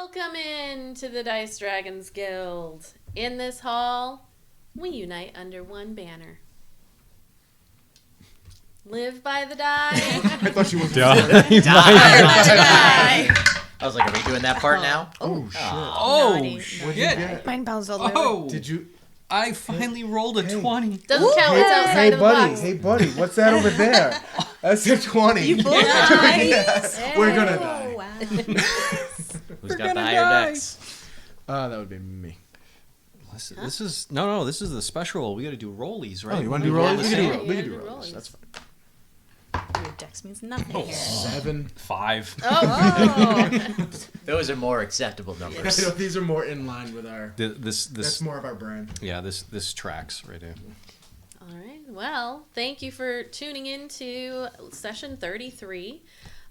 Welcome in to the Dice Dragons Guild. In this hall, we unite under one banner. Live by the die. I thought she was Die by the die. I was like, are we doing that part now? Oh, shit. Oh, Naughty. What'd you shit. get? Mine bounced all the way. Oh, Did you? I finally rolled a 20. Doesn't count. It's outside Hey, of the buddy. box. Hey, buddy. What's that over there? That's a 20. You both Nice. Yeah, we're gonna die. Oh, wow. Who's got gonna the higher die. decks? That would be me. This is no. This is the special. We got to do rollies, right? Oh, you want to do Yeah, rollies? We can do yeah, rollies. We yeah, can do do rollies. rollies. That's fine. Your dex means nothing here. 7. 5. Oh. Those are more acceptable numbers. These are more in line with our. This That's more of our brand. yeah. This tracks right here. All right. Well, thank you for tuning in to session 33.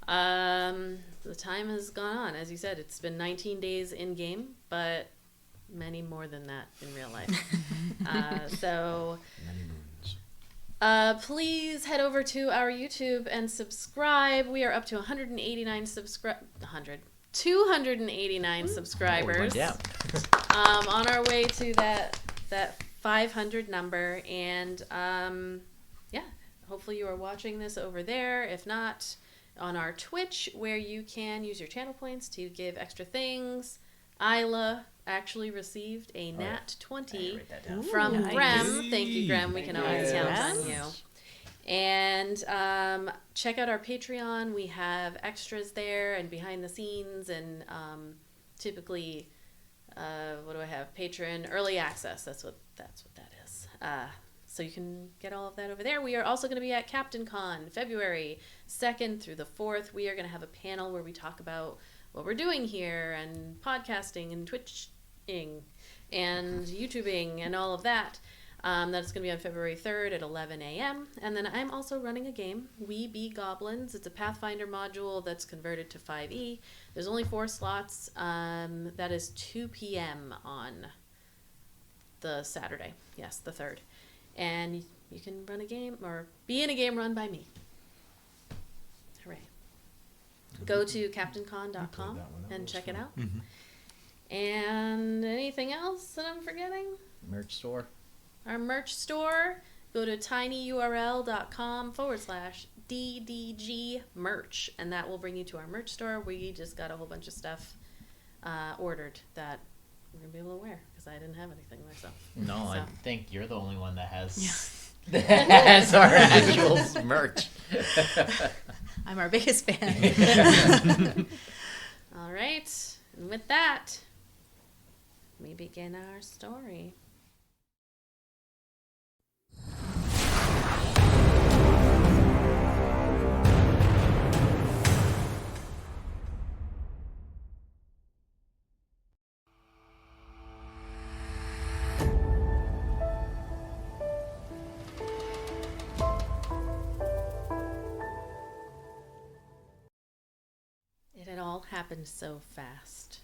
The time has gone on. As you said, it's been 19 days in game, but many more than that in real life. So please head over to our YouTube and subscribe. We are up to 289 subscribers. Yeah. On our way to that 500 number, and yeah, hopefully you are watching this over there. If not, on our Twitch, where you can use your channel points to give extra things. Ayla actually received a nat 20 Write that down. from Nice. Grem. Thank you, Grem. We can always count Yes. on you. And check out our Patreon. We have extras there and behind the scenes, and typically, what do I have? Patron early access. That's what that is. So you can get all of that over there. We are also going to be at Captain Con, February 2nd through the 4th. We are going to have a panel where we talk about what we're doing here, and podcasting and Twitching and YouTubing and all of that. That's going to be on February 3rd at 11 a.m. And then I'm also running a game, We Be Goblins. It's a Pathfinder module that's converted to 5e. There's only 4 slots. That is 2 p.m. on the Saturday. Yes, the 3rd. And you can run a game or be in a game run by me. Hooray. Go to captaincon.com and check it out. And anything else that I'm forgetting? Merch store. Our merch store, go to tinyurl.com/DDG merch, and that will bring you to our merch store. We just got a whole bunch of stuff ordered that we're going to be able to wear, because I didn't have anything myself. No, I So. think you're the only one that has, that has our actual merch. I'm our biggest fan. All right, and with that, we begin our story. It had all happened so fast.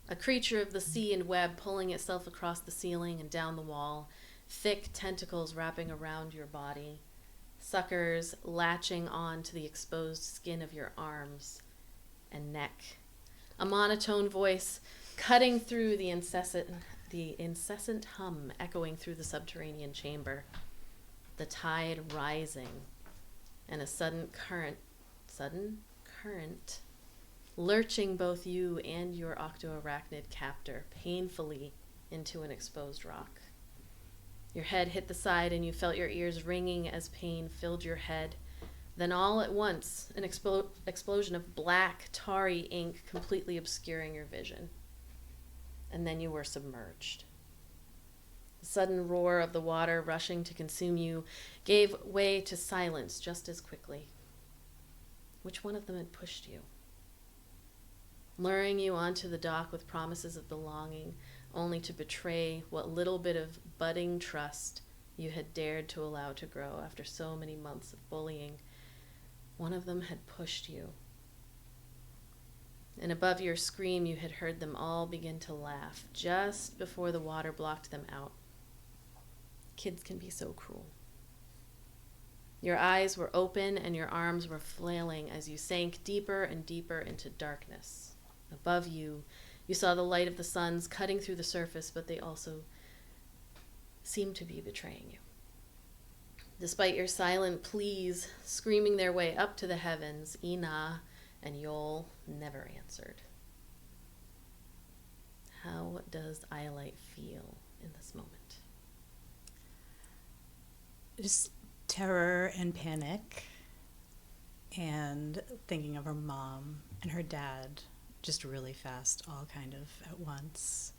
A creature of the sea and web pulling itself across the ceiling and down the wall, thick tentacles wrapping around your body, suckers latching on to the exposed skin of your arms and neck. A monotone voice cutting through the incessant hum echoing through the subterranean chamber. The tide rising, and a sudden current lurching both you and your octo-arachnid captor painfully into an exposed rock. Your head hit the side and you felt your ears ringing as pain filled your head. Then all at once, an explosion of black, tarry ink completely obscuring your vision. And then you were submerged. The sudden roar of the water rushing to consume you gave way to silence just as quickly. Which one of them had pushed you? Luring you onto the dock with promises of belonging, only to betray what little bit of budding trust you had dared to allow to grow after so many months of bullying. One of them had pushed you. And above your scream, you had heard them all begin to laugh just before the water blocked them out. Kids can be so cruel. Your eyes were open and your arms were flailing as you sank deeper and deeper into darkness. Above you, you saw the light of the suns cutting through the surface, but they also seemed to be betraying you. Despite your silent pleas screaming their way up to the heavens, Ina and Yol never answered. How does Iolite feel in this moment? Just terror and panic, and thinking of her mom and her dad just really fast, all kind of at once.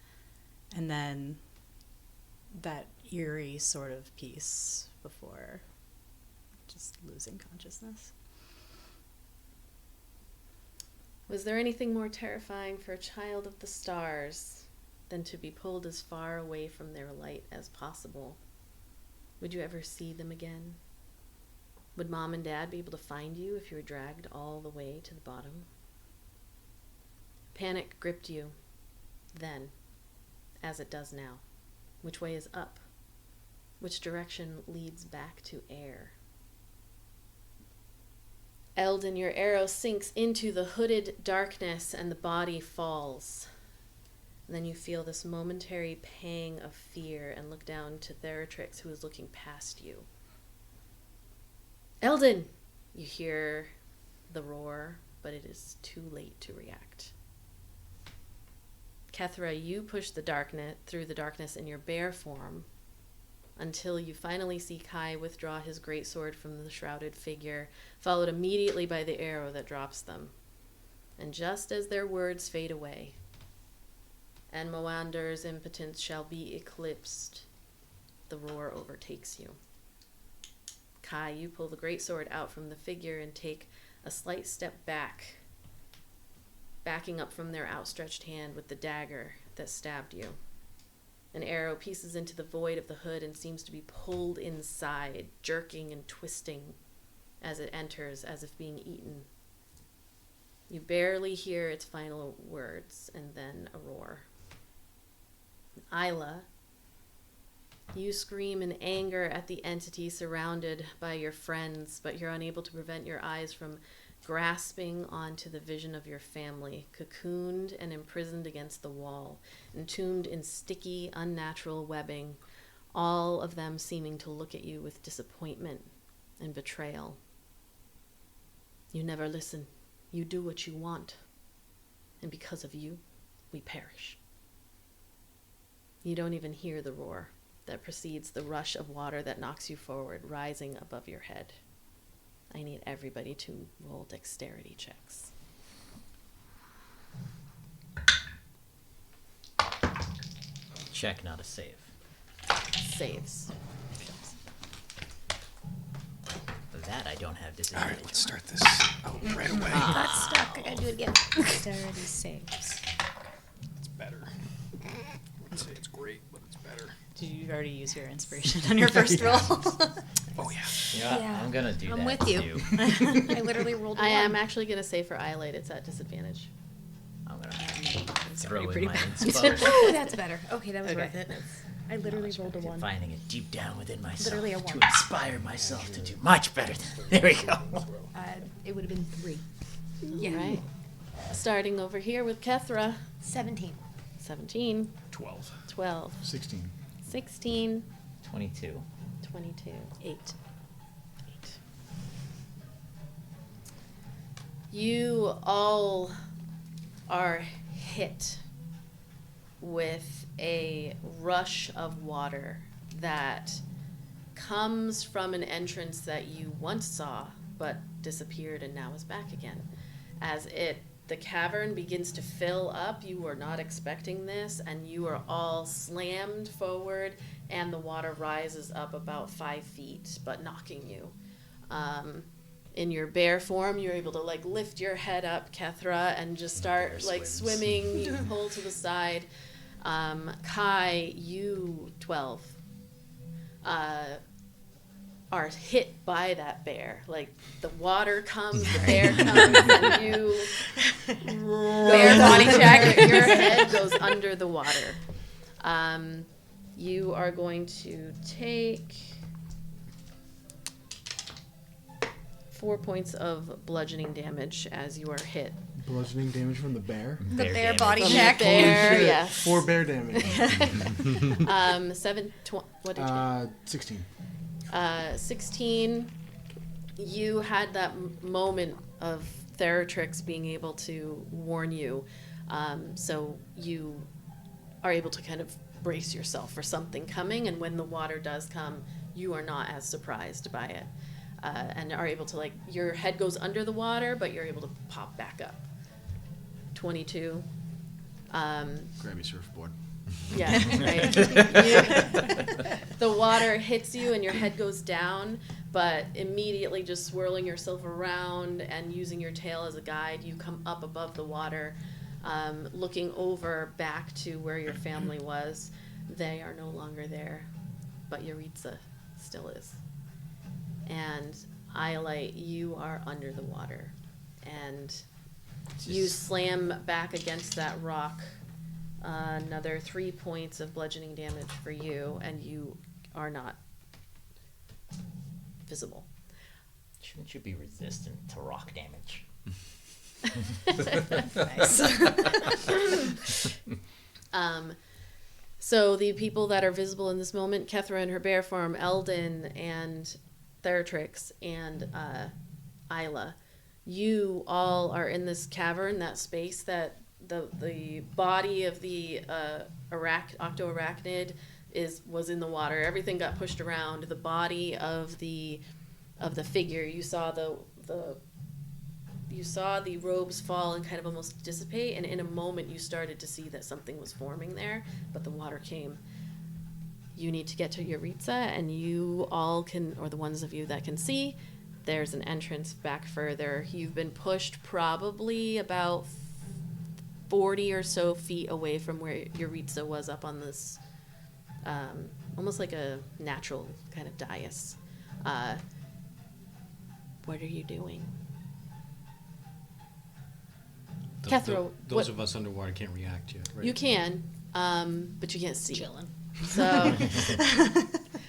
And then that eerie sort of peace before just losing consciousness. Was there anything more terrifying for a child of the stars than to be pulled as far away from their light as possible? Would you ever see them again? Would Mom and Dad be able to find you if you were dragged all the way to the bottom? Panic gripped you then, as it does now. Which way is up? Which direction leads back to air? Eldon, your arrow sinks into the hooded darkness and the body falls. And then you feel this momentary pang of fear and look down to Theratrix, who is looking past you. Eldon! You hear the roar, but it is too late to react. Kethra, you push through the darkness in your bear form until you finally see Kai withdraw his greatsword from the shrouded figure, followed immediately by the arrow that drops them. And just as their words fade away, and Moander's impotence shall be eclipsed, the roar overtakes you. Kai, you pull the greatsword out from the figure and take a slight step back, backing up from their outstretched hand with the dagger that stabbed you. An arrow pieces into the void of the hood and seems to be pulled inside, jerking and twisting as it enters, as if being eaten. You barely hear its final words, and then a roar. Ayla, you scream in anger at the entity surrounded by your friends, but you're unable to prevent your eyes from grasping onto the vision of your family, cocooned and imprisoned against the wall, entombed in sticky, unnatural webbing, all of them seeming to look at you with disappointment and betrayal. You never listen. You do what you want. And because of you, we perish. You don't even hear the roar that precedes the rush of water that knocks you forward, rising above your head. I need everybody to roll dexterity checks. Check, not a save. Saves. For that, I don't have All disadvantage. right, let's start this out right away. Got stuck. I gotta do it again. Dexterity saves. It's better. I wouldn't say it's great, but it's better. Did you already use your inspiration on your first roll? Oh, yeah. Yeah, Yeah. I'm gonna do I'm that with you. too. I literally rolled a I am one. actually going to say for Iolite, it's at disadvantage. I'm gonna It's throw already in pretty my bad. inspo. Oh, that's better. Okay, that was Okay. worth it. I literally rolled a one. Finding it deep down within myself Literally a to one. inspire myself to do much better. There we go. It would have been 3. Yeah. All right. Starting over here with Kethra. 17. 17, 12. 12, 16. 16, 22. 22, 8. 8. You all are hit with a rush of water that comes from an entrance that you once saw but disappeared and now is back again. As the cavern begins to fill up, you are not expecting this, and you are all slammed forward, and the water rises up about 5 feet, but knocking you. In your bear form, you're able to lift your head up, Kethra, and just start swimming. You pull to the side. Kai, you 12 are hit by that bear. The water comes, the bear comes, and you bear body check. Your head goes under the water. You are going to take 4 points of bludgeoning damage as you are hit Bludgeoning damage from the bear. The bear damage. body From check. the bear, Shit. yes. 4 bear damage. What did you get? 16. 16. You had that moment of Theratrix being able to warn you, so you are able to kind of brace yourself for something coming, and when the water does come, you are not as surprised by it, and are able to, like, your head goes under the water, but you're able to pop back up. 22. Grab your surfboard. Yeah, right. The water hits you and your head goes down, but immediately just swirling yourself around and using your tail as a guide, you come up above the water, looking over back to where your family was. They are no longer there, but Yaritza still is. And Iolite, you are under the water, and you slam back against that rock. Another 3 points of bludgeoning damage for you, and you are not visible. Shouldn't you be resistant to rock damage? So the people that are visible in this moment, Kethra in her bear form, Eldon and Theratrix and Ayla, you all are in this cavern, that space that the body of the octoarachnid was in the water. Everything got pushed around. The body of the figure, you saw the robes fall and kind of almost dissipate, and in a moment you started to see that something was forming there, but the water came. You need to get to Yaritza, and you all can, or the ones of you that can see, there's an entrance back further. You've been pushed probably about 40 or so feet away from where Yaritza was, up on this almost like a natural kind of dais. What are you doing? Kethra, Those of us underwater can't react yet, right? You can, but you can't see. Chilling. So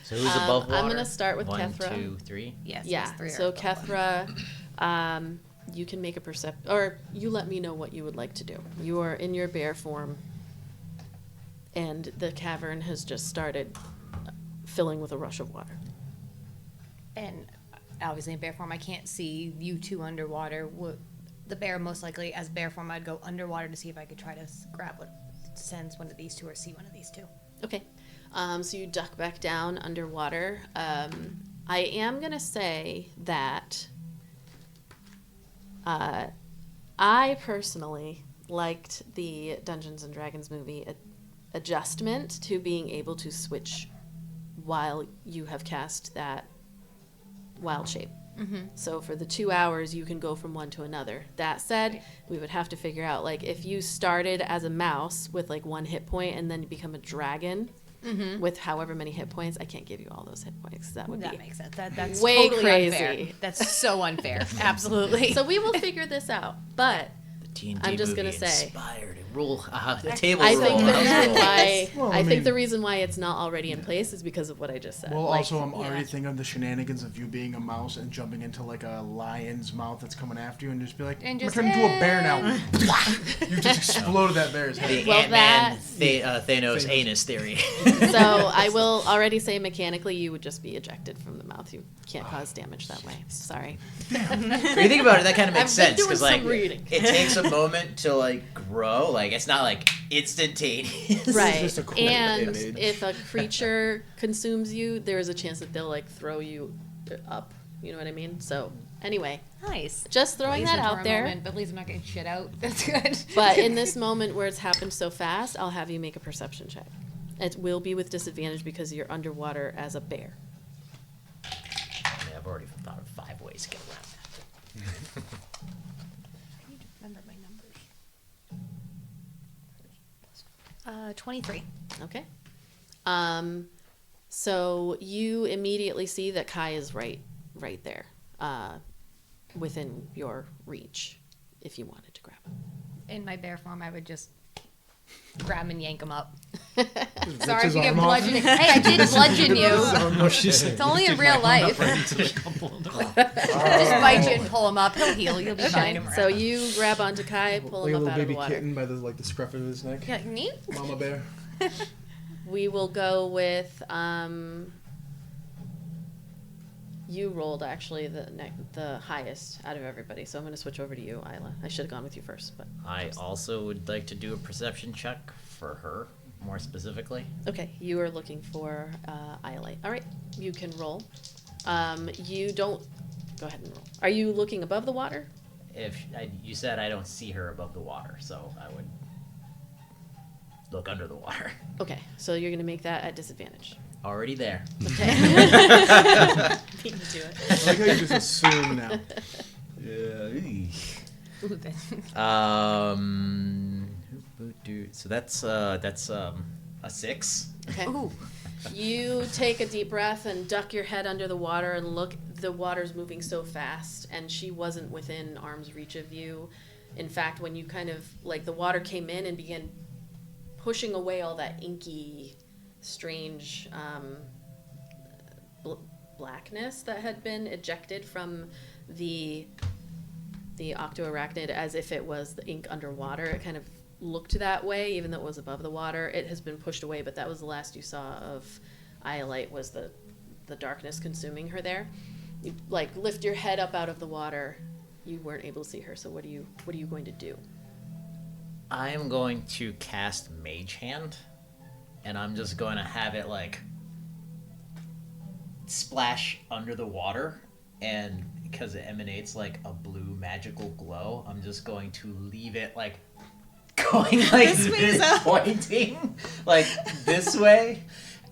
So who's above water? I'm going to start with 1, Kethra. 2, 3. Yes. Yeah, yes, 3 are so above Kethra, you can make a or you let me know what you would like to do. You are in your bear form, and the cavern has just started filling with a rush of water. And obviously in bear form, I can't see you two underwater. The bear, most likely, as bear form, I'd go underwater to see if I could try to grab what sends one of these two or see one of these two. Okay, so you duck back down underwater. I am going to say that I personally liked the Dungeons and Dragons movie adjustment to being able to switch while you have cast that wild shape. Mm-hmm. So for the 2 hours, you can go from one to another. That said, we would have to figure out, like, if you started as a mouse with, like, 1 hit point and then you become a dragon with however many hit points, I can't give you all those hit points. That would be makes sense. That's way totally crazy. unfair. That's so unfair. Absolutely. So we will figure this out. But The D&D I'm just movie gonna say- inspired a rule. The table I rule. think the reason why Well, I I think mean- the reason why it's not already in place is because of what I just said. Well, Like, also, I'm already thinking of the shenanigans of you being a mouse and jumping into, like, a lion's mouth that's coming after you and just be like, And I'm just, turning into a bear now. You just exploded that bear's head. The Well, Ant-Man that- Thanos anus theory. So I will already say mechanically you would just be ejected from the mouth. You can't cause damage that way. Sorry. When you think about it, that kind of makes I've been sense doing because like some reading. it takes a moment to like grow. Like it's not like instantaneous. Right. just a cool And image. if a creature consumes you, there is a chance that they'll, like, throw you up. You know what I mean? So anyway, Nice. just throwing that For out a there. moment, but at least I'm not getting shit out. That's good. But in this moment where it's happened so fast, I'll have you make a perception check. It will be with disadvantage because you're underwater as a bear. I mean, I've already thought of 5 ways to get around that. I need to remember my numbers. 23. Okay. So you immediately see that Kai is right there, within your reach, if you wanted to grab him. In my bear form, I would just grab him and yank him up. Sorry if his you get arm off. bludgeoned. Hey, I did bludgeon you. Oh, she's It's only in real life. Just bite you and pull him up. He'll heal. You'll be fine. So you grab onto Kai, pull Like a him little up out of the baby water. kitten by the scruff of his neck. Yeah, neat. Mama bear. We will go with you rolled actually the highest out of everybody, so I'm going to switch over to you, Ayla. I should have gone with you first, but I also would like to do a perception check for her, more specifically. okay. You are looking for Iolite. All right, you can roll. You don't go ahead and roll. Are you looking above the water? You said I don't see her above the water, so I would look under the water. Okay, so you're going to make that at disadvantage. Already there. Okay. Beat me to it. I like how you just assume now. So that's a 6. Okay. You take a deep breath and duck your head under the water and look. The water's moving so fast, and she wasn't within arm's reach of you. In fact, when you kind of like the water came in and began pushing away all that inky, strange blackness that had been ejected from the octoarachnid, as if it was the ink underwater. It kind of looked that way, even though it was above the water. It has been pushed away, but that was the last you saw of Iolite, was the darkness consuming her there. You like lift your head up out of the water. You weren't able to see her, so what are you going to do? I am going to cast Mage Hand, and I'm just going to have it like splash under the water, and because it emanates like a blue magical glow, I'm just going to leave it like going like this, pointing like this way,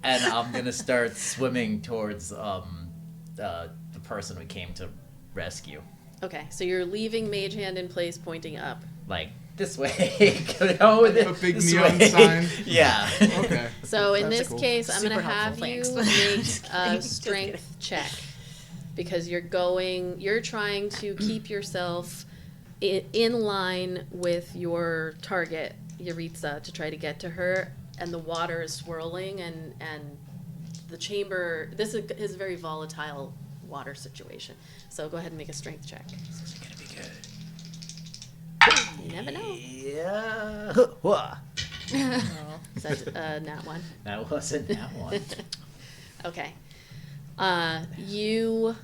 and I'm gonna start swimming towards the person we came to rescue. Okay, so you're leaving Mage Hand in place, pointing up. Like this way. Go with it. A big this neon way. sign. Yeah. Okay. So in That's this cool. case, I'm going to Super have helpful, you thanks. make a strength check, because you're trying to keep yourself in line with your target, Yaritza, to try to get to her, and the water is swirling, and the chamber, this is a very volatile water situation. So go ahead and make a strength check. This is gonna be good. You never know. Yeah. Is that nat one? That wasn't that one. Okay. You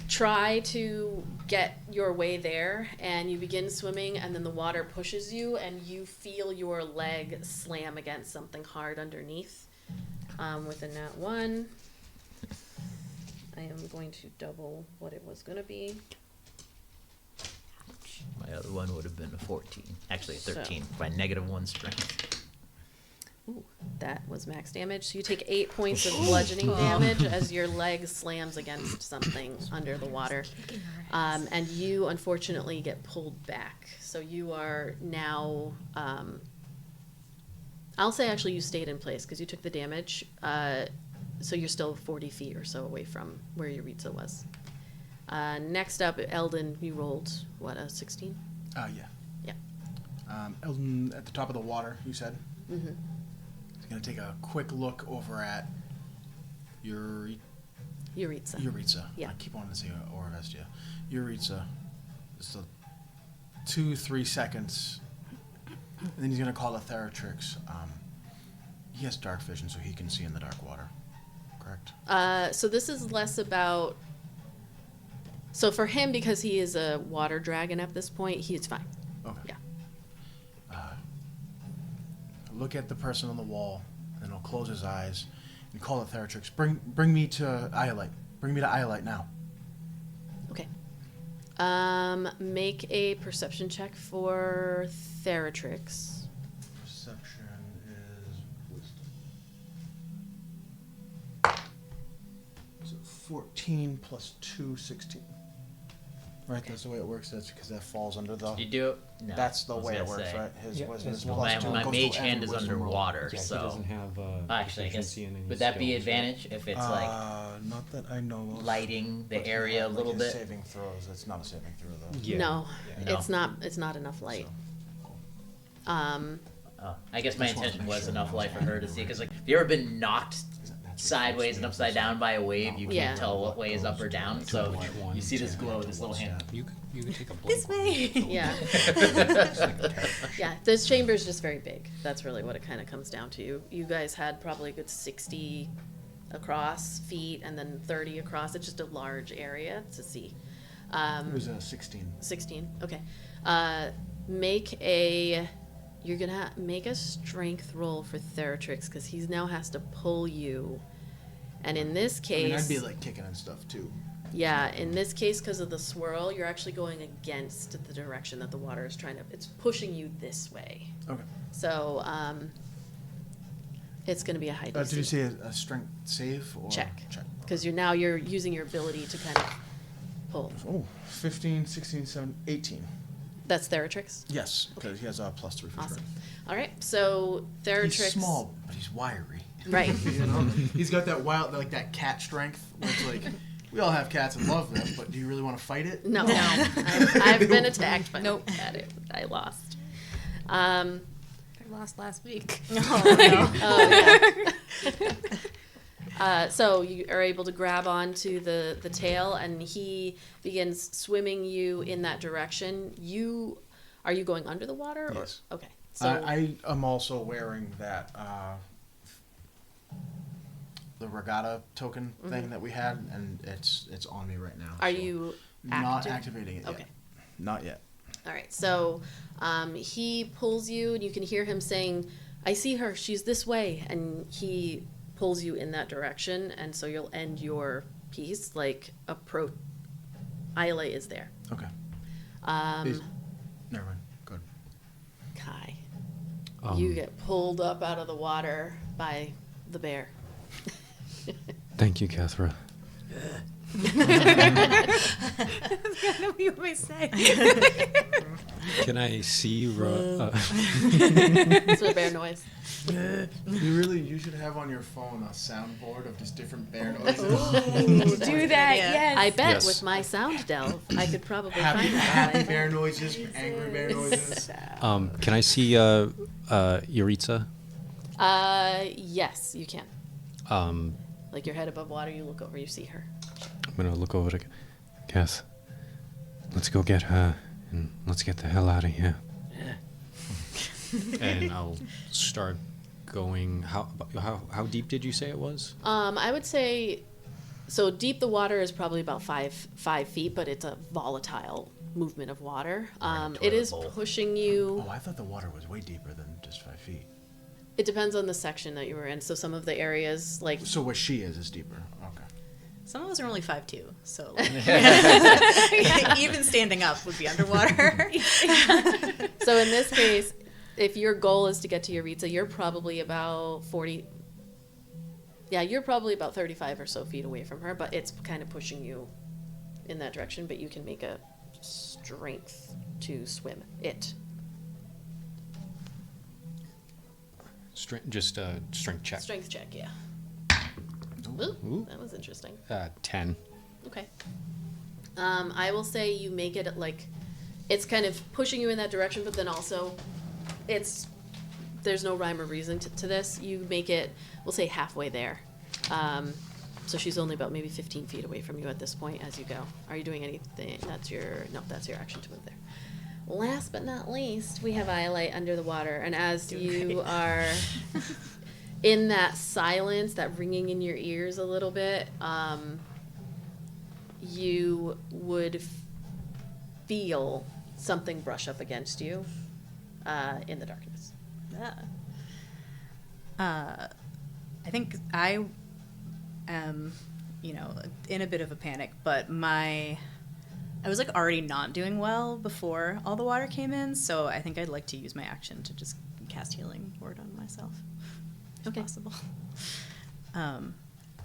try to get your way there, and you begin swimming, and then the water pushes you, and you feel your leg slam against something hard underneath. With a nat 1, I am going to double what it was going to be. My other one would have been a 14. Actually, a 13 by -1 strength. Ooh, that was max damage. So you take 8 points of bludgeoning damage as your leg slams against something under the water. And you, unfortunately, get pulled back. So you are now... I'll say actually you stayed in place because you took the damage. So you're still 40 feet or so away from where Yaritza was. Next up, Eldon, you rolled, what, a 16? Yeah. Yeah. Eldon at the top of the water, you said? Mm-hmm. He's going to take a quick look over at Yaritza. Yaritza. Yeah. I keep wanting to say Orvestia. Yaritza. Just 2-3 seconds. And then he's going to call a Theratrix. He has dark vision, so he can see in the dark water. Correct? So this is less about... So for him, because he is a water dragon at this point, he's fine. Okay. Yeah. Look at the person on the wall, and he'll close his eyes and call a Theratrix. Bring me to Iolite. Bring me to Iolite now. Okay. Make a perception check for Theratrix. Perception is wisdom. So 14 plus 2, 16. Right, that's the way it works. That's because that falls under the... You do it? No, That's the I was way it gonna works, say. right? His Yeah, wisdom is as long plus as 2. My It goes mage to hand every is wisdom roll. underwater, Yeah, so he doesn't have actually, I guess, proficiency in any would that be skills, right? advantage if it's like Not that I know of. lighting the But area a like little his bit? saving throws. It's not a saving throw, though. Yeah. No, Yeah. No. it's not enough light. So, cool. Oh, I guess my Just wanted to intention make was sure enough that light was for her to see. Because like, if you ever been knocked sideways and upside down by a wave, you Yeah. can't tell what way is up or down. So one, you see this glow with this little hand. You could take a This way. Yeah. Yeah, this chamber's just very big. That's really what it kind of comes down to. You guys had probably a good 60 across feet and then 30 across. It's just a large area to see. It was 16. 16, okay. You're gonna make a strength roll for Theratrix because he now has to pull you. And in this I case, mean, I'd be like kicking and stuff too. yeah, in this case, because of the swirl, you're actually going against the direction that the water is trying to, it's pushing you this way. Okay. So, it's gonna be a high Did you DC say a strength save or check. Check. Because you're using your ability to kind of pull. Oh, 15, 16, 17, 18. That's Theratrix? Yes, because he has a +3 for Awesome. strength. All right, so Theratrix. He's small, but he's wiry. Right. You know, he's got that wild, like that cat strength. Where it's like, we all have cats and love them, but do you really want to fight it? No. I've been attacked by a cat. I lost. I lost last week. Oh, yeah. So you are able to grab onto the tail, and he begins swimming you in that direction. Are you going under the water? Or? Yes. Okay. So I am also wearing that the regatta token thing that we had, and it's on me right now. are so you not active? activating it Okay. yet? Not yet. All right. So he pulls you, and you can hear him saying, "I see her. She's this way," and he pulls you in that direction, and so you'll end your piece like Ayla is there. Okay. Never mind. Good. Kai, you get pulled up out of the water by the bear. Thank you, Kethra. That's what you always say. Can I see? That's a bear noise. You should have on your phone a soundboard of just different bear noises. Do that, yes. I bet Yes. with my sound delve, I could probably happy, find that. happy bear noises, angry bear noises. Can I see Yuritsa? Yes, you can. Like your head above water, you look over, you see her. I'm gonna look over to Keth. Let's go get her, and let's get the hell out of here. And I'll start going. How deep did you say it was? I would say, so deep the water is probably about 5 feet, but it's a volatile movement of water. It is bowl. pushing you. Oh, I thought the water was way deeper than just 5 feet. It depends on the section that you were in. So some of the areas, like So where she is deeper. Okay. Some of us are only 5'2", so like, even standing up would be underwater. so in this case, if your goal is to get to Yuritsa, you're probably about 40. Yeah, you're probably about 35 or so feet away from her, but it's kind of pushing you in that direction. But you can make a strength to swim it. Strength check. Strength check, yeah. Ooh. Ooh, that was interesting. 10. Okay. I will say you make it like it's kind of pushing you in that direction, but then also there's no rhyme or reason to this. You make it, we'll say halfway there. So she's only about maybe 15 feet away from you at this point as you go. Are you doing anything? That's your action to move there. Last but not least, we have Iolite under the water, and as you are in that silence, that ringing in your ears a little bit, you would feel something brush up against you in the darkness. I think I am, in a bit of a panic, but I was like already not doing well before all the water came in, so I think I'd like to use my action to just cast Healing Word on myself, if possible.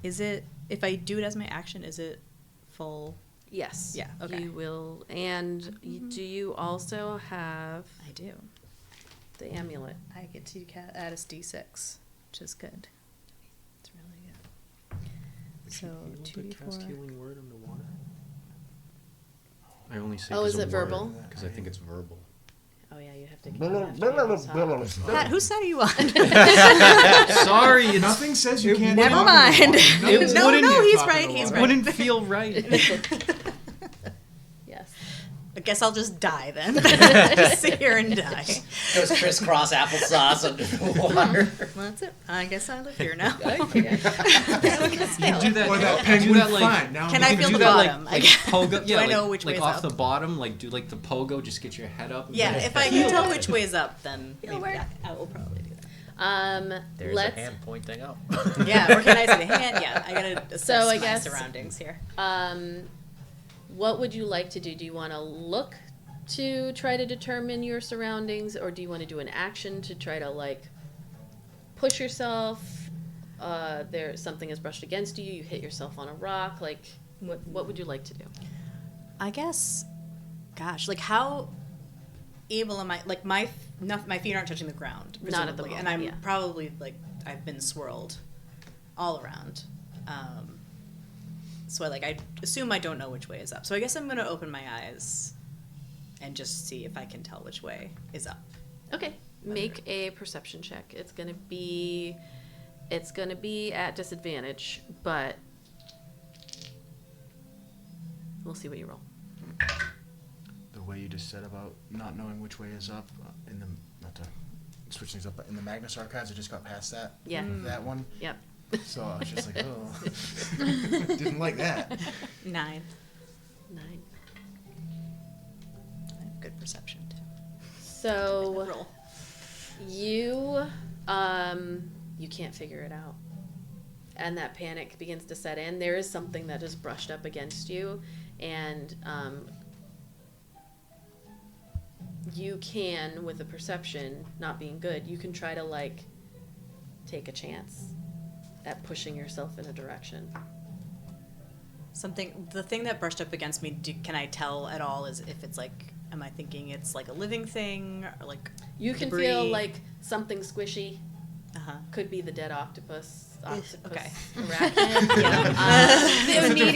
Is it, if I do it as my action, is it full? Yes. Yeah, okay. You will. And do you also have I do. the amulet? I get to add a d6, which is good. It's really good. So 2d4. Healing word underwater? I only say. Oh, is it verbal? Because I think it's verbal. Oh yeah, you have to. You have to be on top. Pat, whose side are you on? Sorry, Nothing says you can't. Never talk mind. in the water. Nothing No, says you no, can't he's talk in right, the he's water. right. wouldn't feel right. Yes. I guess I'll just die then. Just sit here and die. Goes crisscross applesauce under the water. Well, that's it. I guess I live here now. You can do that. Or that do penguin that, like, fine. Now Can I'm I gonna feel do the that, bottom? like I pogo. Yeah, I like, know which like way's off up? the bottom, like do like the pogo. Just get your head up. and Yeah, then- if I can tell which way's up, then maybe where- I will probably do that. There's Let's. a hand pointing up. Yeah, or can I say the hand? Yeah, I gotta assess So I my guess- surroundings here. What would you like to do? Do you want to look to try to determine your surroundings, or do you want to do an action to try to like push yourself? There something has brushed against you. You hit yourself on a rock. Like, what would you like to do? I guess, gosh, like how able am I? Like my feet aren't touching the ground, Not at the presumably, moment, and I'm yeah. probably like I've been swirled all around. So I assume I don't know which way is up. So I guess I'm gonna open my eyes and just see if I can tell which way is up. Okay, make a perception check. It's gonna be at disadvantage, but we'll see what you roll. The way you just said about not knowing which way is up in the not to switch things up, but in the Magnus archives, I just got past that. Yeah. That one. Yep. So I was just like, oh, didn't like that. 9. 9. I have good perception too. So Roll. you can't figure it out, and that panic begins to set in. There is something that is brushed up against you, and you can, with the perception not being good, you can try to like take a chance at pushing yourself in a direction. The thing that brushed up against me, can I tell at all is if it's like, am I thinking it's like a living thing or like You can debris? feel like something squishy. Uh-huh. Could be the dead octopus. Okay. Arachnid. The immediate,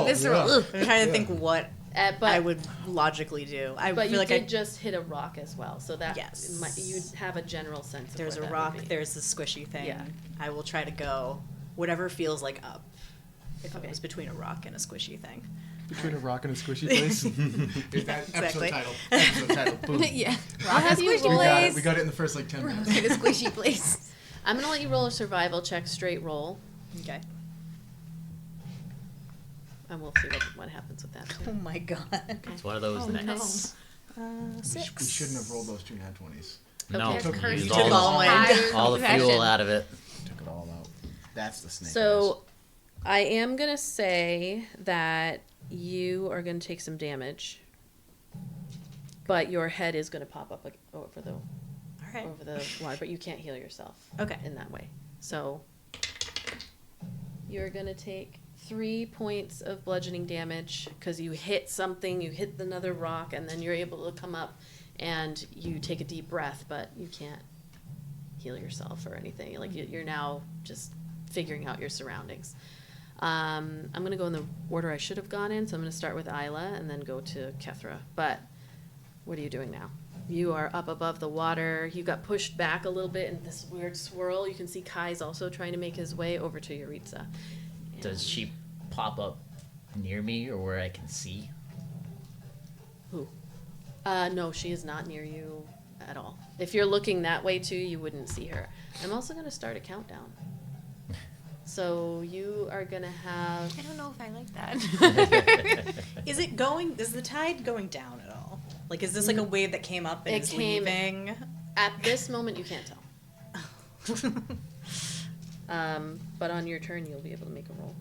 visceral. Yeah. Ugh. I'm trying to think what But I would logically do. I But feel you like did just hit a rock as well, so that Yes. you'd have a general sense of there's a where that rock, would be. there's the squishy thing. Yeah. I will try to go whatever feels like up. If Okay. it was between a rock and a squishy thing. Between a rock and a squishy place. Is that Exactly. Episode title. Boom. Yeah. I'll have you Squishy roll. We got it in the first like 10 minutes. Like a squishy place. I'm gonna let you roll a survival check, straight roll, Okay. and we'll see what happens with that. Oh Too. my god. It's one of those Oh, no. nights. 6. We shouldn't have rolled those 2 nat 20s. No, Okay. Took- used you took all mine. all the fuel out of it. Took it all out. That's the snake. So, I am gonna say that you are gonna take some damage, but your head is gonna pop up over the All right. water, but you can't heal yourself. Okay. In that way, so you're gonna take 3 points of bludgeoning damage because you hit something, you hit another rock, and then you're able to come up and you take a deep breath, but you can't heal yourself or anything. Like you're now just figuring out your surroundings. I'm gonna go in the order I should have gone in, so I'm gonna start with Ayla and then go to Kethra. But what are you doing now? You are up above the water. You got pushed back a little bit in this weird swirl. You can see Kai's also trying to make his way over to Yuritsa. Does she pop up near me or where I can see? Who? No, she is not near you at all. If you're looking that way too, you wouldn't see her. I'm also going to start a countdown. So you are going to have... I don't know if I like that. Is the tide going down at all? Like, is this like a wave that came up and It is came- leaving? At this moment, you can't tell. But on your turn, you'll be able to make a roll.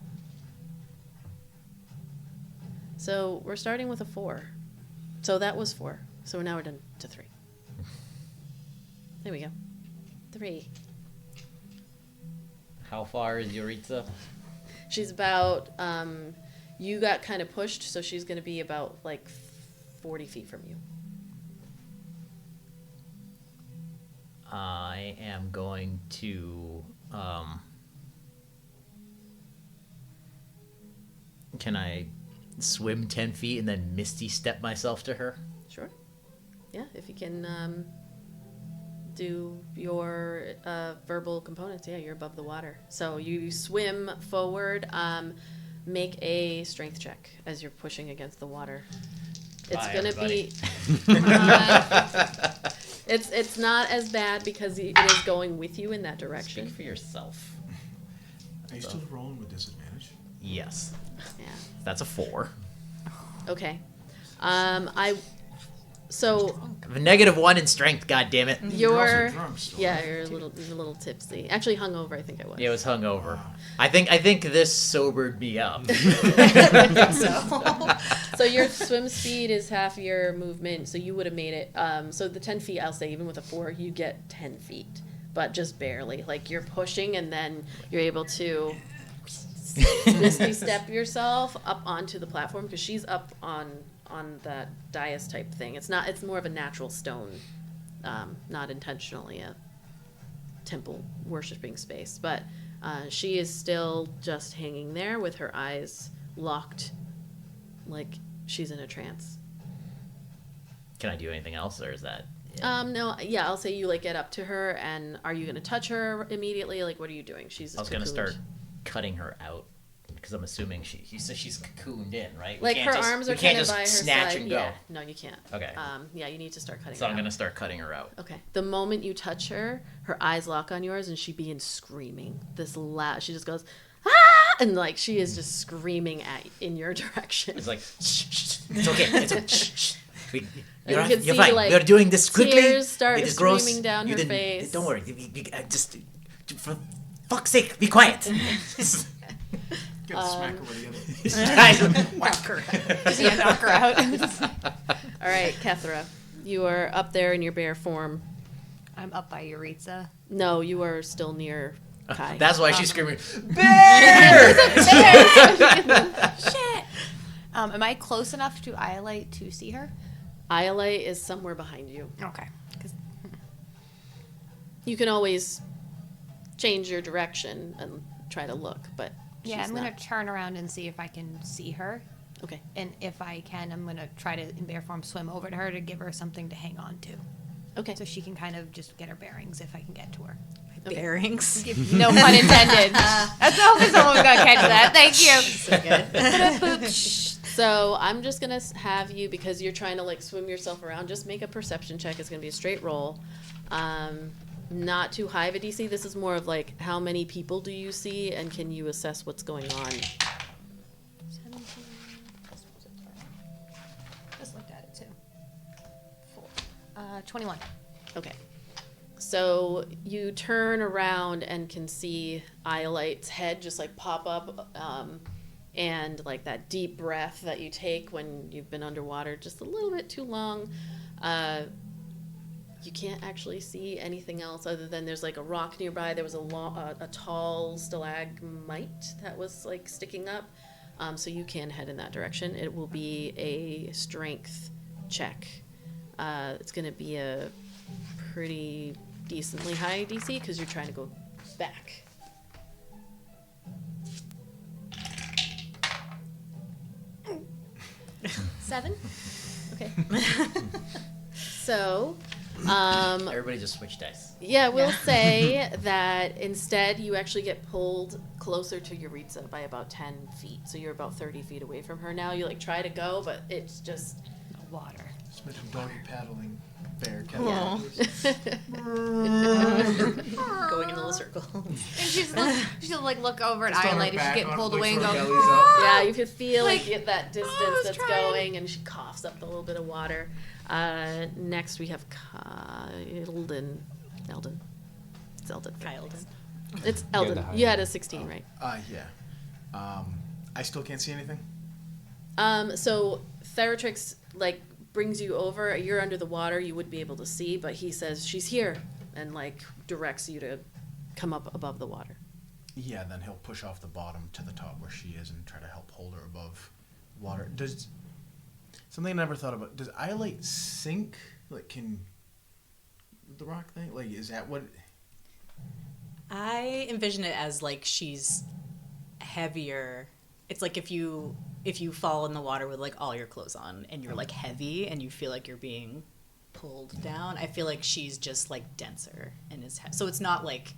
So we're starting with a 4. So that was 4. So now we're done to 3. There we go. 3. How far is Yuritsa? She's about, you got kind of pushed, so she's going to be about like 40 feet from you. I am going to, can I swim 10 feet and then misty step myself to her? Sure. if you can do your verbal components, you're above the water. So you swim forward. Make a strength check as you're pushing against the water. It's gonna be. It's not as bad because it is going with you in that direction. Speak for yourself. Are you still rolling with disadvantage? Yes. Yeah. That's a 4. Okay. I have a -1 in strength. God damn it. You're also drunk still, yeah, right? you're a little tipsy. Actually, hungover, I think I was. Yeah, it was hungover. I think this sobered me up. So your swim speed is half your movement, so you would have made it. So the 10 feet, I'll say, even with a 4, you get 10 feet, but just barely. Like you're pushing, and then you're able to misty step yourself up onto the platform because she's up on that dais type thing. It's more of a natural stone, not intentionally a temple worshipping space, but she is still just hanging there with her eyes locked, like she's in a trance. Can I do anything else, or is that? No, yeah, I'll say you like get up to her, and are you gonna touch her immediately? Like, what are you doing? I was gonna start cutting her out because I'm assuming she says she's cocooned in, right? Like her arms are kind of by her snatch side. and go. Yeah, no, you can't. Okay. Yeah, you need to start cutting. So her I'm out. gonna start cutting her out. Okay. The moment you touch her, her eyes lock on yours, and she begins screaming. This loud. She just goes, ah! And like she is just screaming in your direction. It's like, shh, it's okay. It's okay. Shh. You're can see, fine. like, We're doing this quickly. tears start It is gross. streaming down You her didn't- face. Don't worry. Just for fuck's sake, be quiet. Get the smack her with the other. Whack her. knock her out. All right, Kethra, you are up there in your bear form. I'm up by Euritza. No, you are still near Kai. That's why she's screaming, bear! Shit. Am I close enough to Iolite to see her? Iolite is somewhere behind you. Okay. You can always change your direction and try to look, but Yeah, she's I'm gonna not. turn around and see if I can see her, Okay. and if I can, I'm gonna try to in bear form swim over to her to give her something to hang on to, Okay. so she can kind of just get her bearings if I can get to her. Okay. Bearings. No pun intended. That's hoping someone's gonna catch that. Thank you. So I'm just gonna have you, because you're trying to like swim yourself around, just make a perception check. It's gonna be a straight roll. Not too high of a DC. This is more of like how many people do you see and can you assess what's going on. 17. Just looked at it too. 21. Okay. So you turn around and can see Iolite's head just like pop up, and like that deep breath that you take when you've been underwater just a little bit too long. You can't actually see anything else other than there's like a rock nearby. There was a tall stalagmite that was like sticking up. So you can head in that direction. It will be a strength check. It's going to be a pretty decently high DC because you're trying to go back. Seven. Okay. So, Everybody just switch dice. yeah, we'll say that instead you actually get pulled closer to Euritza by about 10 feet. So you're about 30 feet away from her now. You like try to go, but it's just Water. Just mention doggy paddling bear. Yeah. Going in a little circle. And she'll like look over at Just on her Iolite and back, she's getting on- pulled like, away and her go, belly's up. Yeah, you could feel like Like, you get that distance I was that's trying. going, and she coughs up a little bit of water. Next we have Eldon. It's Eldon. Kyleton. It's You had Eldon. the high You had a one. 16, right? Yeah. I still can't see anything. So Theratrix like brings you over. You're under the water. You would be able to see, but he says she's here and like directs you to come up above the water. Yeah, then he'll push off the bottom to the top where she is and try to help hold her above water. Does something I never thought about? Does Iolite sink? Like, can the rock thing? Like, is that what? I envision it as like she's heavier. It's like if you fall in the water with like all your clothes on and you're like heavy and you feel like you're being pulled down. I feel like she's just like denser in his head. So it's not like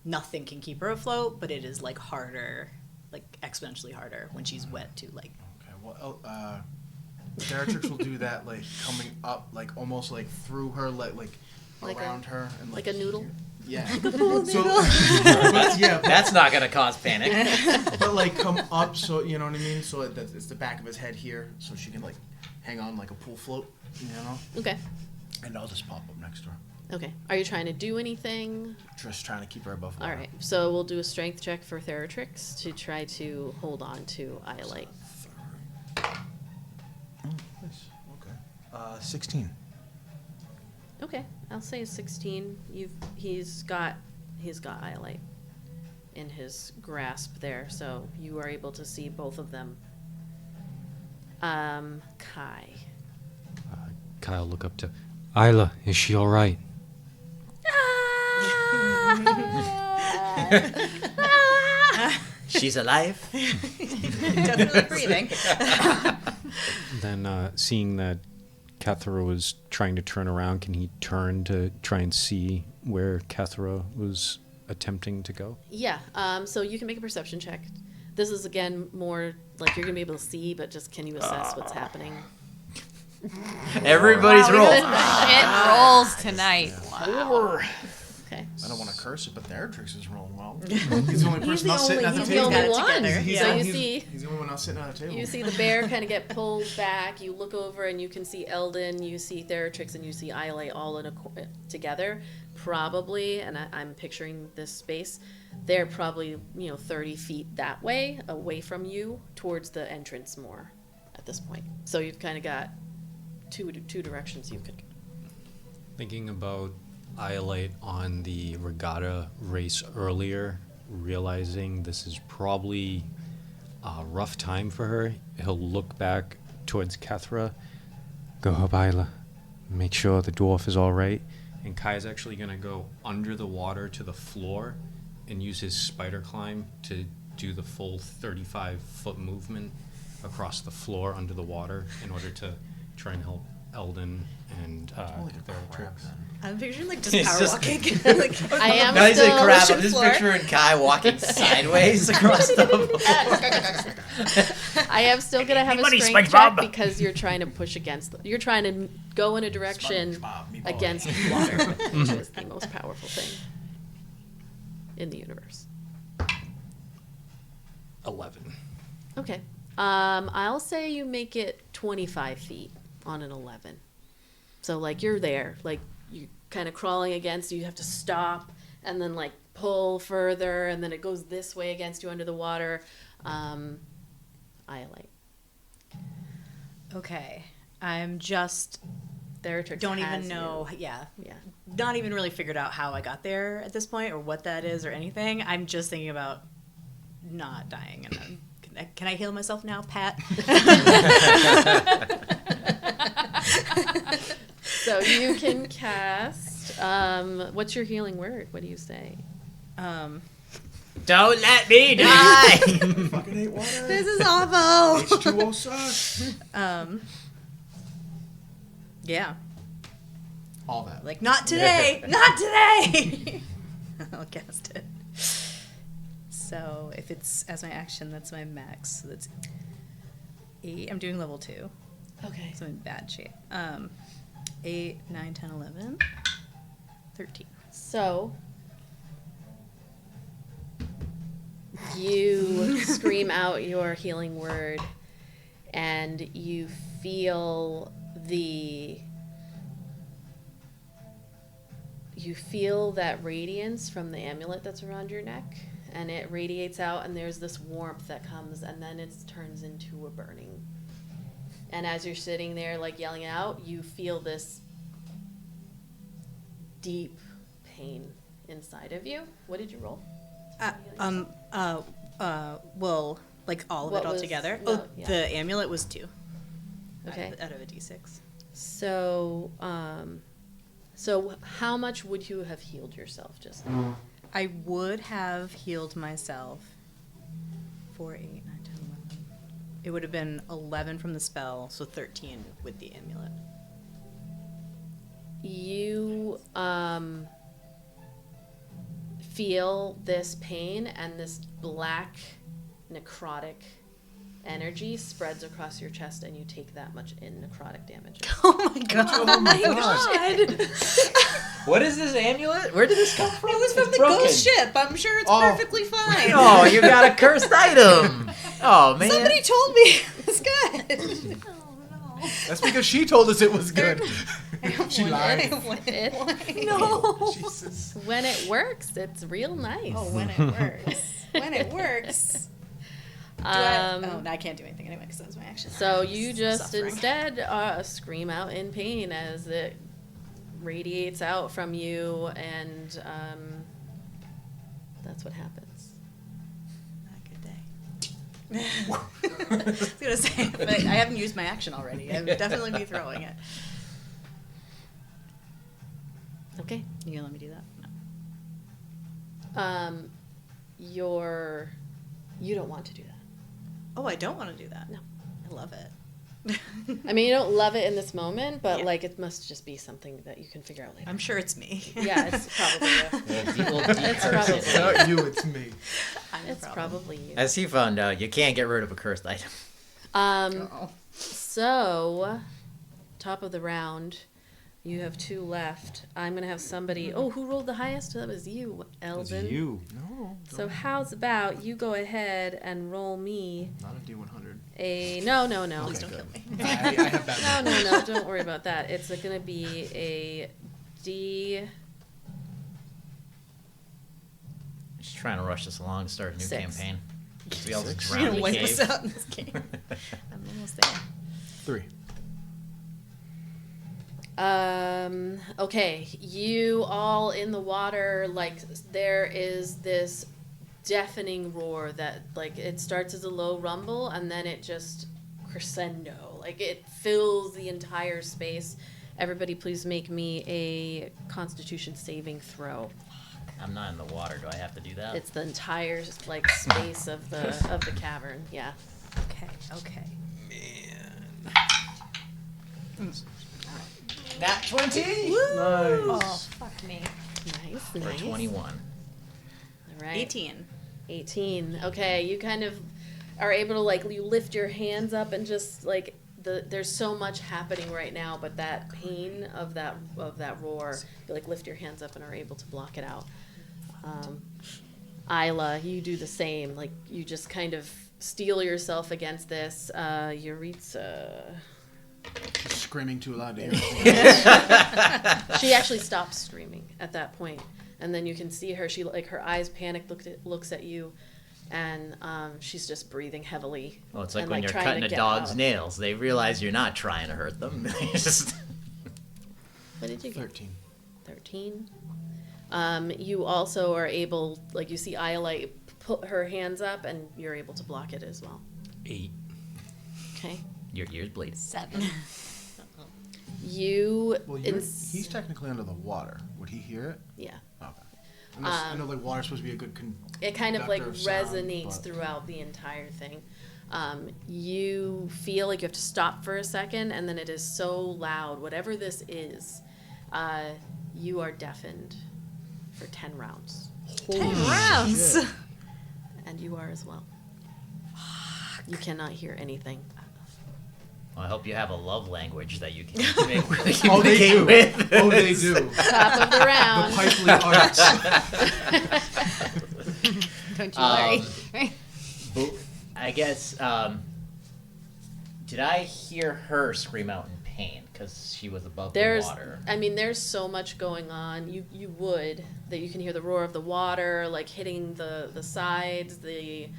nothing can keep her afloat, but it is like harder, like exponentially harder when she's wet too. Like Okay, well, Theratrix will do that, like coming up, like almost like through her, like around her, and like a noodle. Yeah. That's not gonna cause panic. But like come up, so you know what I mean. So that it's the back of his head here, so she can like hang on like a pool float, you know. Okay. And I'll just pop up next to her. Okay. Are you trying to do anything? Just trying to keep her above water. All right. So we'll do a strength check for Theratrix to try to hold on to Iolite. Nice. Okay. 16. Okay. I'll say a 16. He's got Iolite in his grasp there, so you are able to see both of them. Kai. Kyle look up to Ayla. Is she all right? She's alive. definitely breathing. Then, seeing that Kethra was trying to turn around, can he turn to try and see where Kethra was attempting to go? Yeah. So you can make a perception check. This is again more like you're gonna be able to see, but just can you assess what's happening? Everybody's Wow, rolled. It rolls tonight. Okay. I don't want to curse it, but Theratrix is rolling well. He's the only person not sitting at the He's the table. only Got it one. together. He's So the- you he's- see. He's the only one not sitting at the table. You see the bear kind of get pulled back. You look over and you can see Eldon, you see Theratrix, and you see Iolite all together. Probably, and I'm picturing this space, they're probably 30 feet that way, away from you, towards the entrance more at this point. So you've kind of got two directions you could. Thinking about Iolite on the regatta race earlier, realizing this is probably a rough time for her, he'll look back towards Kethra. Go up, Ayla. Make sure the dwarf is all right. And Kai's actually going to go under the water to the floor and use his spider climb to do the full 35-foot movement across the floor under the water in order to try and help Eldon and Holy crap, Theratrix. then. I'm picturing like just It's power just- walking. Like, I am No, he's like still. crap. I'm ocean just floor. picturing Kai walking sideways across the I am still gonna have a Money, strength SpongeBob. check because you're trying to push against. You're trying to go in a direction SpongeBob, me boy. against water, which is the most powerful thing in the universe. 11. Okay. I'll say you make it 25 feet on an 11. So like you're there, like you're kind of crawling against. You have to stop and then like pull further, and then it goes this way against you under the water. Iolite. okay, I'm just Theratrix don't has even know. you. Yeah, Yeah. not even really figured out how I got there at this point or what that is or anything. I'm just thinking about not dying. And can I heal myself now, Pat? So you can cast. What's your healing word? What do you say? Don't let me die. Fucking hate water. This is awful. H2O sucks. Yeah, All that. like not today, not today. I'll cast it. So if it's as my action, that's my max. So that's 8. I'm doing level 2. Okay. So I'm in bad shape. 8, 9, 10, 11, 13. So you scream out your healing word, and you feel that radiance from the amulet that's around your neck, and it radiates out, and there's this warmth that comes, and then it turns into a burning. And as you're sitting there like yelling out, you feel this deep pain inside of you. What did you roll? Well, like all of What it all was- together. no, Oh, yeah. the amulet was 2. Okay. Out of a D6. So, so how much would you have healed yourself just now? I would have healed myself for 8, 9, 10, 11. It would have been 11 from the spell, so 13 with the amulet. you feel this pain, and this black necrotic energy spreads across your chest, and you take that much in necrotic damage. Oh my god. Oh my god. What is this amulet? Where did this come from? It was from It's the broken. ghost ship. I'm sure it's perfectly fine. Oh, you got a cursed item. Oh man. Somebody told me it was good. Oh no. That's because she told us it was good. She lied. No. Jesus. When it works, it's real nice. Oh, when it works. When it works. No, I can't do anything anyway because that was my action. So you just Suffering. instead scream out in pain as it radiates out from you, and that's what happens. Not a good day. I was gonna say, but I haven't used my action already. I would definitely be throwing it. Okay. You gonna let me do that? No. You don't want to do that. Oh, I don't want to do that. No. I love it. I mean, you don't love it in this moment, but Yeah. like it must just be something that you can figure out later. I'm sure it's me. Yeah, it's probably you. It's probably- It's not you, it's me. I'm the It's problem. probably you. As he found out, you can't get rid of a cursed item. Oh. So, top of the round, you have 2 left. I'm gonna have somebody. Oh, who rolled the highest? That was you, Eldon. It's you. No. So how's about you go ahead and roll me Not a D100. a no. Please don't good. kill me. I have that. No, don't worry about that. It's gonna be a D. Just trying to rush this along, start a new 6. campaign. We all just We're drown gonna in a wipe us cave. out in this game. I'm almost there. 3. Okay, you all in the water, like there is this deafening roar that like it starts as a low rumble and then it just crescendo, like it fills the entire space. Everybody please make me a Constitution saving throw. I'm not in the water. Do I have to do that? It's the entire like space of the cavern. Yeah. Okay. Nat 20 Oh, fuck me. Nice. for Nice. 21. All right. 18. 18. Okay, you kind of are able to like you lift your hands up and just like there's so much happening right now, but that pain of that roar, you like lift your hands up and are able to block it out. Ayla, you do the same. Like you just kind of steel yourself against this. Yuritsa. She's screaming too loud to hear. She actually stops screaming at that point, and then you can see her. She like her eyes panicked, looks at you, and she's just breathing heavily. Well, it's like and, when you're trying cutting to a get dog's out. nails. They realize you're not trying to hurt them. They just- What did you get? 13. 13. You also are able, like you see Iolite put her hands up, and you're able to block it as well. 8. Okay. Your ears bleed. 7. You. Well, he's technically under the water. Would he hear it? Yeah. Okay. I know like water's supposed to be a good It kind of like conductor of sound, resonates but- throughout the entire thing. You feel like you have to stop for a second, and then it is so loud. Whatever this is, you are deafened for 10 rounds. 10 rounds. shit. And you are as well. You cannot hear anything. Well, I hope you have a love language that you can Oh, they communicate do. with. Oh, they do. Top of the The round. pipely arts. Don't you worry. Right? But I guess, did I hear her scream out in pain because she was above the water? I mean, there's so much going on. You would that you can hear the roar of the water, like hitting the sides. You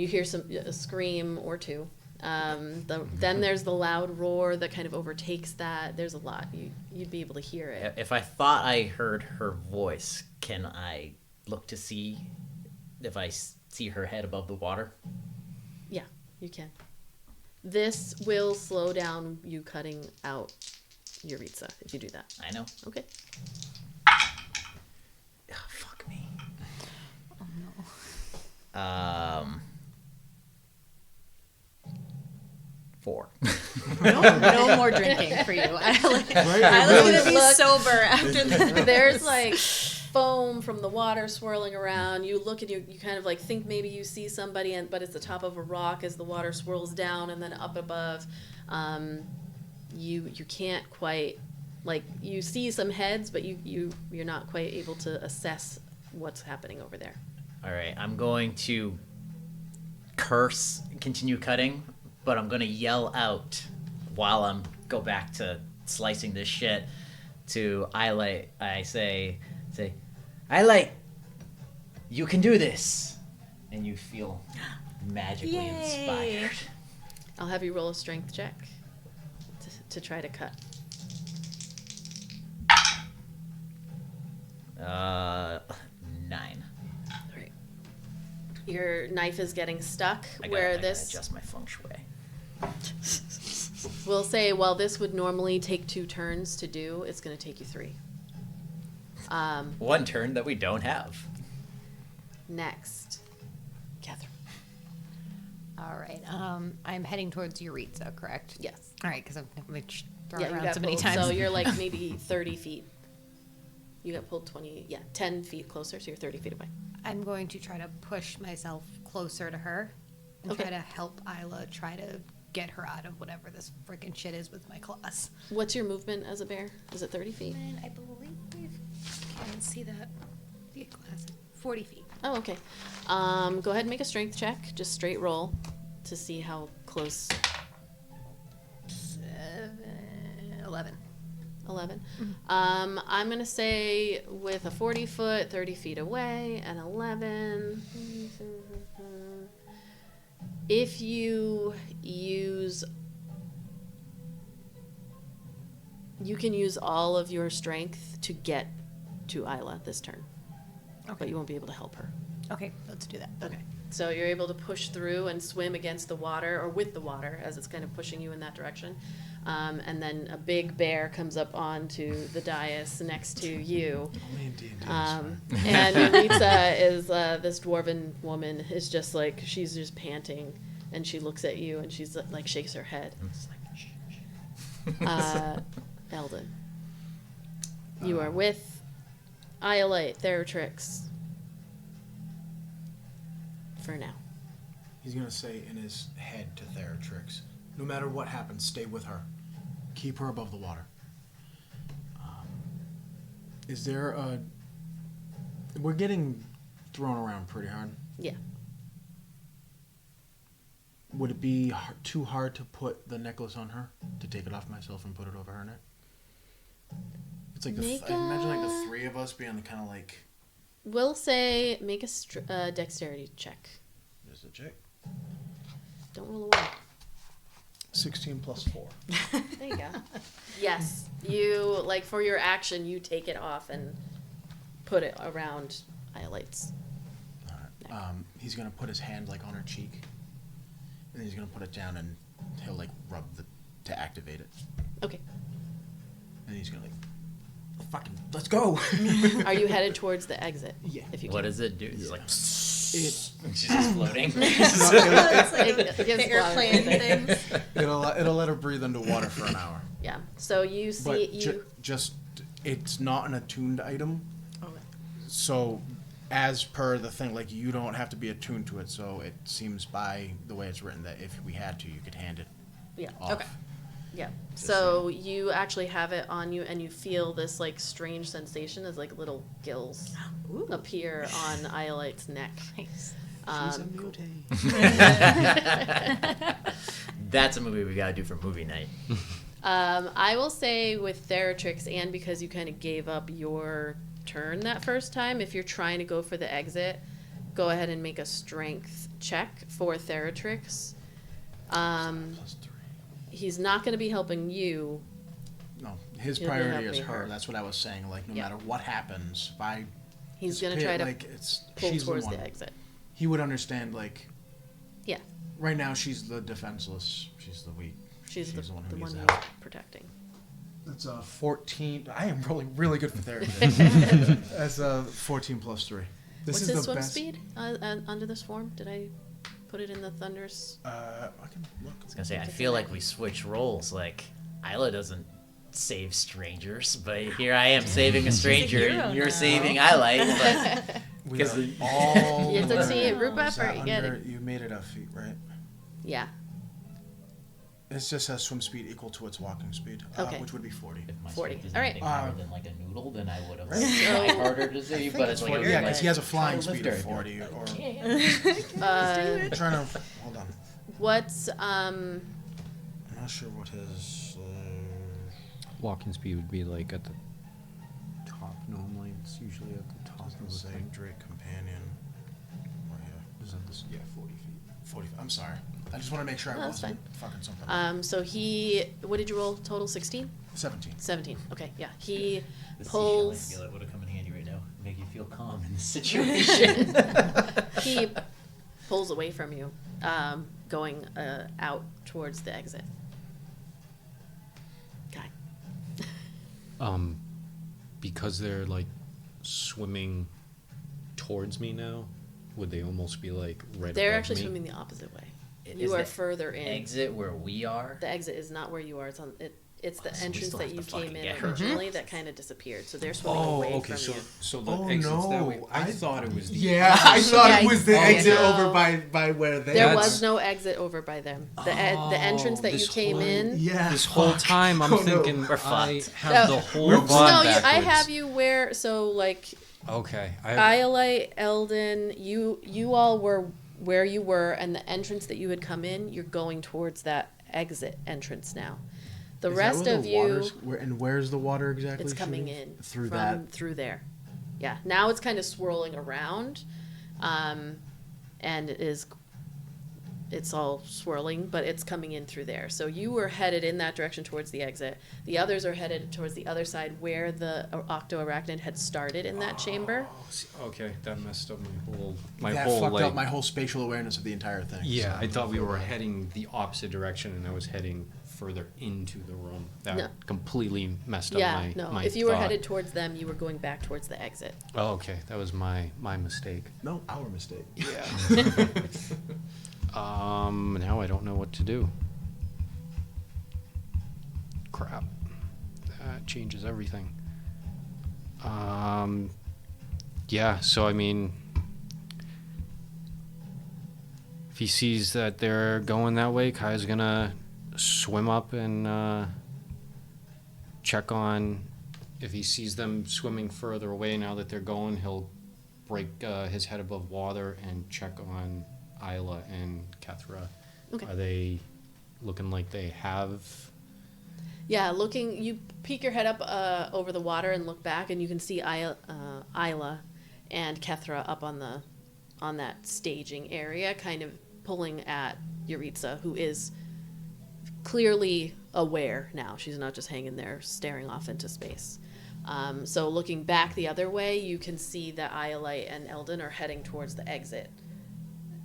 hear a scream or two. Then there's the loud roar that kind of overtakes that. There's a lot. You'd be able to hear it. If I thought I heard her voice, can I look to see if I see her head above the water? Yeah, you can. This will slow down you cutting out Yuritsa if you do that. I know. Okay. Oh, fuck me. Oh no. 4. No more drinking for you. Isla's really gonna be look- sober after this. There's like foam from the water swirling around. You look and you kind of like think maybe you see somebody, but it's the top of a rock as the water swirls down, and then up above, you can't quite, like, you see some heads, but you're not quite able to assess what's happening over there. All right, I'm going to curse, continue cutting, but I'm gonna yell out while I'm go back to slicing this shit to Iolite. I say, Iolite, you can do this, and you feel magically inspired. I'll have you roll a strength check to try to cut. 9. Right. Your knife is getting stuck I where gotta this. adjust my feng shui. We'll say, while this would normally take 2 turns to do, it's going to take you 3. One turn that we don't have. Next, Kethra. All right. I'm heading towards Euritza, correct? Yes. All right, because I've been thrown Yeah, you around got so many pulled, times. so you're like maybe 30 feet. You got pulled 10 feet closer, so you're 30 feet away. I'm going to try to push myself closer to her and Okay. try to help Ayla try to get her out of whatever this freaking shit is with my claws. What's your movement as a bear? Is it 30 feet? And I believe I can see that. The glass. 40 feet. Oh, okay. Go ahead and make a strength check, just straight roll, to see how close. 11. 11. I'm going to say with a 40 foot, 30 feet away, and 11. If you use. You can use all of your strength to get to Ayla this turn. Okay. But you won't be able to help her. Okay, let's do that. Okay. So you're able to push through and swim against the water, or with the water, as it's kind of pushing you in that direction. And then a big bear comes up onto the dais next to you. Only in D&D. And Euritza is, this dwarven woman is just like, she's just panting, and she looks at you, and she's like shakes her head. I'm just like, shh. Eldon, you are with Iolite Theratrix for now. He's gonna say in his head to Theratrix, no matter what happens, stay with her. Keep her above the water. Is there a... We're getting thrown around pretty hard. Yeah. Would it be too hard to put the necklace on her? To take it off myself and put it over her neck? It's like I imagine like the 3 of us being kind of like... We'll say make a dexterity check. Just a check. Don't roll a 1. 16 plus 4. There you go. Yes, you, like, for your action, you take it off and put it around Iolite's. Alright. He's gonna put his hand like on her cheek, and he's gonna put it down, and he'll like rub to activate it, Okay. and he's gonna like, fucking, let's go. Are you headed towards the exit? Yeah. If you What can. does it do? It's like, It she's just floating. It gives airplane thing. it'll let her breathe underwater for an hour. Yeah. So you see But just it's not an attuned item. Okay. So, as per the thing, like you don't have to be attuned to it. So it seems by the way it's written that if we had to, you could hand it Yeah. off. Okay. Yeah. So you actually have it on you, and you feel this like strange sensation as like little gills appear on Iolite's neck. Nice. She's a mutate. That's a movie we gotta do for movie night. I will say with Theratrix, and because you kind of gave up your turn that first time, if you're trying to go for the exit, go ahead and make a strength check for Theratrix. Plus 3. He's not going to be helping you. No, his He'll be priority is helping her. her. That's what I was saying. Like, no Yeah. matter what happens, if I He's just going to try to like it's pull she's towards the one. the exit. He would understand. Like, Yeah. right now, she's the defenseless. She's the weak. She's the one who needs who's the help. protecting. That's a 14. I am rolling really good for therapy. That's a 14 plus 3. This What's is his the swim best. speed under this form? Did I Put it in the thunders. I can look. I was gonna say, I feel like we switch roles. Like, Ayla doesn't save strangers, but here I am saving a stranger. hero You're now. saving Ayla, but We because are all. You have to see it group Is that effort. You get under- it. You made it a feat, right? Yeah. It just has swim speed equal to its walking speed, Okay. which would be 40. if my 40. strength is All right. anything higher than like a noodle, then I would have Right. tried harder to save. But it's like, Yeah, because he has a flying try to speed lift of her. 40. Or Uh, I'm trying to hold on. what's I'm not sure what his. Walking speed would be like at the top normally. It's usually at the top of the Say thing. Drake companion. Right here. Is that this? Yeah, 40 feet. 40. I'm sorry. I just want to make sure I No, that's wasn't fucking something. up. so he? What did you roll? Total 16? 17. 17. Okay. Yeah. He The pulls. seashell, I feel it would have come in handy right now. Make you feel calm in the situation. He pulls away from you, going out towards the exit. Okay. Because they're like swimming towards me now, would they almost be like right They're above actually me? swimming the opposite way. Is You are the further in. Exit where we are. The exit is not where you are. It's on it. It's the Oh, so we entrance still that have you to fucking came in get her. originally that kind of disappeared. So they're swimming Oh, away okay. from So, you. so the Oh, exit's that no. way. I thought it was the Yeah, I thought Yeah, it was the oh, exit no. over by where they There That's- was no exit over by them. The entrance that you this came whole- in. Yeah. This whole time I'm Oh, no. thinking We're I fucked. have No. the whole Whoops. vibe No, I backwards. have you where. So like Okay. Iolite, Eldon, you all were where you were, and the entrance that you had come in, you're going towards that exit entrance now. The Is that rest where of the you, water's- and where's the water exactly? it's coming shooting? in through from that. through there. Yeah, now it's kind of swirling around, and it's all swirling, but it's coming in through there. So you were headed in that direction towards the exit. The others are headed towards the other side where the octo-arachnid had started in that chamber. Okay, that messed up my That whole fucked like. up my whole spatial awareness of the entire thing. Yeah, so. I thought we were heading the opposite direction, and I was heading further into the room. That No. completely messed up Yeah, my no. my If you were thought. headed towards them, you were going back towards the exit. Oh, okay, that was my mistake. No, our mistake. Yeah. Now I don't know what to do. Crap. That changes everything. Yeah, so I mean, if he sees that they're going that way, Kai's gonna swim up and check on. If he sees them swimming further away now that they're going, he'll break his head above water and check on Ayla and Kethra. Okay. Are they looking like they have? Yeah, you peek your head up over the water and look back, and you can see Ayla and Kethra up on that staging area, kind of pulling at Yuritsa, who is clearly aware now. She's not just hanging there staring off into space. So looking back the other way, you can see that Iolite and Eldon are heading towards the exit.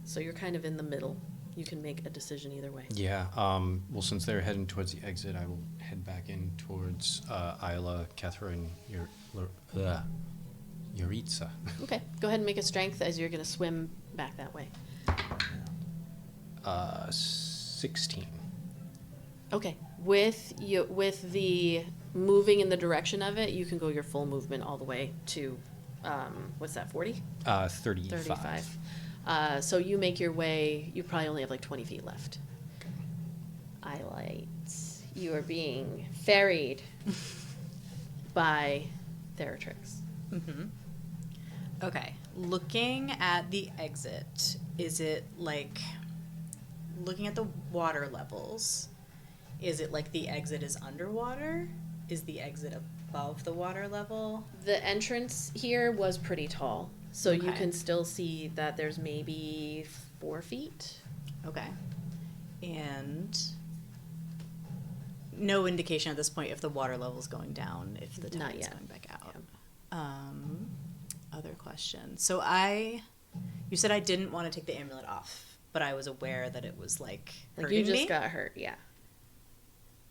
So you're kind of in the middle. You can make a decision either way. Yeah. Well, since they're heading towards the exit, I will head back in towards Ayla, Kethra, and Yuritsa. Okay, go ahead and make a strength as you're going to swim back that way. 16. Okay, with the moving in the direction of it, you can go your full movement all the way to, what's that, 40? 35. 35. So you make your way, you probably only have like 20 feet left. Iolite, you are being ferried by Theratrix. Mm-hmm. Okay. Looking at the exit, is it like looking at the water levels? Is it like the exit is underwater? Is the exit above the water level? The entrance here was pretty tall, so you Okay. can still see that there's maybe 4 feet. Okay. And no indication at this point if the water level's going down, if the Not tide is yet. going back out. Yeah. Other question. So you said I didn't want to take the amulet off, but I was aware that it was like hurting You just me. got hurt, yeah.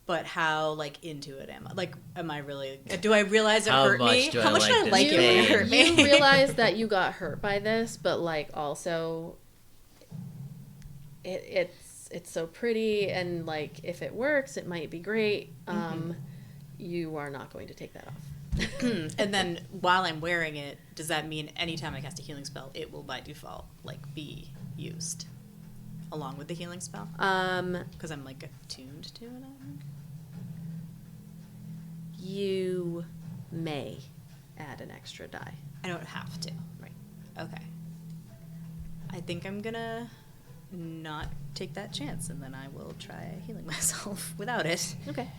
But how into it am I? Am I really? Do I realize it How hurt much me? do How I much like do I this like it when it game? hurt me? You realize that you got hurt by this, but also it's so pretty, and like if it works, it might be great. You are not going to take that off. And then while I'm wearing it, does that mean anytime I cast a healing spell, it will by default like be used along with the healing spell? Because I'm like attuned to it. I think. You may add an extra die. I don't have to. Right. Okay. I think I'm gonna not take that chance, and then I will try healing myself without it. Okay.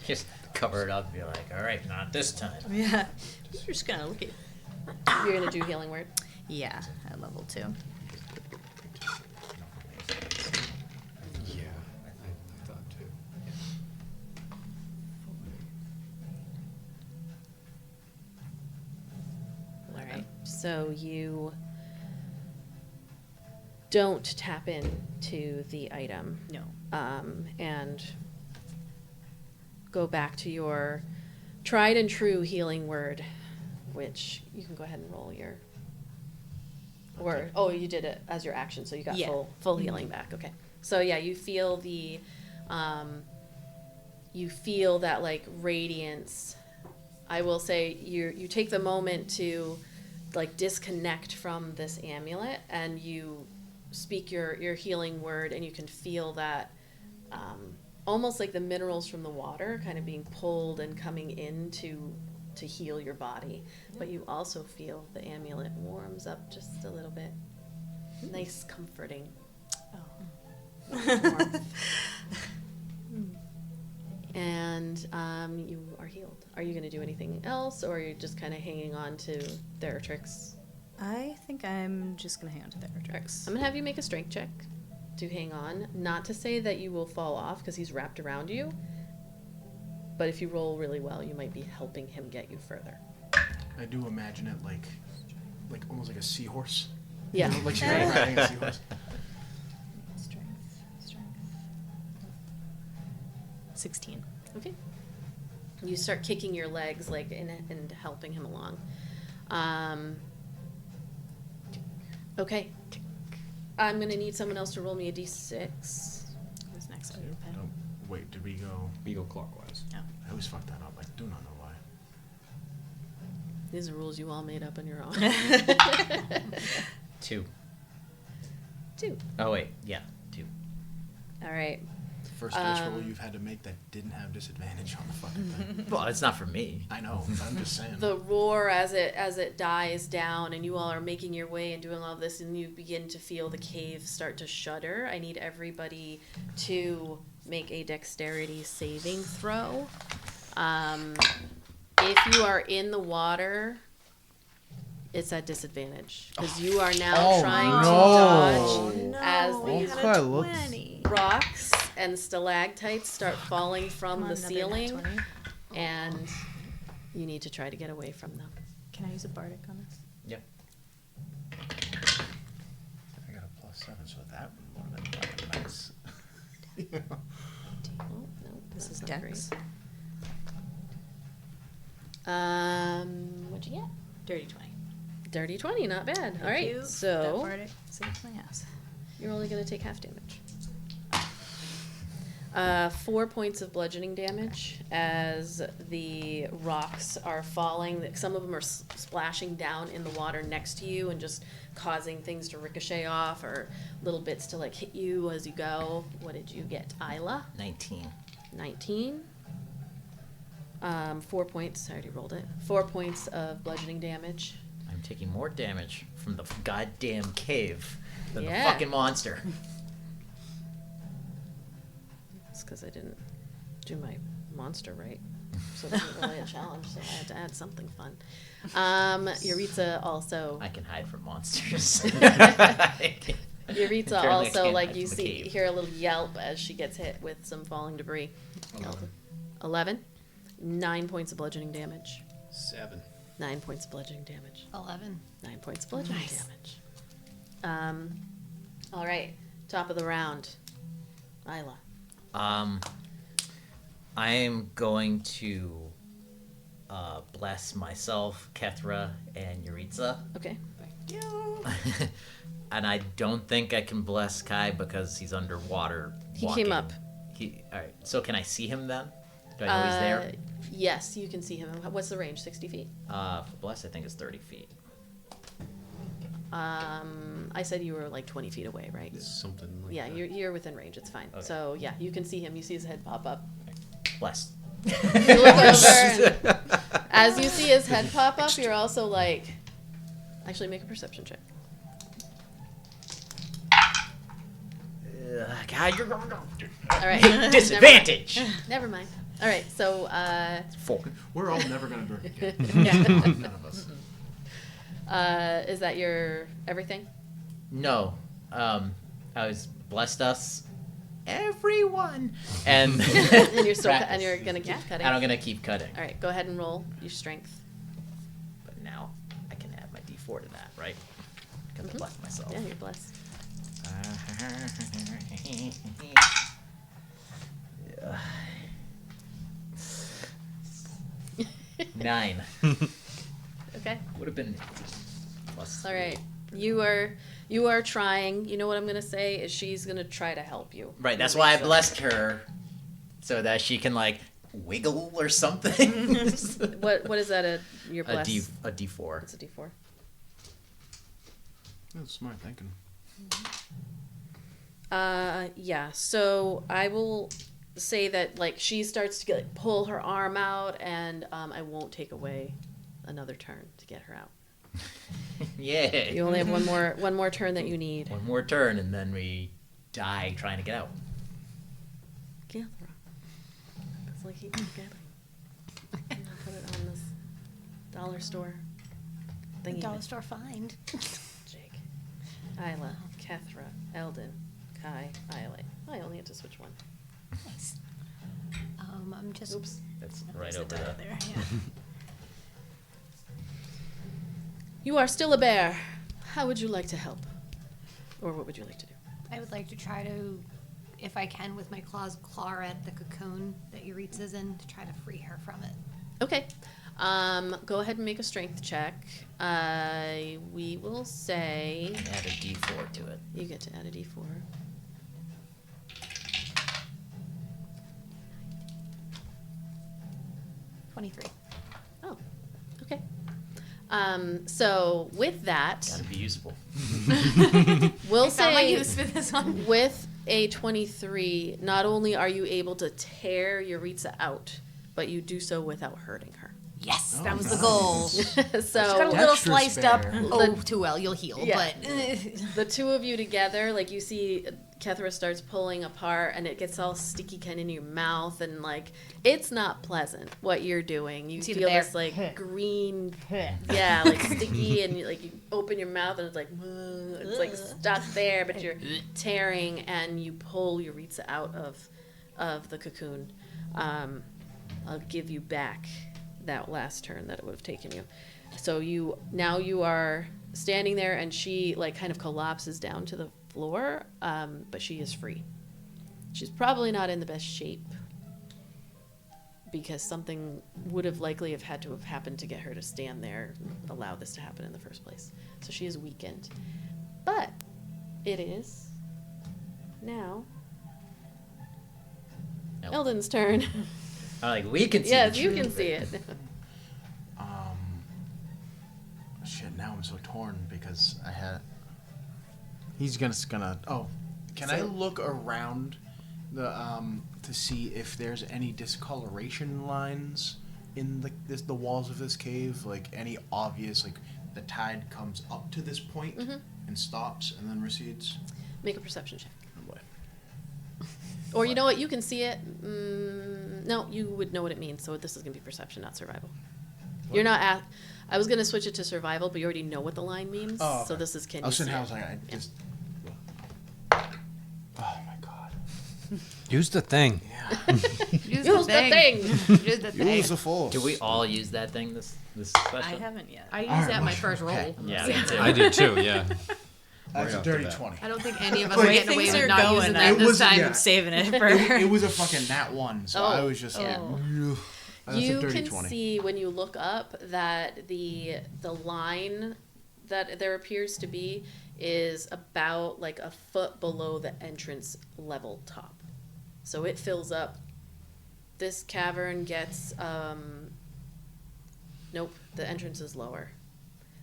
Just cover it up and be like, all right, not this time. Yeah. You're just gonna look at. You're gonna do healing word. Yeah, at level 2. Yeah, I thought too. All right. So you don't tap into the item. No. And go back to your tried and true healing word, which you can go ahead and roll your. Or you did it as your action, so you got Yeah. full healing back. Okay, so yeah, you feel that like radiance. I will say you take the moment to like disconnect from this amulet, and you speak your healing word, and you can feel that almost like the minerals from the water kind of being pulled and coming in to heal your body. But you also feel the amulet warms up just a little bit. Nice, comforting. Warmth. And you are healed. Are you going to do anything else, or are you just kind of hanging on to Theratrix? I think I'm just gonna hang on to Theratrix. I'm going to have you make a strength check to hang on. Not to say that you will fall off, because he's wrapped around you. But if you roll really well, you might be helping him get you further. I do imagine it like almost like a seahorse. Yeah. You know, like she's riding a seahorse. Strength. 16. Okay. You start kicking your legs like and helping him along. Okay. I'm gonna need someone else to roll me a d6. Who's next? Oh, wait, did we go? We go clockwise. Oh. I always fuck that up. I do not know why. These are rules you all made up on your own. 2. 2. Oh, wait. Yeah, 2. All right. First dice roll you've had to make that didn't have disadvantage on the fucking thing. Well, it's not for me. I know, but I'm just saying. The roar as it dies down, and you all are making your way and doing all this, and you begin to feel the cave start to shudder. I need everybody to make a dexterity saving throw. If you are in the water, it's at disadvantage because you are now trying to dodge as these had a 20. rocks and stalactites start falling from Come on, the another ceiling, 20. and you need to try to get away from them. Can I use a bardic on this? Yep. I got a +7, so that would have been fucking nice. Oh, no, This that's is not Dex. great. What'd you get? Dirty 20. Dirty 20, not bad. Thank All right, you. That so bardic saves my ass. you're only going to take half damage. 4 points of bludgeoning damage as the rocks are falling. Some of them are splashing down in the water next to you and just causing things to ricochet off, or little bits to like hit you as you go. What did you get, Ayla? 19. 19. 4 points. I already rolled it. 4 points of bludgeoning damage. I'm taking more damage from the goddamn cave than Yeah. the fucking monster. It's because I didn't do my monster right. So it wasn't really a challenge, so I had to add something fun. Yuritsa also... I can hide from monsters. Yuritsa Apparently I also, can't like, hide you from the see, cave. hear a little yelp as she gets hit with some falling debris. 11. 9 points of bludgeoning damage. 7. 9 points of bludgeoning damage. 11. 9 points of bludgeoning Nice. damage. All right, top of the round. Ayla. I am going to bless myself, Kethra, and Yuritsa. Okay. And I don't think I can bless Kai because he's underwater. He walking. came up. All right. So can I see him then? Do I know he's there? Yes, you can see him. What's the range? 60 feet? For bless, I think it's 30 feet. I said you were like 20 feet away, right? Something like Yeah, that. you're within range. It's fine. Okay. So yeah, you can see him. You see his head pop up. Bless. You look over, and as you see his head pop up, you're also like, actually make a perception check. God, you're All right. disadvantage. Never mind. All right. So 4. We're all never gonna drink again. None of us. is that your everything? No. I was blessed us, everyone, and And you're still and you're gonna keep cutting. And I'm gonna keep cutting. All right. Go ahead and roll your strength. But now I can add my D4 to that, right? Because I blessed myself. Yeah, you're blessed. Yeah. 9. Okay. Would have been plus. All right. You are trying. You know what I'm gonna say is she's gonna try to help you. Right. That's why I blessed her, so that she can like wiggle or something. What is that? Your bless? A D4. It's a D4. That's smart thinking. Yeah. So I will say that like she starts to like, pull her arm out, and I won't take away another turn to get her out. Yeah. You only have one more turn that you need. One more turn, and then we die trying to get out. Kethra. It's like keep getting. I'm gonna put it on this dollar store thingy. Dollar store find. Jake, Ayla, Kethra, Eldon, Kai, Iolite. I only had to switch one. Nice. I'm just. Oops. That's right There's a over die there. there. Yeah. You are still a bear. How would you like to help? Or what would you like to do? I would like to try to, if I can, with my claws, claw at the cocoon that Yuritsa's in to try to free her from it. Okay. Go ahead and make a strength check. We will say Add a D4 to it. you get to add a D4. $23. Oh, okay. So with that, Gotta be useful. we'll Found my say use for this one. with a 23, not only are you able to tear Yuritsa out, but you do so without hurting her. Yes, Oh, that was the nice. goal. She got a So little Dexterous sliced up. bear. Oh, too well. You'll heal, Yeah. but the two of you together, like you see Kethra starts pulling apart and it gets all sticky kind of in your mouth, and like it's not pleasant what you're doing. You See the feel bear. this like green, yeah, like sticky, and you open your mouth and it's like it's like stuck there, but you're tearing and you pull Yuritsa out of the cocoon. I'll give you back that last turn that it would have taken you. So you are standing there, and she like kind of collapses down to the floor, but she is free. She's probably not in the best shape because something would have likely have had to have happened to get her to stand there and allow this to happen in the first place. So she is weakened. But it is now Eldon's turn. Like we can see. Yes, the you truth can of see it. Shit, now I'm so torn because I had. He's gonna. Oh, can I So- look around the to see if there's any discoloration lines in the walls of this cave? Like any obvious, like the tide comes up to this point and stops and then recedes. Make a perception check. Oh boy. Or you know what? You can see it. No, you would know what it means. So this is gonna be perception, not survival. You're not at. I was gonna switch it to survival, but you already know what the line means. Oh, So okay. this is can I was you sitting see here, I it? was like, I just. Oh my god. Use the thing. Yeah. use Use the thing. Use the thing. Use the force. Do we all use that thing this special? I haven't yet. I used Alright, that my well, first roll. okay. Yeah, me too. I did too, yeah. That's Right a off the dirty bat. 20. I don't think any of us Like, are getting away things with are not going, using I that It this was- time. yeah. I'm saving it for It was a fucking nat one, so Oh, I was just yeah. like, "Ugh." That's a You dirty can 20. see when you look up that the line that there appears to be is about like a foot below the entrance level top. So it fills up. This cavern gets nope, the entrance is lower.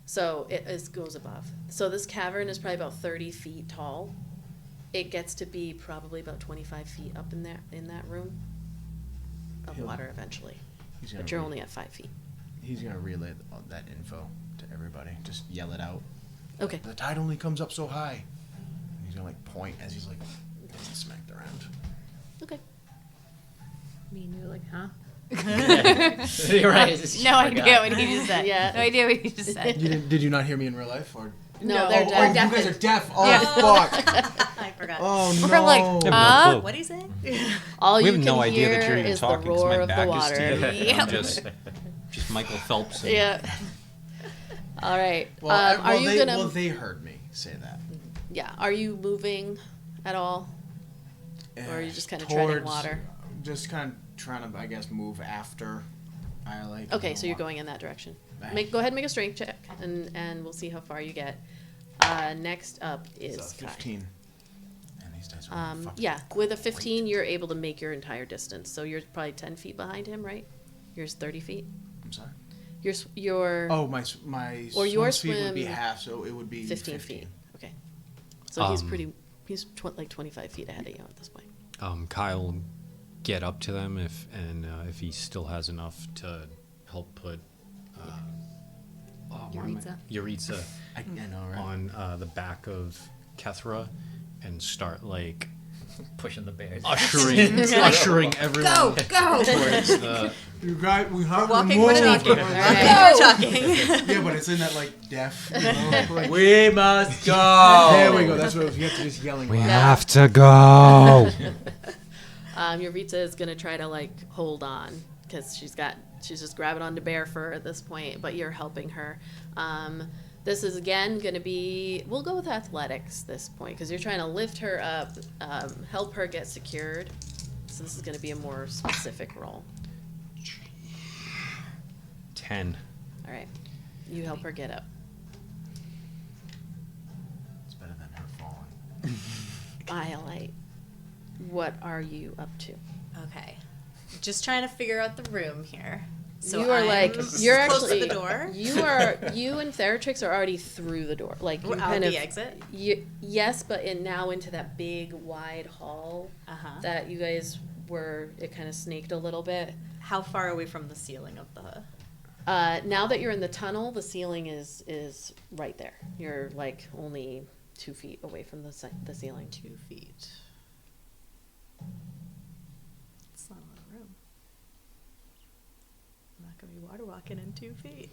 So goes above. So this cavern is probably about 30 feet tall. It gets to be probably about 25 feet up in that room of He'll- water eventually. He's gonna But you're re- only at 5 feet. He's gonna relay all that info to everybody. Just yell it out. Okay. The tide only comes up so high. And he's gonna like point as he's like getting smacked around. Okay. Me and you're like, huh? You're right. I No idea what he just said. Yeah. No idea what he just said. Did you not hear me in real life or? No, No, they're or deaf. You guys are deaf. Oh Yeah. fuck. I forgot. Oh no. We're like, I have no clue. What are you saying? All We you have can no idea hear that you're even is the talking. 'cause roar my of the back is water. to you. Yep. I'm just Michael Phelps. And Yeah. All right. Well, Are you gonna? Well, they heard me say that. Yeah. Are you moving at all? Or are you just kinda treading Towards- water? Just kind of trying to, I guess, move after Iolite. Okay, so you're going in that direction. Right. Go ahead and make a strength check, and we'll see how far you get. Next up is It's Kai. 15. And these dice are fucking Yeah, with a 15, you're able to make your entire distance. So you're probably 10 feet behind him, right? Yours 30 feet. I'm sorry. Your Oh, my Or your swim speed would be swim- half, so it would be 15 feet. Okay. So he's 25 feet ahead of you at this point. Kyle will get up to them if he still has enough to help put Yuritsa I know, right? on the back of Kethra and start like pushing the bears. ushering everyone Go, go. towards the. You guys, we have Walking, we're talking. Alright. We're talking. Yeah, but it's in that like deaf. You know, like, We must go. there we go. That's what you have to just yelling. We loud. have to go. Yuritsa is gonna try to like hold on because she's just grabbing onto bear fur at this point, but you're helping her. This is again gonna be, we'll go with athletics this point because you're trying to lift her up, help her get secured. So this is gonna be a more specific role. 10. All right, you help her get up. It's better than her falling. Iolite, what are you up to? Okay. Just trying to figure out the room here. So you are I'm like you're close actually to the door. You and Theratrix are already through the door. Like you We're out kind of the exit. yes, but now into that big wide hall Uh-huh. that you guys were. It kind of snaked a little bit. How far are we from the ceiling of the? Now that you're in the tunnel, the ceiling is right there. You're like only 2 feet away from the ceiling. 2 feet. It's not a lot of room. I'm not gonna be water walking in 2 feet.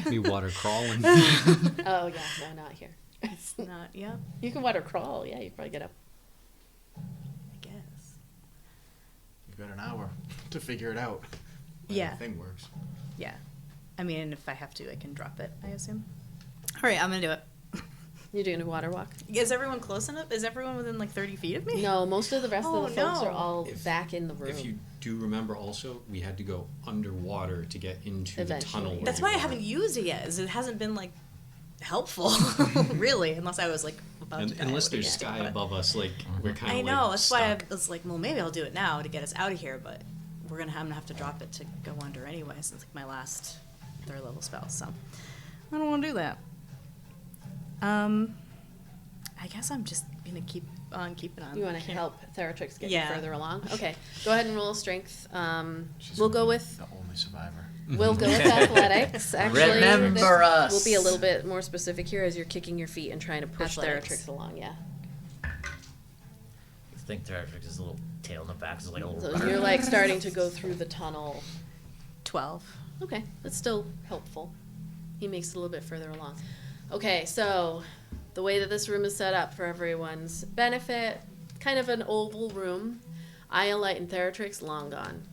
Be water crawling. Oh yeah, no, not here. It's not. Yeah, You can water crawl. Yeah, you can probably get up. I guess. You've got an hour to figure it out. How Yeah. The thing works. Yeah. I mean, if I have to, I can drop it. I assume. All right, I'm gonna do it. You're doing a water walk. Is everyone close enough? Is everyone within like 30 feet of me? No, most of the rest Oh, of the folks no. are all If- back in the room. If you do remember, also we had to go underwater to get into Eventually. the tunnel. where That's we why I were. haven't used it yet. Is it hasn't been like helpful, really, unless I was like about to die. Unless I would've there's used it, sky but- above us, like we're kind of. I know. Like, That's why I stuck. was like, well, maybe I'll do it now to get us out of here. But I'm gonna have to drop it to go under anyway, since it's like my last 3rd level spell. So I don't want to do that. I guess I'm just gonna keep on keeping on. You want to help Theratrix get Yeah. further along? Okay, go ahead and roll strength. She's We'll gonna go be with the only survivor. athletics. Actually, Remember this us. We'll be a little bit more specific here as you're kicking your feet and trying to push Athletics. Theratrix along. Yeah, I think Theratrix's little tail in the back is like a little. so rudder. you're like starting to go through the tunnel. 12. Okay, that's still helpful. He makes it a little bit further along. Okay, so the way that this room is set up for everyone's benefit, kind of an oval room. Iolite and Theratrix long gone.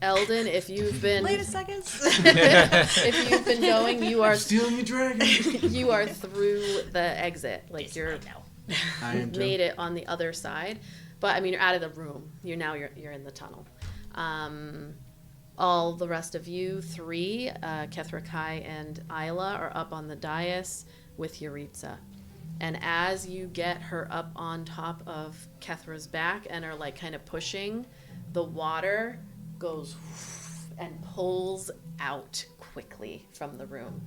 Eldon, if you've been Wait a second. if you've been going, you are Stealing your dragon. you are through the exit. Like Yes, you're I know. I am too. made it on the other side. But I mean, you're out of the room. You're in the tunnel. All the rest of you three, Kethra, Kai, and Ayla, are up on the dais with Yuritsa. And as you get her up on top of Kethra's back and are like kind of pushing, the water goes and pulls out quickly from the room.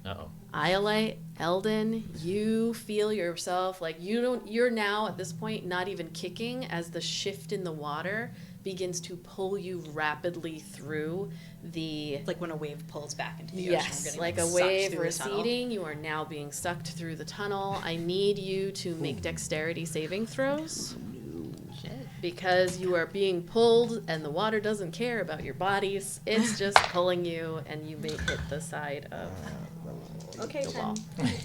Uh-oh. Iolite, Eldon, you feel yourself like you're now at this point not even kicking as the shift in the water begins to pull you rapidly through the Like when a wave pulls back into the ocean. yes, we're getting like a sucked wave through the tunnel. receding. You are now being sucked through the tunnel. I need you to make dexterity saving throws. Shit. Because you are being pulled and the water doesn't care about your bodies. It's just pulling you and you may hit the side of Okay, the wall.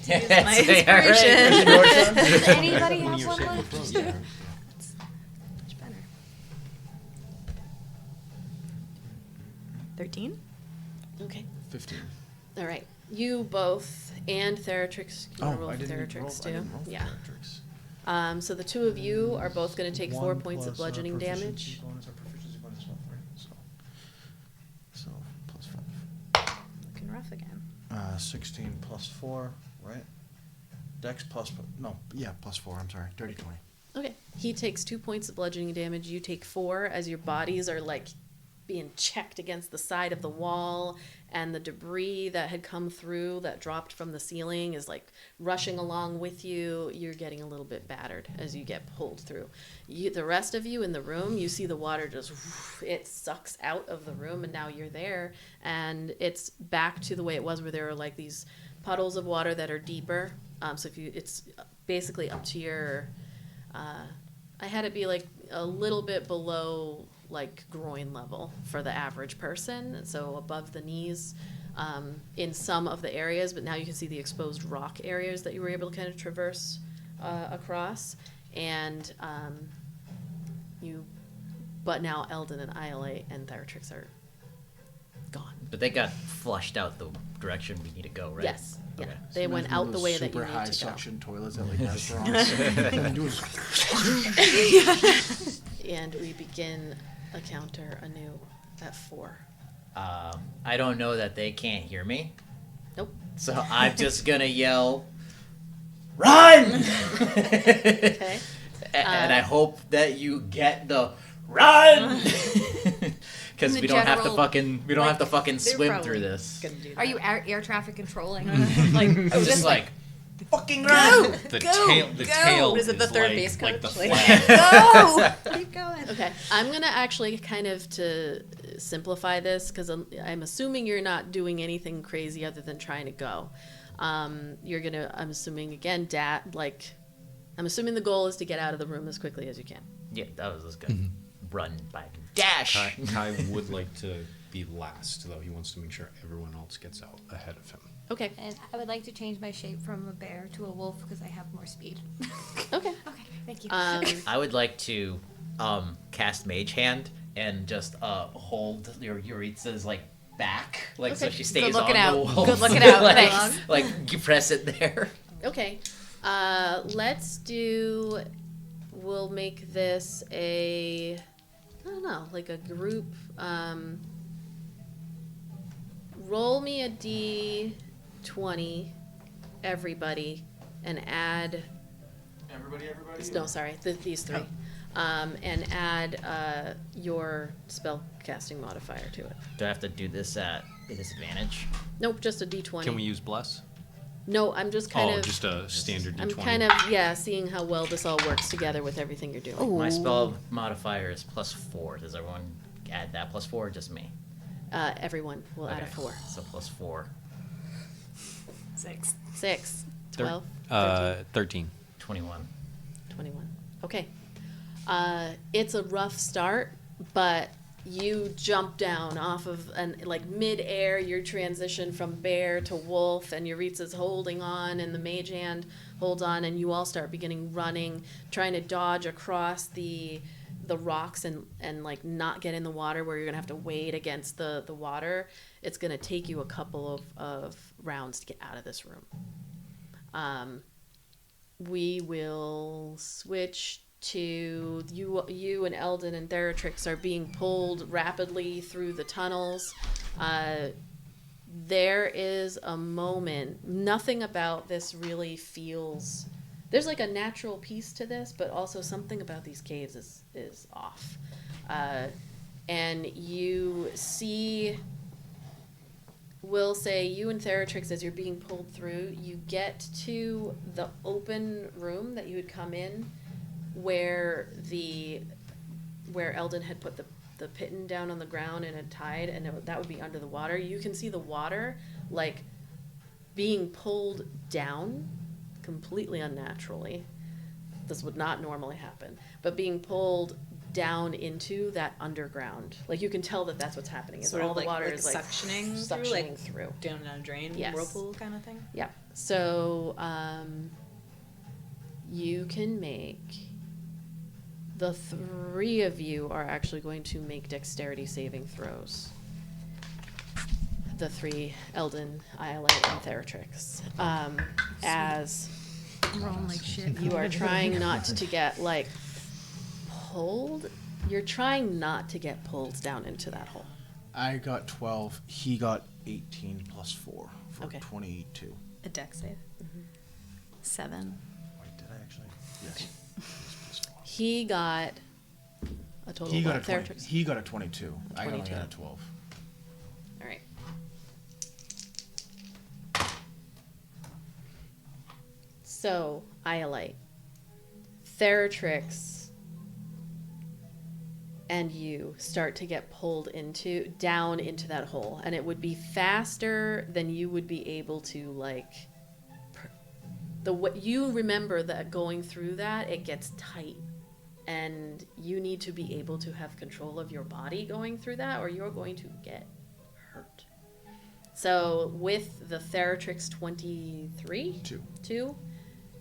Yes, my all right. inspiration. Does anybody When have you're one saving left? throws, yeah. Much better. 13? Okay. 15. All right. You both and Theratrix. You wanna roll I for didn't roll. Theratrix I too? didn't roll for Yeah. Theratrix. So the two of you are both going to take 4 1 points of plus, bludgeoning proficiency damage. bonus or proficiency bonus level 3. So plus 5. Looking rough again. 16 plus 4, right? Dex plus plus 4. I'm sorry. Dirty 20. Okay. He takes 2 points of bludgeoning damage. You take 4 as your bodies are like being checked against the side of the wall, and the debris that had come through that dropped from the ceiling is like rushing along with you. You're getting a little bit battered as you get pulled through. The rest of you in the room, you see the water just it sucks out of the room, and now you're there, and it's back to the way it was, where there are like these puddles of water that are deeper. So it's basically up to your. I had it be like a little bit below like groin level for the average person, so above the knees in some of the areas, but now you can see the exposed rock areas that you were able to kind of traverse across, and but now Eldon and Iolite and Theratrix are gone. But they got flushed out the direction we need to go, right? Yes. Yeah. Okay. They went Reminds me out of the those way that you super need high to go. suction toilets at like restaurants. All you do is And we begin a counter anew at 4. I don't know that they can't hear me, Nope. so I'm just gonna yell, "Run!" Okay. And I hope that you get the run, because The we don't have to general, fucking They're swim probably through this. gonna do Are that. you air traffic controlling? like I'm just like, fucking run! The Go, tail Is it the third like, base like coach? the Like, flag. go! Keep going. Okay, I'm gonna actually kind of to simplify this because I'm assuming you're not doing anything crazy other than trying to go. I'm assuming again, I'm assuming the goal is to get out of the room as quickly as you can. Yeah, that was good. Run by dash. Kai would like to be last, though. He wants to make sure everyone else gets out ahead of him. Okay. And I would like to change my shape from a bear to a wolf because I have more speed. Okay. Okay, thank you. I would like to cast Mage Hand and just hold your Yuritsa's like back, like so Okay. she stays looking on out. the wall. Good looking out. like, Thanks. like you press it there. Okay. We'll make this I don't know, like a group. Roll me a D20, everybody, and add. everybody. No, sorry, these 3. And add your spell casting modifier to it. Do I have to do this at a disadvantage? Nope, just a D20. Can we use bless? No, I'm just kind of. Just a standard I'm D20. kind of seeing how well this all works together with everything you're doing. My spell modifier is +4. Does everyone add that +4 or just me? Everyone will add a 4. So +4. 6. 6, 12, 13. 21. 21. Okay. It's a rough start, but you jump down off of like mid-air, your transition from bear to wolf, and Yuritsa's holding on, and the mage hand holds on, and you all start beginning running, trying to dodge across the rocks and like not get in the water where you're gonna have to wade against the water. It's gonna take you a couple of rounds to get out of this room. We will switch to you and Eldon and Theratrix are being pulled rapidly through the tunnels. There is a moment, nothing about this really feels, there's like a natural piece to this, but also something about these caves is off. And you see, we'll say you and Theratrix, as you're being pulled through, you get to the open room that you had come in where Eldon had put the pitten down on the ground and had tied, and that would be under the water. You can see the water like being pulled down completely unnaturally. This would not normally happen, but being pulled down into that underground. Like you can tell that that's what's happening. Is Sort all of the water is like suctioning through. Down a drain, Yes. whirlpool kind of thing. Yeah. So you can make, the three of you are actually going to make dexterity saving throws. The three, Eldon, Iolite, and Theratrix. As I'm rolling like shit. you are trying not to get like pulled. You're trying not to get pulled down into that hole. I got 12. He got 18 plus 4 for Okay. 22. A deck save. 7. Wait, did I actually? Yes. He got a total He of got a what? 20, Theratrix? He got a 22. I only 22. got a 12. All right. So, Iolite, Theratrix, and you start to get pulled down into that hole, and it would be faster than you would be able to like. You remember that going through that, it gets tight, and you need to be able to have control of your body going through that, or you're going to get hurt. So with the Theratrix 23, 2,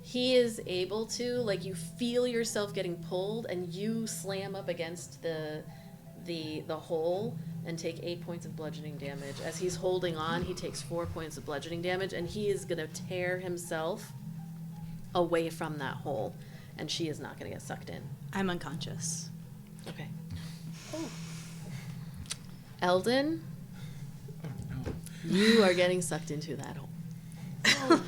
he is able to, like, you feel yourself getting pulled, and you slam up against the hole and take 8 points of bludgeoning damage. As he's holding on, he takes 4 points of bludgeoning damage, and he is gonna tear himself away from that hole, and she is not gonna get sucked in. I'm unconscious. Okay. Eldon, you are getting sucked into that hole.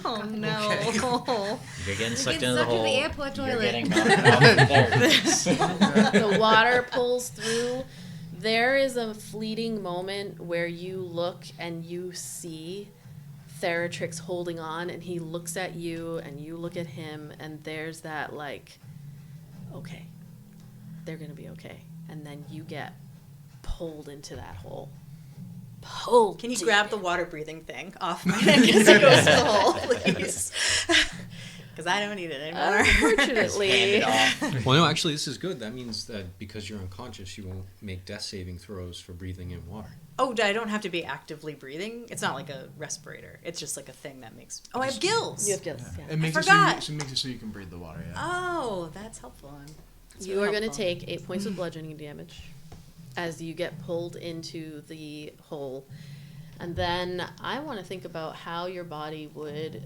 Oh no. You're getting sucked getting into the sucked in hole. the airport You're toilet. getting mounted off there. The water pulls through. There is a fleeting moment where you look and you see Theratrix holding on, and he looks at you and you look at him, and there's that like, okay, they're gonna be okay. And then you get pulled into that hole. Pulled. Can you deep grab the in. water breathing thing off my neck as it goes to the hole, please? Because I don't need it anymore. Unfortunately. Hand it off. Well, no, actually, this is good. That means that because you're unconscious, you won't make death saving throws for breathing in water. Oh, I don't have to be actively breathing. It's not like a respirator. It's just like a thing that makes. Oh, I have gills. You have gills, yeah. It makes forgot. it makes it so you can breathe the water. Yeah. Oh, that's helpful. That's You really are going to helpful. take 8 points of bludgeoning damage as you get pulled into the hole. And then I want to think about how your body would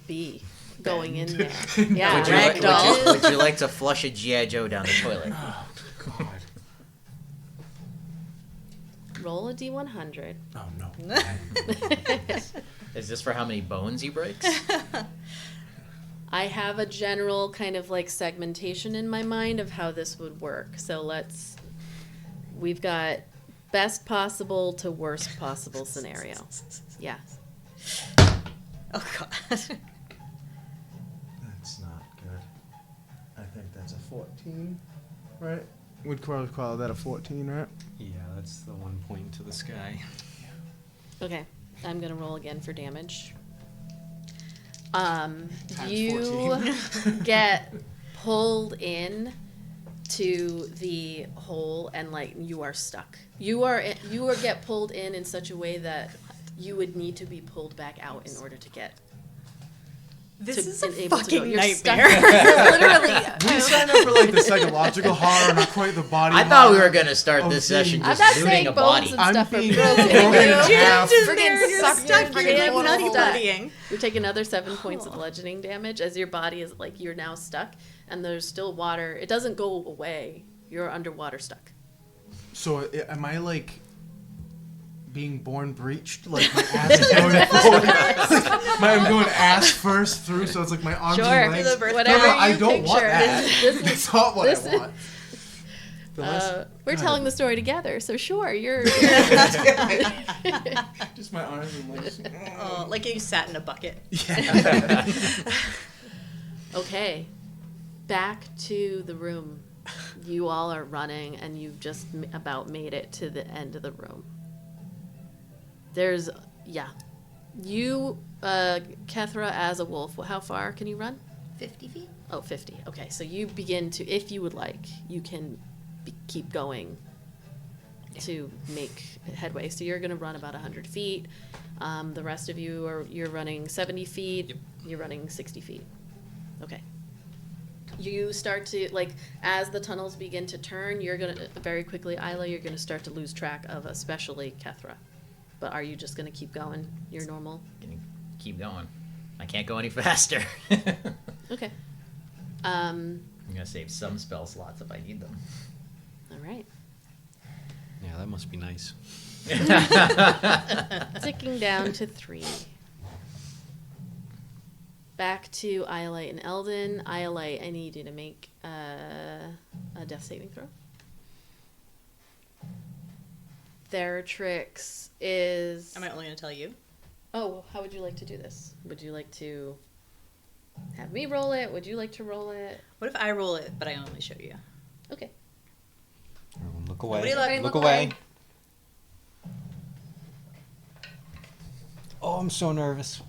be going in there. Yeah, Would you, like, Ragdoll. would you like to flush a G.I. Joe down the toilet? God. Roll a D100. Oh no. Is this for how many bones he breaks? I have a general kind of like segmentation in my mind of how this would work. So we've got best possible to worst possible scenario. Yeah. Oh God. That's not good. I think that's a 14, right? Would call that a 14, right? Yeah, that's the 1 point to the sky. Okay. I'm going to roll again for damage. Times You 14. get pulled in to the hole, and like you are stuck. You get pulled in such a way that you would need to be pulled back out in order to get This to is a enable to go. fucking You're stuck. nightmare. Literally. We signed up for like the psychological horror, not quite the body. I thought we horror were gonna start of this being- session I'm just not looting saying a bones body. and I'm stuff are being broken. broken in half. Freaking You're sucked stuck. in, You're freaking getting nutty stuck. buddying. You take another 7 points of bludgeoning damage as your body is like you're now stuck, and there's still water. It doesn't go away. You're underwater stuck. So am I like being born breached? Like my ass is going forward. I'm going ass first through, so it's like my arms Sure. and legs. Whatever No, I you don't want picture. that. This That's not what this I is- want. The last- We're God, telling the story together, so sure, you're. Just my arms and legs. Oh, like you sat in a bucket. Yeah. Okay, back to the room. You all are running, and you've just about made it to the end of the room. There's, you, Kethra as a wolf. How far can you run? 50 feet? Oh, 50. Okay, so you begin to, if you would like, you can keep going to make headway. So you're going to run about 100 feet. The rest of you you're running 70 feet. Yep. You're running 60 feet. Okay. You start to, like, as the tunnels begin to turn, you're going to, very quickly, Ayla, you're going to start to lose track of especially Kethra. But are you just going to keep going? Your normal? Gonna keep going. I can't go any faster. Okay. I'm gonna save some spell slots if I need them. All right. Yeah, that must be nice. Ticking down to 3. Back to Iolite and Eldon. Iolite, I need you to make a death saving throw. Theratrix is... Am I only going to tell you? Oh, how would you like to do this? Would you like to have me roll it? Would you like to roll it? What if I roll it, but I only show you? Okay. Everyone look Nobody away. look. Look away. Oh, I'm so nervous.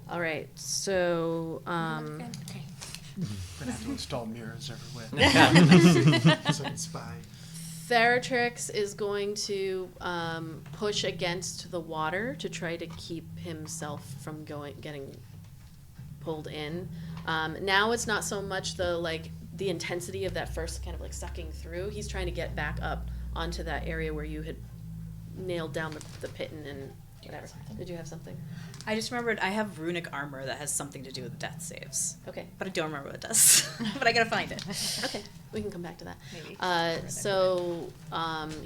All right. So, Okay. I'm gonna have to install mirrors everywhere. So I can spy. Theratrix is going to push against the water to try to keep himself from getting pulled in. Now it's not so much the intensity of that first kind of like sucking through. He's trying to get back up onto that area where you had nailed down the pitten and whatever. Did you have something? I just remembered I have runic armor that has something to do with death saves. Okay. But I don't remember what it does. But I gotta find it. Okay. We can come back to that. Maybe.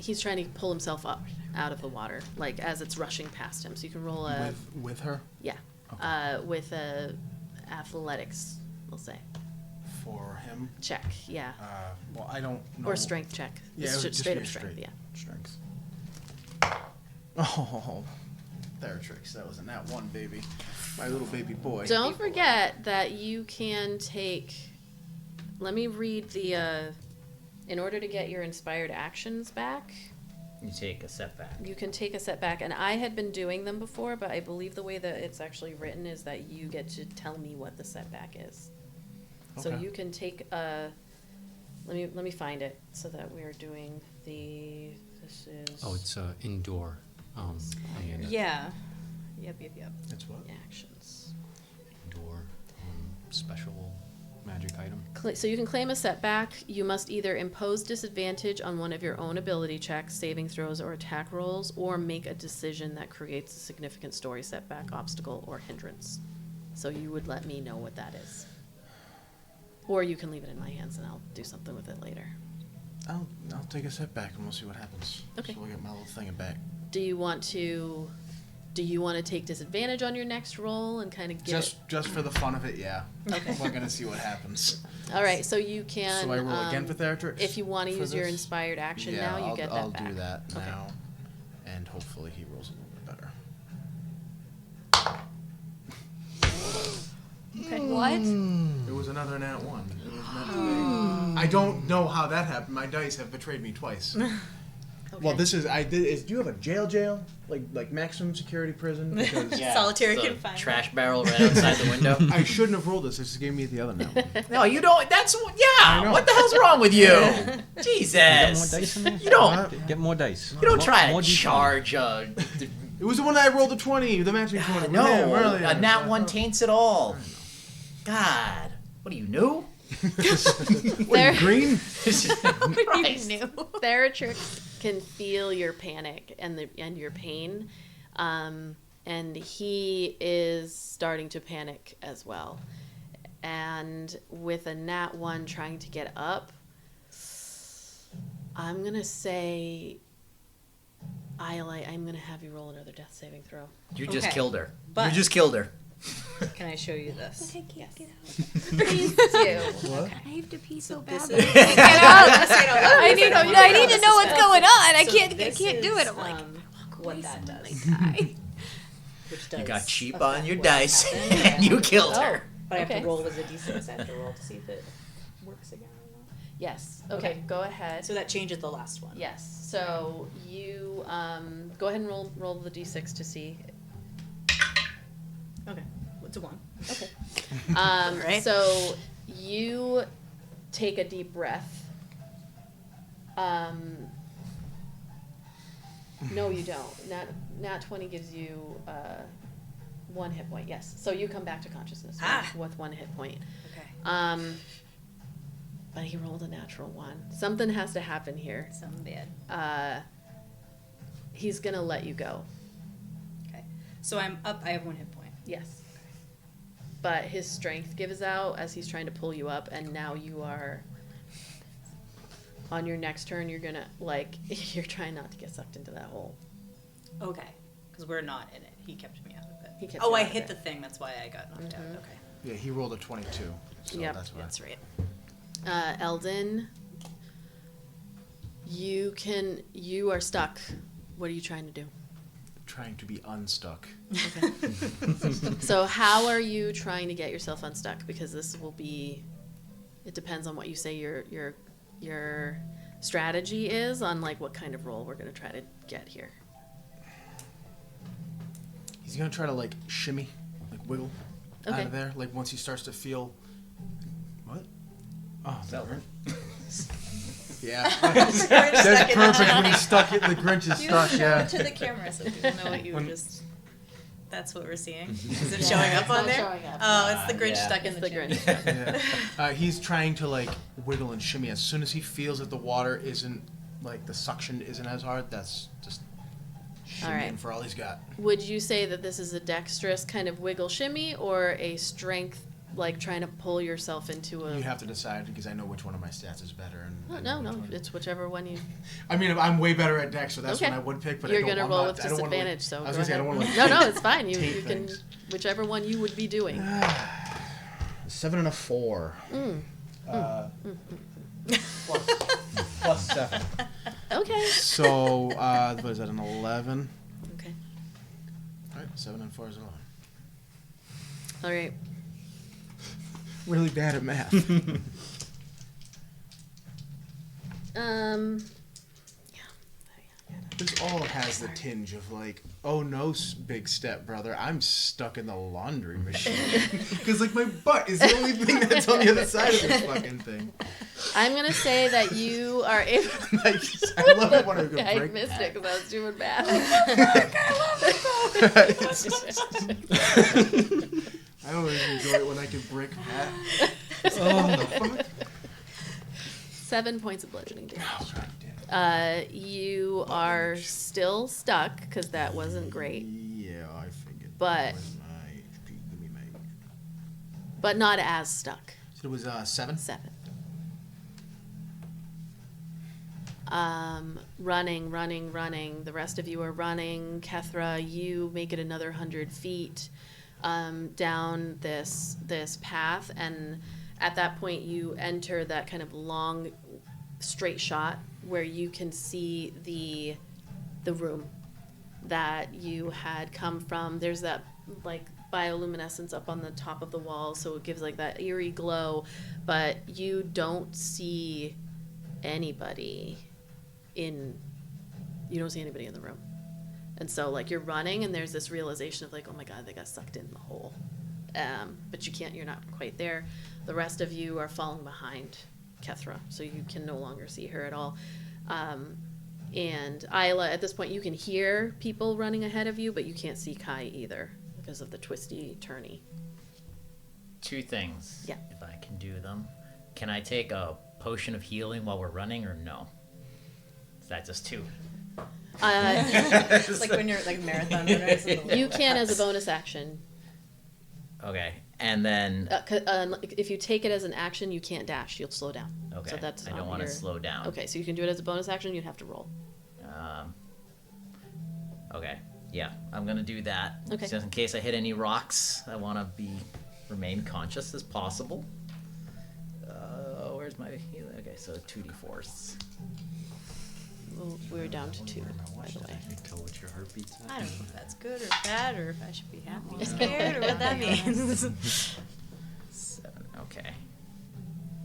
He's trying to pull himself up out of the water, like as it's rushing past him. So you can roll a With her? with a athletics, we'll say, For him? check. Yeah. Well, I don't know. Or strength check. Yeah, It's it would just straight be up a strength. straight Yeah. Strength. Oh, Theratrix. That was in that one, baby. My little baby boy. Don't forget that you can take. Let me read the. In order to get your inspired actions back, You take a setback. you can take a setback. And I had been doing them before, but I believe the way that it's actually written is that you get to tell me what the setback is. So Okay. you can take a. Let me find it so that we're doing the. This is. Oh, it's indoor. And Yeah. Yep. That's what? actions. indoor special magic item. So you can claim a setback. You must either impose disadvantage on one of your own ability checks, saving throws, or attack rolls, or make a decision that creates a significant story setback, obstacle, or hindrance. So you would let me know what that is. Or you can leave it in my hands and I'll do something with it later. I'll take a setback and we'll see what happens. Okay. So we'll get my little thing back. Do you want to take disadvantage on your next roll and kind of give Just for the fun of it, yeah. Okay. We're gonna see what happens. All right, so you can. So I roll again for Theratrix? If you want to for use your this? inspired action Yeah, now, you get that I'll back. do that Okay. now, and hopefully he rolls a little bit better. Okay. What? It was another nat 1. It was meant to be. I don't know how that happened. My dice have betrayed me twice. Well, Okay. this is do you have a jail like maximum security prison? Because Solitary the confinement. Trash barrel right outside the window. I shouldn't have rolled this. This just gave me the other nat 1. No, you don't. That's I yeah. know. What the hell's wrong with you? Get more Jesus. dice in there? You don't. Get more dice. You don't try More to D20. charge a It was the one that I rolled a 20, the matching 20. No, earlier. a nat 1 taints it all. God, what are you new? What are you, green? Theratrix can feel your panic and your pain, and he is starting to panic as well. And with a nat 1 trying to get up, I'm gonna say, Iolite, I'm gonna have you roll another death saving throw. You just Okay. killed her. But- You just killed her. Can I show you this? Please do. What? I have to pee so This badly. is- I need to know what's going on. I So can't this do it. is, I'm like, what that does. Which does You got cheap affect on your what dice, happened, and you killed Oh. her. But I have Okay. to roll as a d6. I have to roll to see if it works again or not. Yes. Okay, Okay. go ahead. So that changes the last one. Yes. So you go ahead and roll the d6 to see. Okay. What's a 1? Okay. Right. So you take a deep breath. No, you don't. Nat 20 gives you 1 hit point. Yes. So you come back to consciousness with 1 hit point. Okay. But he rolled a natural 1. Something has to happen here. Something bad. He's gonna let you go. Okay. So I'm up. I have 1 hit point. Yes. But his strength gives out as he's trying to pull you up, and now you are on your next turn. You're gonna you're trying not to get sucked into that hole. Okay. Because we're not in it. He kept me out of it. He kept Oh, you I out of hit it. the thing. That's why I got knocked out. Okay. Yeah, he rolled a 22. So Yep. that's why. That's right. Eldon, you are stuck. What are you trying to do? Trying to be unstuck. So how are you trying to get yourself unstuck? Because this will be, it depends on what you say your strategy is on what kind of roll we're going to try to get here. He's gonna try to shimmy, wiggle out Okay. of there. Once he starts to feel. What? Oh, that hurt. Yeah. That's perfect when he's stuck it. The Grinch is stuck. Yeah. To the camera so people know what you were just. That's what we're seeing. Is it Yeah, showing up it's on not there? showing up. Oh, it's the Grinch Yeah. stuck in It's the the chimney. Grinch. Yeah. He's trying to wiggle and shimmy. As soon as he feels that the water isn't the suction isn't as hard, that's just shimmying right. for all he's got. Would you say that this is a dexterous kind of wiggle shimmy or a strength, trying to pull yourself into a... You have to decide because I know which one of my stats is better. And I know No, which one. it's whichever one you... I mean, I'm way better at dex, so that's Okay. one I would pick. But You're I don't, gonna I'm roll not, with I don't wanna, disadvantage, so I was go gonna say I ahead. don't want to. No, it's fine. You taint can... things. Whichever one you would be doing. 7 and a 4. Plus 7. Okay. So what is that? An 11. Okay. All right, 7 and 4 is 11. All right. Really bad at math. This all has the tinge of oh no, big step brother, I'm stuck in the laundry machine. Because my butt is the only thing that's on the other side of this fucking thing. I'm going to say that you are able... I love it when I go I break. missed it because I was doing math. I always enjoy it when I can break math. 7 points of bludgeoning damage. Oh, God damn it. You are still stuck because that wasn't great, Yeah, I figured. But- Where's my HP? Give me my... but not as stuck. So it was 7? 7. Running. The rest of you are running. Kethra, you make it another 100 feet down this path, and at that point you enter that kind of long, straight shot where you can see the room that you had come from. There's that bioluminescence up on the top of the wall, so it gives that eerie glow, but you don't see anybody you don't see anybody in the room. And so you're running and there's this realization of oh my god, they got sucked in the hole. But you're not quite there. The rest of you are falling behind Kethra, so you can no longer see her at all. And Ayla, at this point, you can hear people running ahead of you, but you can't see Kai either because of the twisty turny. 2 things. Yeah. If I can do them. Can I take a potion of healing while we're running, or no? Is that just 2? It's like when you're like marathon runners. You can as a bonus action. Okay. And then... if you take it as an action, you can't dash. You'll slow down. Okay. So that's I don't on want to your- slow down. Okay, so you can do it as a bonus action. You'd have to roll. Okay. Yeah, I'm going to do that. Okay. Just in case I hit any rocks, I want to remain conscious as possible. Where's my healing? Okay, so 2d4s. Well, we're down to 2, by the way. Can you tell what your heart beats at? I don't know if that's good or bad, or if I should be happy or scared, or what that means. 7. Okay.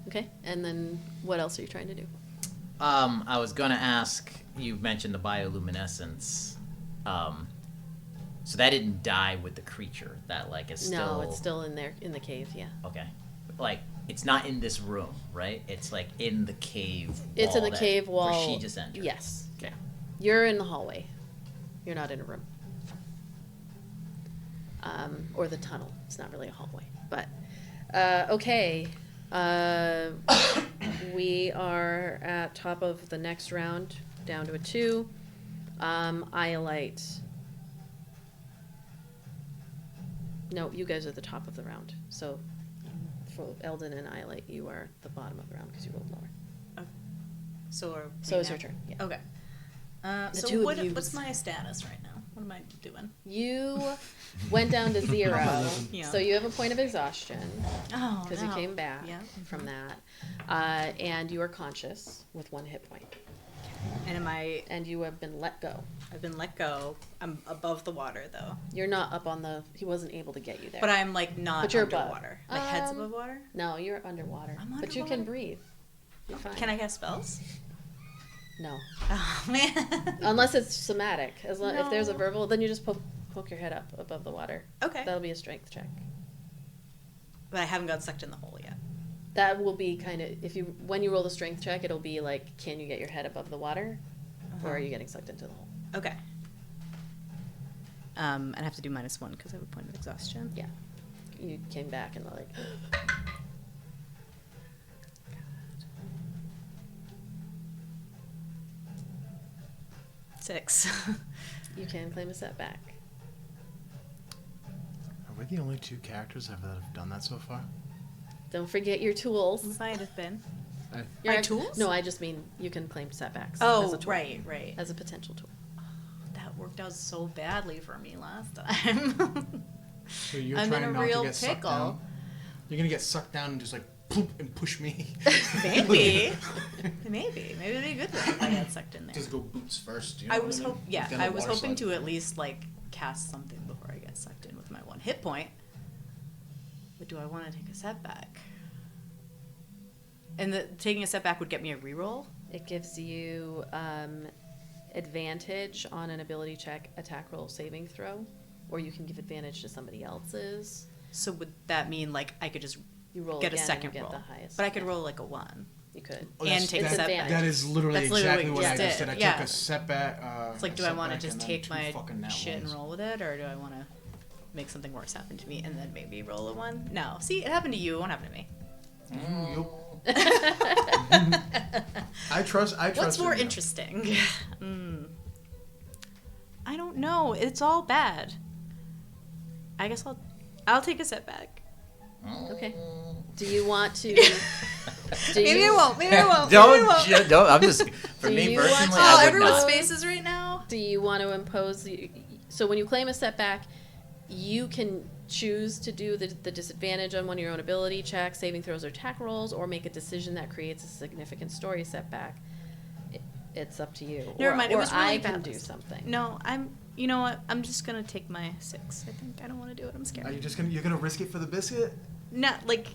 Okay, and then what else are you trying to do? I was gonna ask. You mentioned the bioluminescence. So that didn't die with the creature. That like is still. No, it's still in there in the cave. Yeah. Okay. Like it's not in this room, right? It's like in the cave. It's in the that- cave wall. Where she just entered. Yes. Okay. You're in the hallway. You're not in a room. Or the tunnel. It's not really a hallway. But, okay. We are at top of the next round, down to a 2. Iolite. No, you guys are the top of the round. So, for Eldon and Iolite, you are the bottom of the round because you rolled lower. So So it's your turn. Yeah. Okay. The So two of yous. what's my status right now? What am I doing? You went down to 0, Yeah. so you have a point of exhaustion Oh, because you came back Yeah. from that, and you are conscious with 1 hit point, And and you have been let go. I've been let go. I'm above the water though. You're not up on the. He wasn't able to get you there. But I'm like not But you're above. underwater. My head's above water? No, you're underwater. I'm But you underwater? can breathe. You're fine. Can I cast spells? No, Oh man. unless it's somatic. If there's a No. verbal, then you just poke your head up above the water. Okay. That'll be a strength check. But I haven't got sucked in the hole yet. That will be kind of when you roll the strength check, it'll be like, can you get your head above the water, or are you getting sucked into the hole? Okay. And I have to do -1 because I have a point of exhaustion. Yeah, you came back and like. 6. You can claim a setback. Are we the only 2 characters that have done that so far? Don't forget your tools. Might have been. Your My tools? No, I just mean you can claim setbacks. as Oh, a tool, right. As a potential tool. That worked out so badly for me last time. So you're I'm in trying a not real to get sucked pickle. down? You're gonna get sucked down and just like poop and push me. Maybe. Maybe it'd be a good thing if I got sucked in there. Just go boots first. You know I what was mean? Then a I was water hoping slide. to at least like cast something before I get sucked in with my 1 hit point. But do I want to take a setback? And taking a setback would get me a reroll. It gives you advantage on an ability check, attack roll, saving throw, or you can give advantage to somebody else's. So would that mean like I could just You roll get a again second and you roll? get the highest. But I could Yeah, roll like a 1. You could. Oh, and that's- take a it's setback. advantage. That is literally That's literally exactly what what you I just just did, did. I yeah. took a setback. It's like, a do I want to setback just and then take 2 my fucking nat shit and ones. roll with it, or do I want to make something worse happen to me and then maybe roll a 1? No. See, it happened to you. It won't happen to me. I trust. What's more you. interesting? I don't know. It's all bad. I guess I'll take a setback. Okay. Do you want to? Maybe I won't. Maybe I won't. Don't. I'm just for Do me you want personally. to- Oh, I would everyone's not. faces right now. Do you want to impose? So when you claim a setback, you can choose to do the disadvantage on one of your own ability checks, saving throws, or attack rolls, or make a decision that creates a significant story setback. It's up to you. Never or, mind, it or was really I can bad do last time. something. No, you know what? I'm just gonna take my 6. I think I don't want to do it. I'm Are scared. you just gonna risk it for the biscuit? Not like.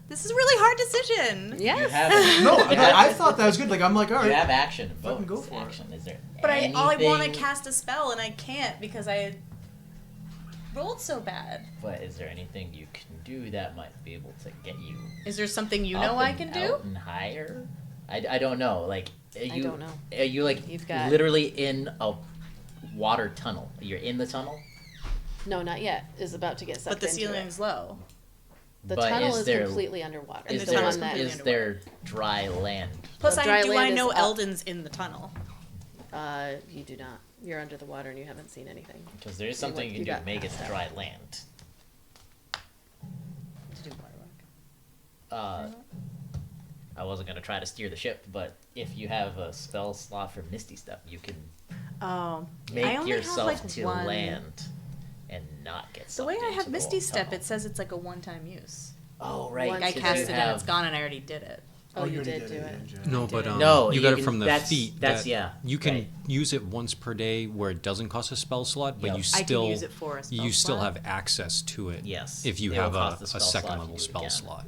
This is a really hard decision. You Yes. have, No, you have, I thought that was good. Like I'm like, all you right. have action. Fucking Both go for it. action. Is there? But I want to anything- cast a spell and I can't because I rolled so bad. But is there anything you can do that might be able to get you? Is there something you up know I and can do? out and higher? I don't know. Like, I don't know. Are you like You've got- literally in a water tunnel? You're in the tunnel. No, not yet. Is about to get sucked But the into ceiling's low. it. The But tunnel is is there- completely underwater. And Is the there, tunnel's completely is there dry land? Plus, The dry do I land is know up. Eldon's in the tunnel? You do not. You're under the water and you haven't seen anything. Because there is So, something like, you you can do got to make it past that. dry land. To do water work. I wasn't gonna try to steer the ship, but if you have a spell slot for Misty Step, you can Oh, I make only yourself have like to one. land and not get The sucked way I into have the Misty Step, tunnel. it says it's like a one-time use. Oh right, Once I you cast it do and it's have- gone, and I already did it. Oh, you already did do it. didn't you? No, but No, you you got it can- from the that's- feat. that's- that yeah, You can right. use it once per day where it doesn't cost a spell slot, but Yep. you I still can use it for a spell you still slot? have access to it. Yes, If you it will have cost a a spell second slot level if you spell can. slot.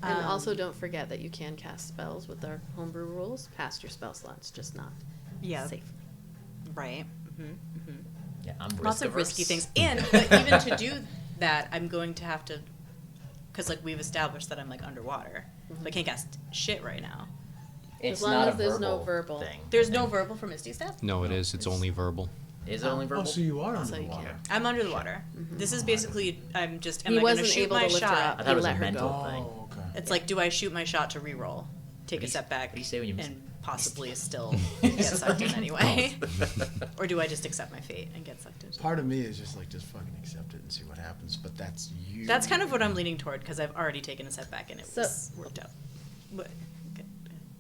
And Um, also don't forget that you can cast spells with our homebrew rules past your spell slots, just not Yeah. safely. Right. Yeah, I'm Lots of risk-averse. risky things. And but even to do that, I'm going to have to, because like we've established that I'm like underwater. I can't cast shit right now. It's As long not as a there's no verbal verbal. thing. There's no verbal for Misty Step? No, it is. It's only verbal. Is it only verbal? Oh, so you are under So the you water. can. I'm under the water. This is basically, I'm just, am He I going to wasn't shoot able my to lift her shot? up. I thought it was He a let her mental go. thing. Oh, okay. It's like, do I shoot my shot to re-roll, take do a you- step back, what do you say when you miss- and possibly still get sucked in anyway? Or do I just accept my fate and get sucked in? Part of me is just like, just fucking accept it and see what happens. But that's you. That's kind of what I'm leaning toward, because I've already taken a setback and it So- was worked out. But,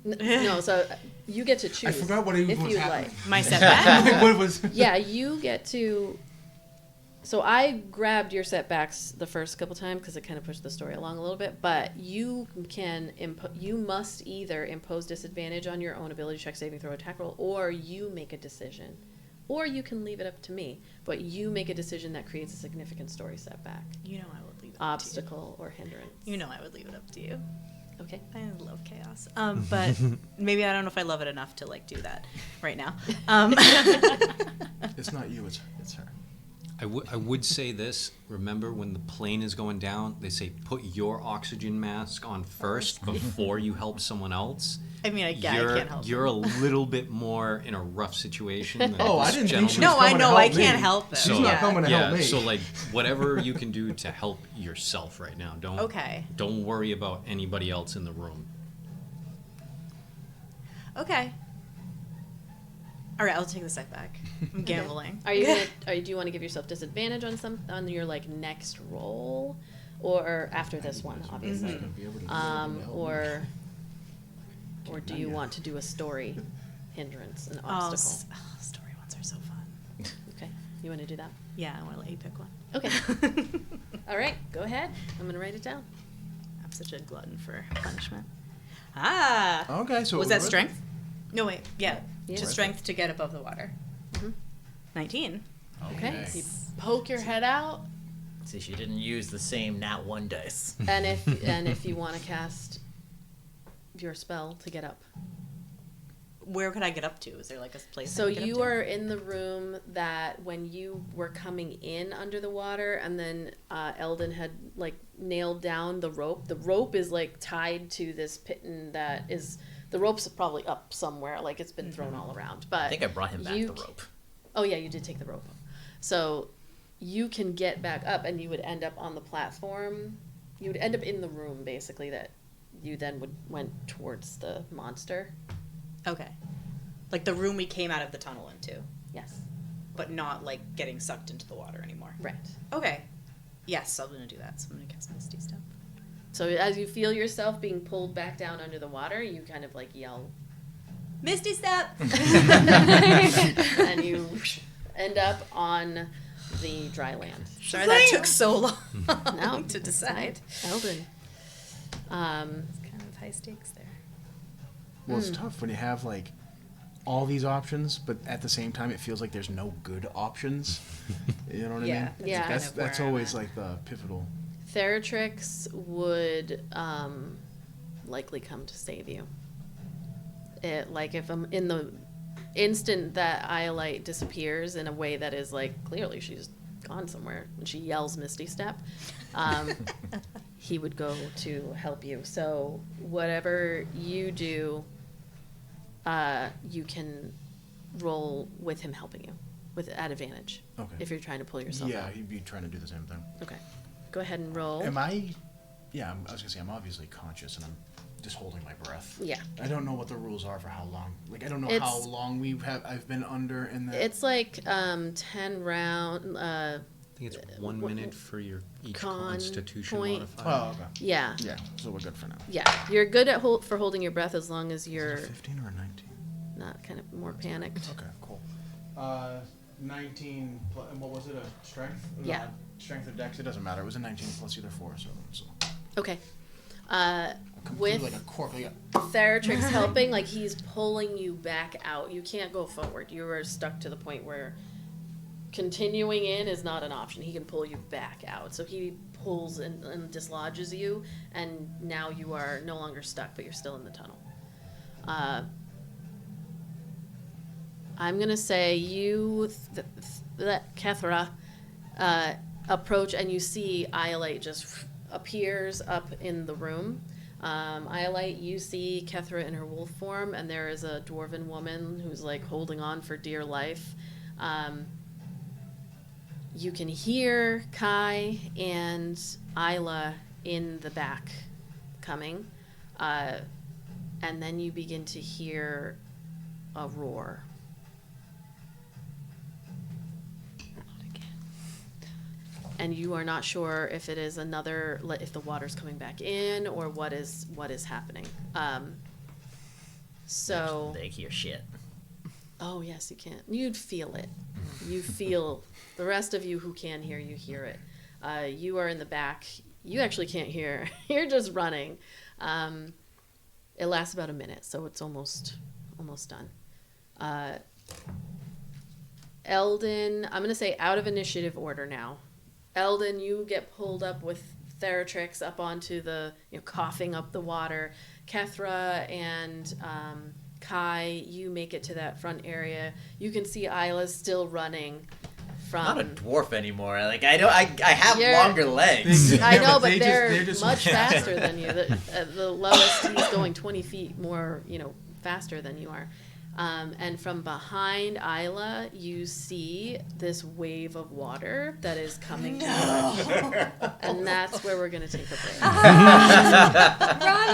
No, so you get to choose. I forgot what it if was you'd happening. like. my setback? what was? Yeah, you get to. So I grabbed your setbacks the first couple times because it kind of pushed the story along a little bit. But you can you must either impose disadvantage on your own ability check, saving throw, attack roll, or you make a decision, or you can leave it up to me. But you make a decision that creates a significant story setback, You know I would leave it obstacle, or hindrance. up to you. You know I would leave it up to you. Okay. I love chaos. But maybe I don't know if I love it enough to like do that right now. It's not you. It's her. I would say this. Remember, when the plane is going down, they say put your oxygen mask on first before you help someone else. I mean, I can't help You're them. a little bit more in a rough situation than Oh, I this didn't think she gentleman. was No, I coming to know, I help can't me. help them. She's not coming to help me. So like whatever you can do to help yourself right now. Okay. Don't worry about anybody else in the room. Okay. All right, I'll take the step back. I'm gambling. Are you gonna? Do you want to give yourself disadvantage on your like next roll, or after this one, obviously, or do you want to do a story hindrance, an obstacle? Story ones are so fun. Okay, you want to do that? Yeah, I want to let you pick one. Okay. All right, go ahead. I'm gonna write it down. I'm such a glutton for punishment. Ah. Okay, so Was that strength? No, wait. Yeah. Yeah. Just strength to get above the water. Mhm. 19. Okay. So you poke your head out, See, she didn't use the same nat 1 dice. and if you want to cast your spell to get up. Where could I get up to? Is there like a place? So I can get you up to? are in the room that when you were coming in under the water, and then Eldon had like nailed down the rope. The rope is like tied to this piton that is. The rope's probably up somewhere, like it's been thrown all around. But I think I brought him back you the rope. Oh yeah, you did take the rope. So you can get back up, and you would end up on the platform. You would end up in the room basically that you then went towards the monster. Okay. Like the room we came out of the tunnel into, Yes. but not like getting sucked into the water anymore. Right. Okay. Yes, I'm gonna do that. So I'm gonna cast Misty Step. So as you feel yourself being pulled back down under the water, you kind of like yell, Misty Step. and you end up on the dry land. Sorry that took so long No, to decide. Eldon. It's kind of high stakes there. Well, it's tough when you have like all these options, but at the same time, it feels like there's no good options. You know what Yeah, I mean? that's Yeah. kind That's of where that's I'm always at. like the pivotal. Theratrix would likely come to save you. It like if I'm in the instant that Iolite disappears in a way that is like clearly she's gone somewhere and she yells Misty Step, he would go to help you. So whatever you do you can roll with him helping you, at advantage. Okay. If you're trying to pull yourself Yeah, out. he'd be trying to do the same thing. Okay. Go ahead and roll. Am I? Yeah, I was gonna say I'm obviously conscious and I'm just holding my breath. Yeah. I don't know what the rules are for how long. Like I don't know It's- how long I've been under in that. It's like 10 round. I think it's 1 minute for each Con constitution point. modifier. Oh, okay. Yeah. Yeah, so we're good for now. Yeah. You're good at for holding your breath as long as you're 15 or 19? not kind of more panicked. Okay, cool. 19 plus, and what was it, a strength? Yeah. Strength or dex, it doesn't matter. It was a 19 plus either 4, so. Okay. I'll come With through like a cork, like Theratrix helping, like he's pulling you back out. You can't go forward. You are stuck to the point where continuing in is not an option. He can pull you back out. So he pulls and dislodges you, and now you are no longer stuck, but you're still in the tunnel. I'm gonna say you, that Kethra, approach, and you see Iolite just appears up in the room. Iolite, you see Kethra in her wolf form, and there is a dwarven woman who's like holding on for dear life. You can hear Kai and Ayla in the back coming, and then you begin to hear a roar. And you are not sure if it is if the water's coming back in or what is happening. So. They hear shit. Oh yes, you can. You'd feel it. You feel the rest of you who can hear you hear it. You are in the back. You actually can't hear. You're just running. It lasts about a minute, so it's almost done. Eldon, I'm gonna say out of initiative order now. Eldon, you get pulled up with Theratrix up onto coughing up the water. Kethra and Kai, you make it to that front area. You can see Ayla still running from. I'm not a dwarf anymore. Like I have longer legs. I know, but they're they're just much faster than you. The lowest, he's going 20 feet more, faster than you are. And from behind Ayla, you see this wave of water that is coming. No. And that's where we're going to take a break. Run,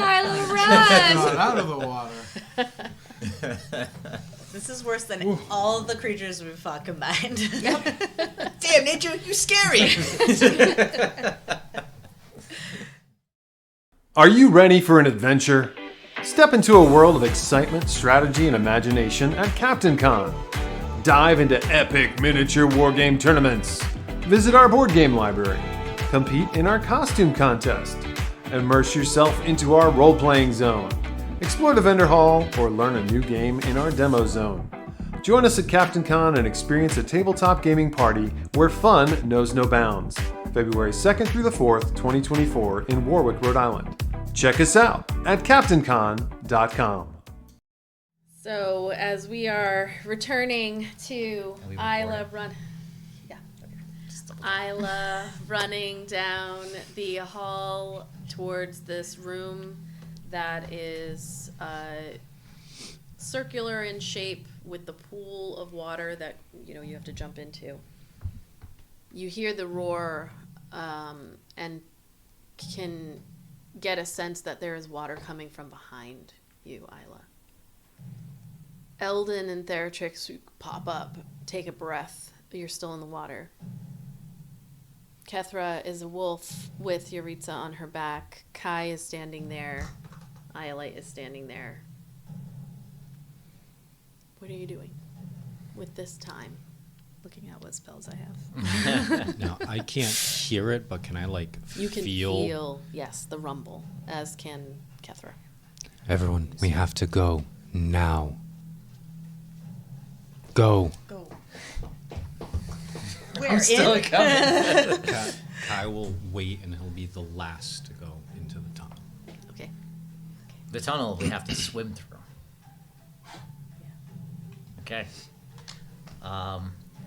Ayla, run! Not out of the water. This is worse than all the creatures we've fought combined. Damn, nature, you scary. Are you ready for an adventure? Step into a world of excitement, strategy, and imagination at Captain Con. Dive into epic miniature wargame tournaments. Visit our board game library. Compete in our costume contest. Immerse yourself into our role-playing zone. Explore the vendor hall or learn a new game in our demo zone. Join us at Captain Con and experience a tabletop gaming party where fun knows no bounds. February 2nd through the 4th, 2024 in Warwick, Rhode Island. Check us out at CaptainCon.com. So as we are returning to we Ayla recording? Ayla running down the hall towards this room that is circular in shape with the pool of water that you have to jump into. You hear the roar and can get a sense that there is water coming from behind you, Ayla. Eldon and Theratrix pop up, take a breath. You're still in the water. Kethra is a wolf with Yuritsa on her back. Kai is standing there. Iolite is standing there. What are you doing with this time? Looking at what spells I have. Now, I can't hear it, but can I You can feel, yes, the rumble, as can Kethra. Everyone, we have to go now. Go. Go. I'm still coming. Kai will wait and he'll be the last to go into the tunnel. Okay. The tunnel we have to swim through. Okay.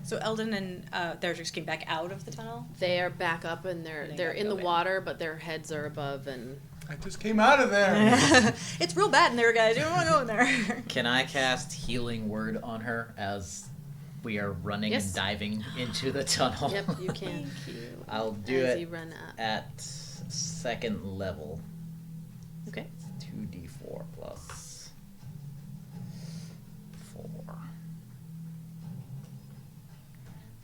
So Eldon and Theratrix came back out of the tunnel? They are back up and they're And they in gotta the go in. water, but their heads are above and I just came out of there. It's real bad in there, guys. You don't want to go in there. Can I cast Healing Word on her as we are running Yes. and diving into the tunnel? Yep, you can. I'll do As it you run up. at 2nd level. Okay. 2d4 plus 4.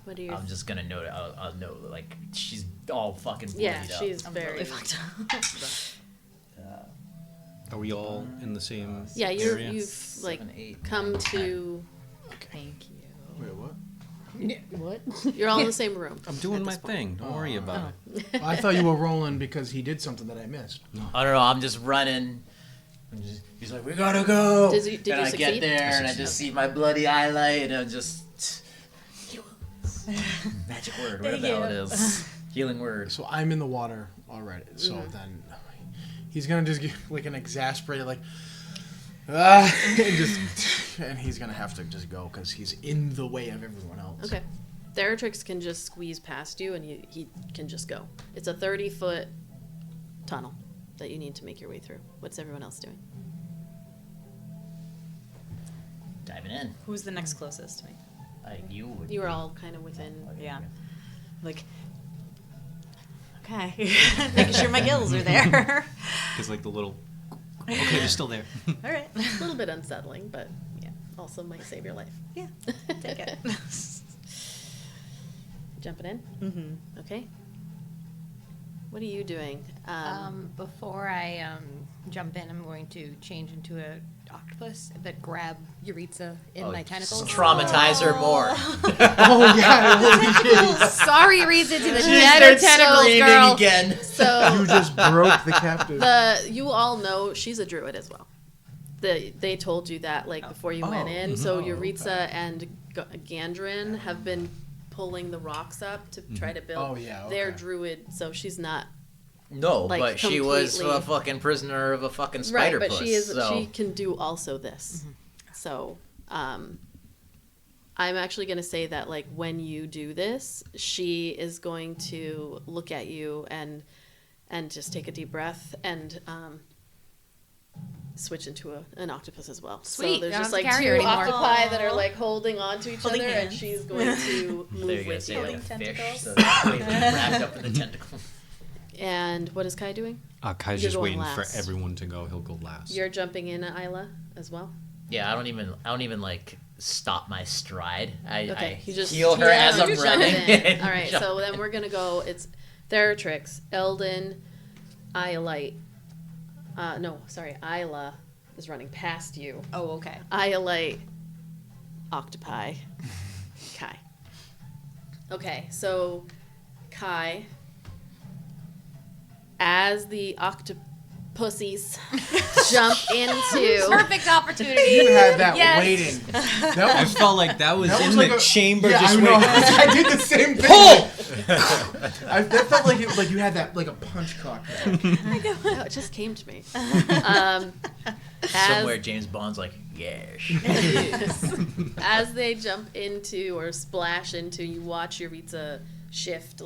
What are your? I'm just gonna note it. I'll note, like, she's all fucking bloodied Yeah, up. she's I'm very. really fucked up. Are we all in the same Yeah, area? you've like 7, 8, come 9, to. Thank you. Wait, what? What? You're all in the same room. I'm doing at my this point. thing. Don't worry about it. I thought you were rolling because he did something that I missed. I don't know. I'm just running. He's like, "We gotta go." Did you and I succeed? get there and I just see my bloody Iolite and I'm just magic word, whatever the hell it is. Healing word. So I'm in the water already. So then he's gonna just get like an exasperated like, and he's gonna have to just go because he's in the way of everyone else. Okay. Theratrix can just squeeze past you and he can just go. It's a 30-foot tunnel that you need to make your way through. What's everyone else doing? Diving in. Who's the next closest to me? You would. You were all kind of within. Yeah. Like, okay. Making sure my gills are there. Because like the little. Okay, they're still there. All right. A little bit unsettling, but yeah, also might save your life. Yeah. Take it. Jumping in? Mm-hmm. Okay. What are you doing? Before I jump in, I'm going to change into a octopus, but grab Euritza in my tentacles. Traumatize her more. Oh yeah, holy shit. Sorry, Euritza, to the She dead starts tentacles, screaming girl. again. So You just broke the captive. you all know she's a druid as well. They told you that like before you went in. So Euritza and Gandrin have been pulling the rocks up to try to build. Oh, yeah, They're okay. druid, so she's not No, Like, but she was completely- a fucking prisoner of a fucking spider right, but puss. she is so. she can do also this. So I'm actually going to say that like when you do this, she is going to look at you and just take a deep breath and switch into an octopus as well. Sweet, So there's don't just have to like carry two her anymore. octopi that are like holding on to each Holding other, and hands. she's going to They're move gonna with say you. like a Holding fish, tentacles. so that's way wrapped up in the tentacle. And what is Kai doing? Kai's You're just going waiting last. for everyone to go. He'll go last. You're jumping in, Ayla, as well. Yeah, I don't even like stop my stride. Okay, I you just heal her as you I'm just running. jump in. and All right, jump so in. then we're gonna go. It's Theratrix, Eldon, Iolite. No, sorry, Ayla is running past you. Oh, okay. Iolite, Octopi, Kai. Okay, so Kai, as the octopussies jump into. Perfect opportunity. You had that Yes. waiting. I That was, felt like that was that in was the like a chamber Yeah, just I know. waiting. I did the same thing. Pull! That felt like you had that like a punch clock. Oh, it just came to me. Somewhere James Bond's like, yes. As they jump into or splash into, you watch Euritza shift.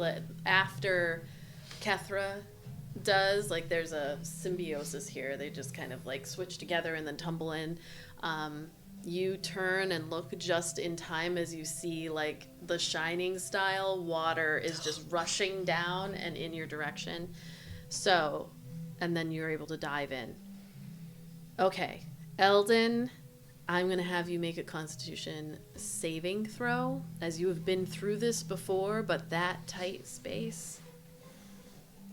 After Kethra does, like there's a symbiosis here. They just kind of like switch together and then tumble in. You turn and look just in time as you see like the Shining style water is just rushing down and in your direction. So, and then you're able to dive in. Okay, Eldon, I'm going to have you make a Constitution saving throw, as you have been through this before, but that tight space.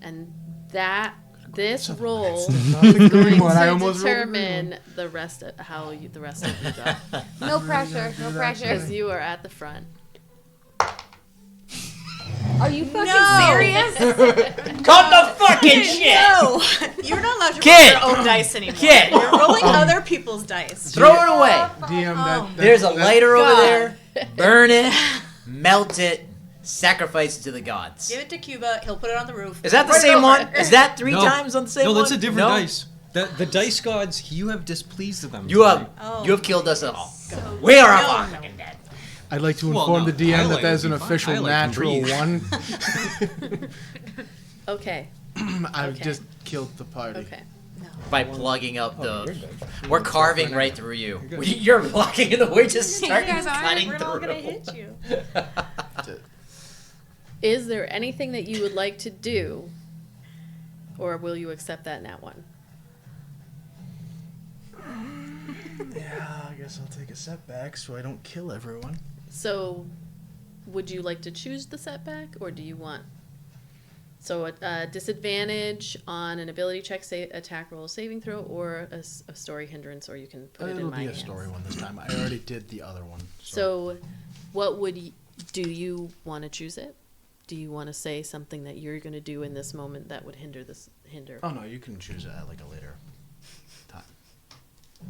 And this roll Not the is green going one. I to almost rolled the green determine the rest of the rest of you go. No pressure. No pressure. Because you are at the front. Are you fucking No. serious? Cut the fucking shit! No, you're not allowed to Kid! roll your own dice anymore. Kid! You're rolling other people's dice. Throw it away. DM, that There's a lighter over God. there. Burn it, melt it, sacrifice it to the gods. Give it to Cuba. He'll put it on the roof. Is that the Run it same over. one? Is that three No. times on the same No, one? that's a different No? dice. The dice gods, you have displeased them. You have Oh. you have killed us all. We are No. all fucking dead. I'd like to Well, inform no, the DM Ayla that that is would an be fine. official Ayla can natural breathe. one. Okay. I Okay. just killed the party. Okay. By plugging up Oh, the. you're good. We're carving right through you. You're good. You're blocking the way, just start You guys aren't. cutting We're through. all gonna hit you. That's it. Is there anything that you would like to do, or will you accept that nat one? Yeah, I guess I'll take a setback so I don't kill everyone. So, would you like to choose the setback, or do you want? So, a disadvantage on an ability check, attack roll, saving throw, or a story hindrance, or you can put it in It'll my be a hands. story one this time. I already did the other one. So, what would do you want to choose it? Do you want to say something that you're going to do in this moment that would hinder? Oh no, you can choose it at like a later time.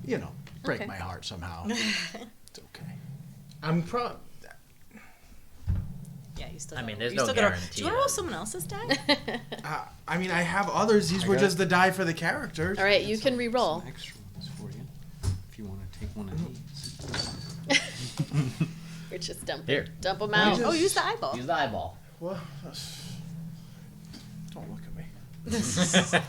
You know, break Okay. my heart somehow. It's okay. I'm Yeah, you still. I mean, gotta- there's you no still gotta- guarantee Do you want to that- roll someone else's die? I mean, I have others. These I were got- just the die for the characters. All right, you can re-roll. Some extra ones for you, if you want to take one of these. You're just dump Here. dump them I out. just- Oh, use the eyeball. Use the eyeball. Well, don't look at me.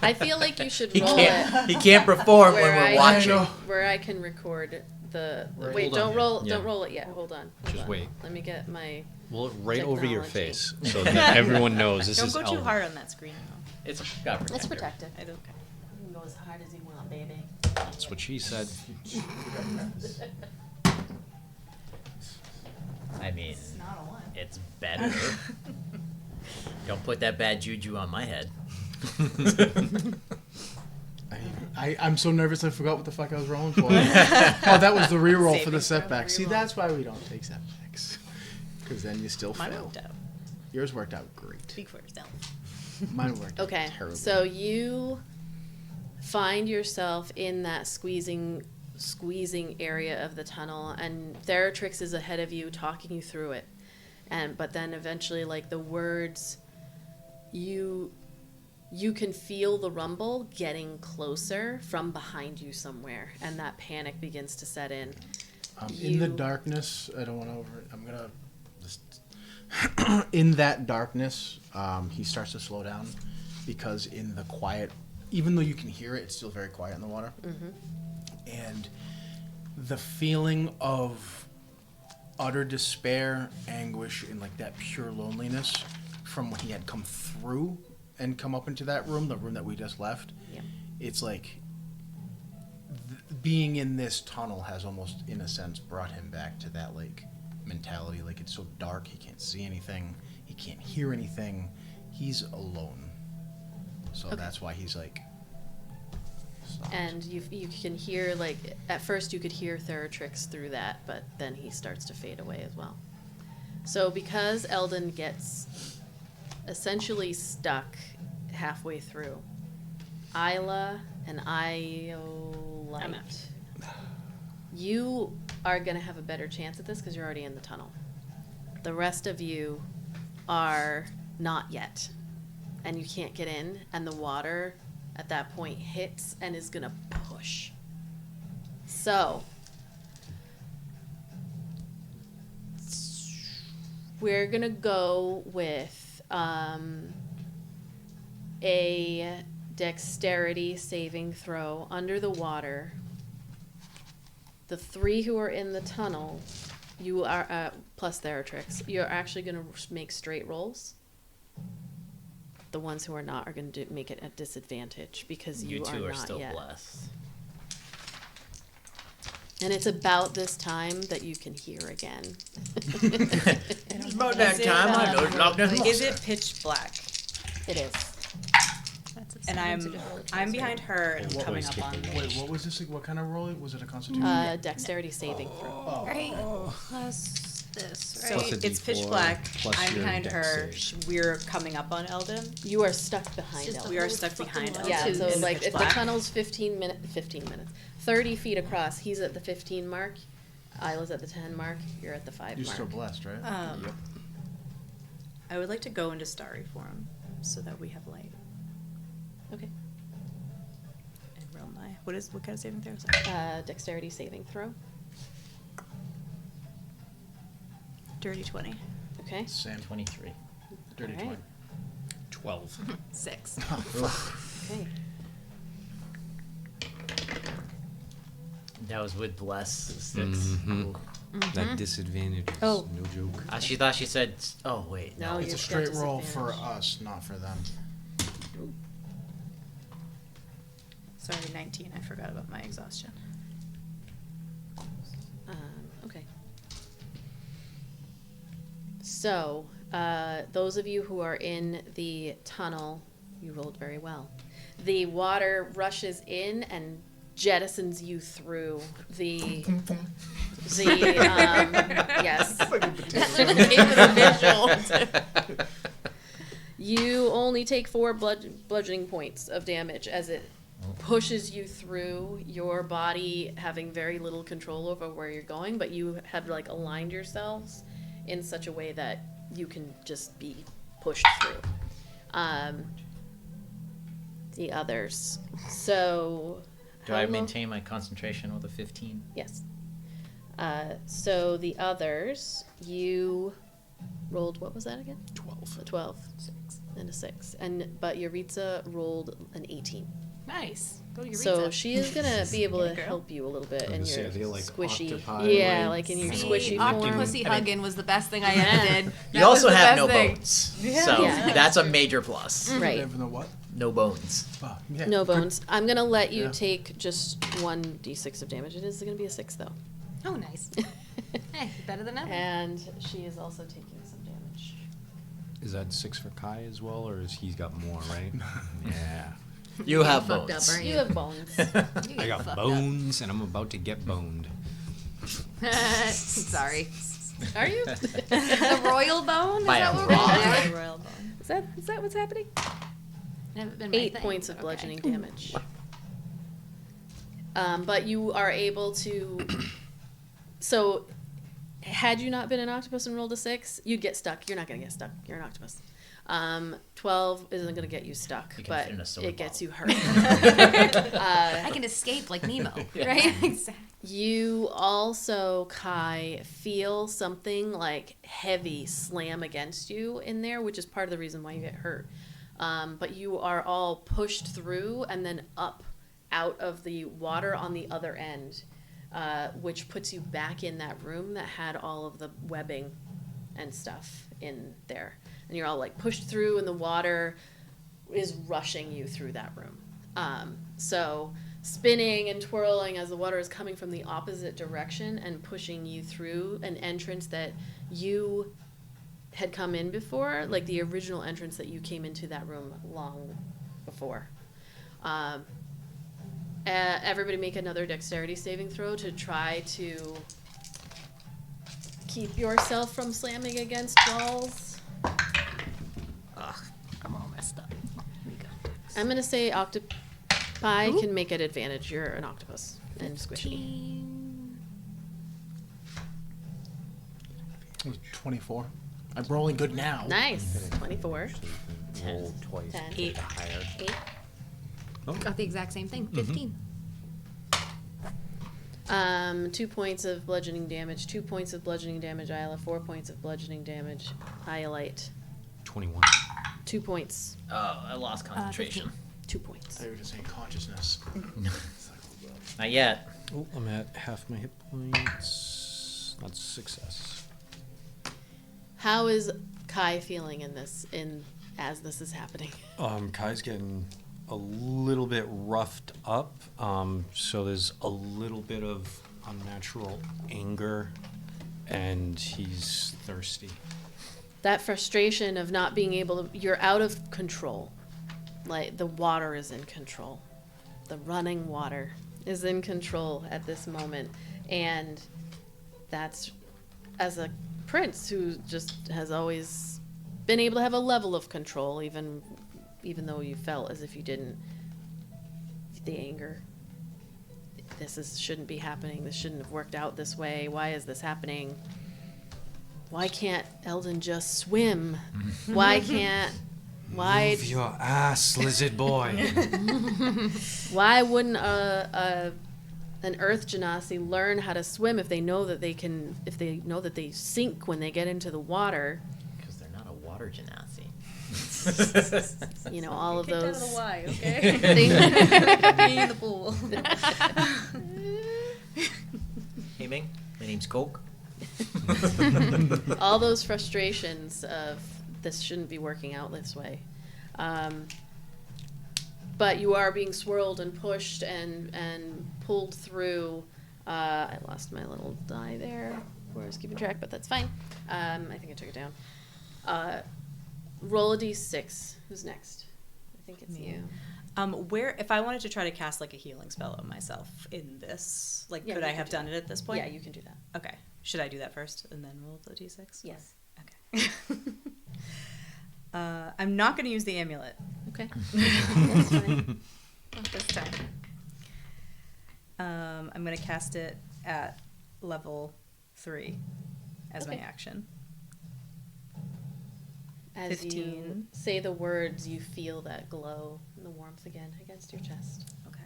I feel like you should He roll can't. it He can't perform when where we're I watching. know. where I can record the. Right. Wait, Hold don't on. roll. Yeah. Don't roll it yet. Hold on. hold Just on. wait. Let me get my. Well, right over your Technology. face, so that everyone knows this Don't is go too Eldon. hard on that screen, though. It's got It's protector. protected. I don't. You can go as hard as you want, baby. That's what she said. I mean, Not a one. it's better. Don't put that bad juju on my head. I'm so nervous I forgot what the fuck I was rolling for. Oh, that was the reroll for Saving the throw, setback. See, reroll. that's why we don't take setbacks. Because then you still Mine fail. worked out. Yours worked out great. Speak for yourself. Mine worked out Okay, terribly. so you find yourself in that squeezing area of the tunnel, and Theratrix is ahead of you, talking you through it. But then eventually, like the words, you can feel the rumble getting closer from behind you somewhere, and that panic begins to set in. In the you- darkness, I don't want to I'm gonna just in that darkness, he starts to slow down because in the quiet, even though you can hear it, it's still very quiet in the water. And the feeling of utter despair, anguish, and like that pure loneliness from when he had come through and come up into that room, the room that we just left. Yep. It's like being in this tunnel has almost, in a sense, brought him back to that like mentality. Like it's so dark, he can't see anything, he can't hear anything, he's alone. So Okay. that's why he's like stopped. And you can hear, like, at first you could hear Theratrix through that, but then he starts to fade away as well. So because Eldon gets essentially stuck halfway through, Ayla and I'm Iolite, out. you are going to have a better chance at this because you're already in the tunnel. The rest of you are not yet, and you can't get in, and the water at that point hits and is going to push. So, we're going to go with a dexterity saving throw under the water. The three who are in the tunnel, you are, plus Theratrix, you're actually going to make straight rolls. The ones who are not are going to make it at disadvantage because You you two are are not still yet. blessed. And it's about this time that you can hear again. It's about that time I know Loch Ness Is it pitch black? It is. That's a And I'm behind her and What coming was up the on big Wait, what was this? What kind of roll? Was it a constitution? Dexterity saving throw. Right. Plus this, So right? Plus a it's pitch D4 black. plus I'm your behind dex her. save. We're coming up on Eldon. You are stuck behind Just Eldon. We are stuck behind Eldon. Yeah, so in like pitch if the black. tunnel's 15 minutes, 30 feet across, he's at the 15 mark, Isla's at the 10 mark, you're at the 5 You're mark. still blessed, right? Yep. I would like to go into starry form so that we have light. Okay. And roll my what kind of saving throw is that? Dexterity saving throw. Dirty 20. Okay. Same. 23. Dirty All right. 20. 12. 6. Okay. That was with bless 6. Mhm. Cool. That disadvantage is Oh. no joke. She thought she said. Oh wait, No, no. It's you've a got straight roll for disadvantage. us, not for them. Sorry, 19. I forgot about my exhaustion. Okay. So, those of you who are in the tunnel, you rolled very well. The water rushes in and jettisons you through the yes. That literally came with a visual. You only take 4 bludgeoning points of damage as it pushes you through, your body having very little control over where you're going, but you have like aligned yourselves in such a way that you can just be pushed through. The others. So Do I how lo- maintain my concentration with a 15? Yes. So the others, you rolled, what was that again? 12. A 12. 6. And a 6. But Yuritsa rolled an 18. Nice. Go Yuritsa. So she is gonna be able to Girl. help you a little bit I in was your gonna say, I feel like squishy, octopi, yeah, like, like in your See, squishy form. octopussy hugging was the best thing I Yeah. ever did. You That also was the have best no thing. bones, so Yeah. that's a major plus. Right. Never know what? No bones. Oh, yeah. No Good. bones. I'm gonna let you Yeah. take just 1d6 of damage. It is gonna be a 6 though. Oh, nice. Hey, better than nothing. And she is also taking some damage. Is that 6 for Kai as well, or is he's got more, right? Yeah. You have Fucked bones. up, right? You have bones. I got bones, and I'm about to get boned. Sorry. Are you? The royal bone? Is By that a what we're rock. gonna do? Royal bone. Is that what's happening? Never been my 8 thing, points of but bludgeoning okay. damage. But you are able to. So, had you not been an octopus and rolled a 6, you'd get stuck. You're not going to get stuck. You're an octopus. 12 isn't going to get you stuck, You can but fit in a soda it gets bottle. you hurt. I can escape like Nemo, right? Exactly. You also, Kai, feel something like heavy slam against you in there, which is part of the reason why you get hurt. But you are all pushed through and then up out of the water on the other end, which puts you back in that room that had all of the webbing and stuff in there. And you're all like pushed through, and the water is rushing you through that room. So spinning and twirling as the water is coming from the opposite direction and pushing you through an entrance that you had come in before, like the original entrance that you came into that room long before. Everybody make another dexterity saving throw to try to keep yourself from slamming against walls. I'm all messed up. I'm going to say octopi can make it advantage. You're an octopus and squishy. 24. I'm rolling good now. Nice. 24. Roll twice. 10. Get the higher. 8. Got the exact same thing. 15. 2 points of bludgeoning damage. 2 points of bludgeoning damage, Ayla. 4 points of bludgeoning damage, Iolite. 21. 2 points. Oh, I lost concentration. 2 points. I thought you were just saying consciousness. Not yet. Oh, I'm at half my hit points. That's a success. How is Kai feeling as this is happening? Kai's getting a little bit roughed up. So there's a little bit of unnatural anger, and he's thirsty. That frustration of not being able to, you're out of control. Like the water is in control. The running water is in control at this moment. And that's, as a prince who just has always been able to have a level of control, even though you felt as if you didn't. The anger. Shouldn't be happening. This shouldn't have worked out this way. Why is this happening? Why can't Eldon just swim? Why Move your ass, lizard boy. why wouldn't an Earth Genasi learn how to swim if they know that they sink when they get into the water? Because they're not a water genasi. you know, all of Kicked those out of the Y, okay? things. Being in the pool. Hey, Ming. My name's Coke. All those frustrations of this shouldn't be working out this way. But you are being swirled and pushed and pulled through. I lost my little die there where I was keeping track, but that's fine. I think I took it down. Roll a d6. Who's next? I think it's Me. you. Where, if I wanted to try to cast like a healing spell on myself in this, like, Yeah, could you I could have do done that. it at this point? Yeah, you can do that. Okay. Should I do that first and then roll the d6? Yes. Okay. I'm not going to use the amulet. Okay. That's fine. Not this time. I'm going to cast it at level 3 as my Okay. action. As you 15. say the words, you feel that glow and the warmth again against your chest. Okay.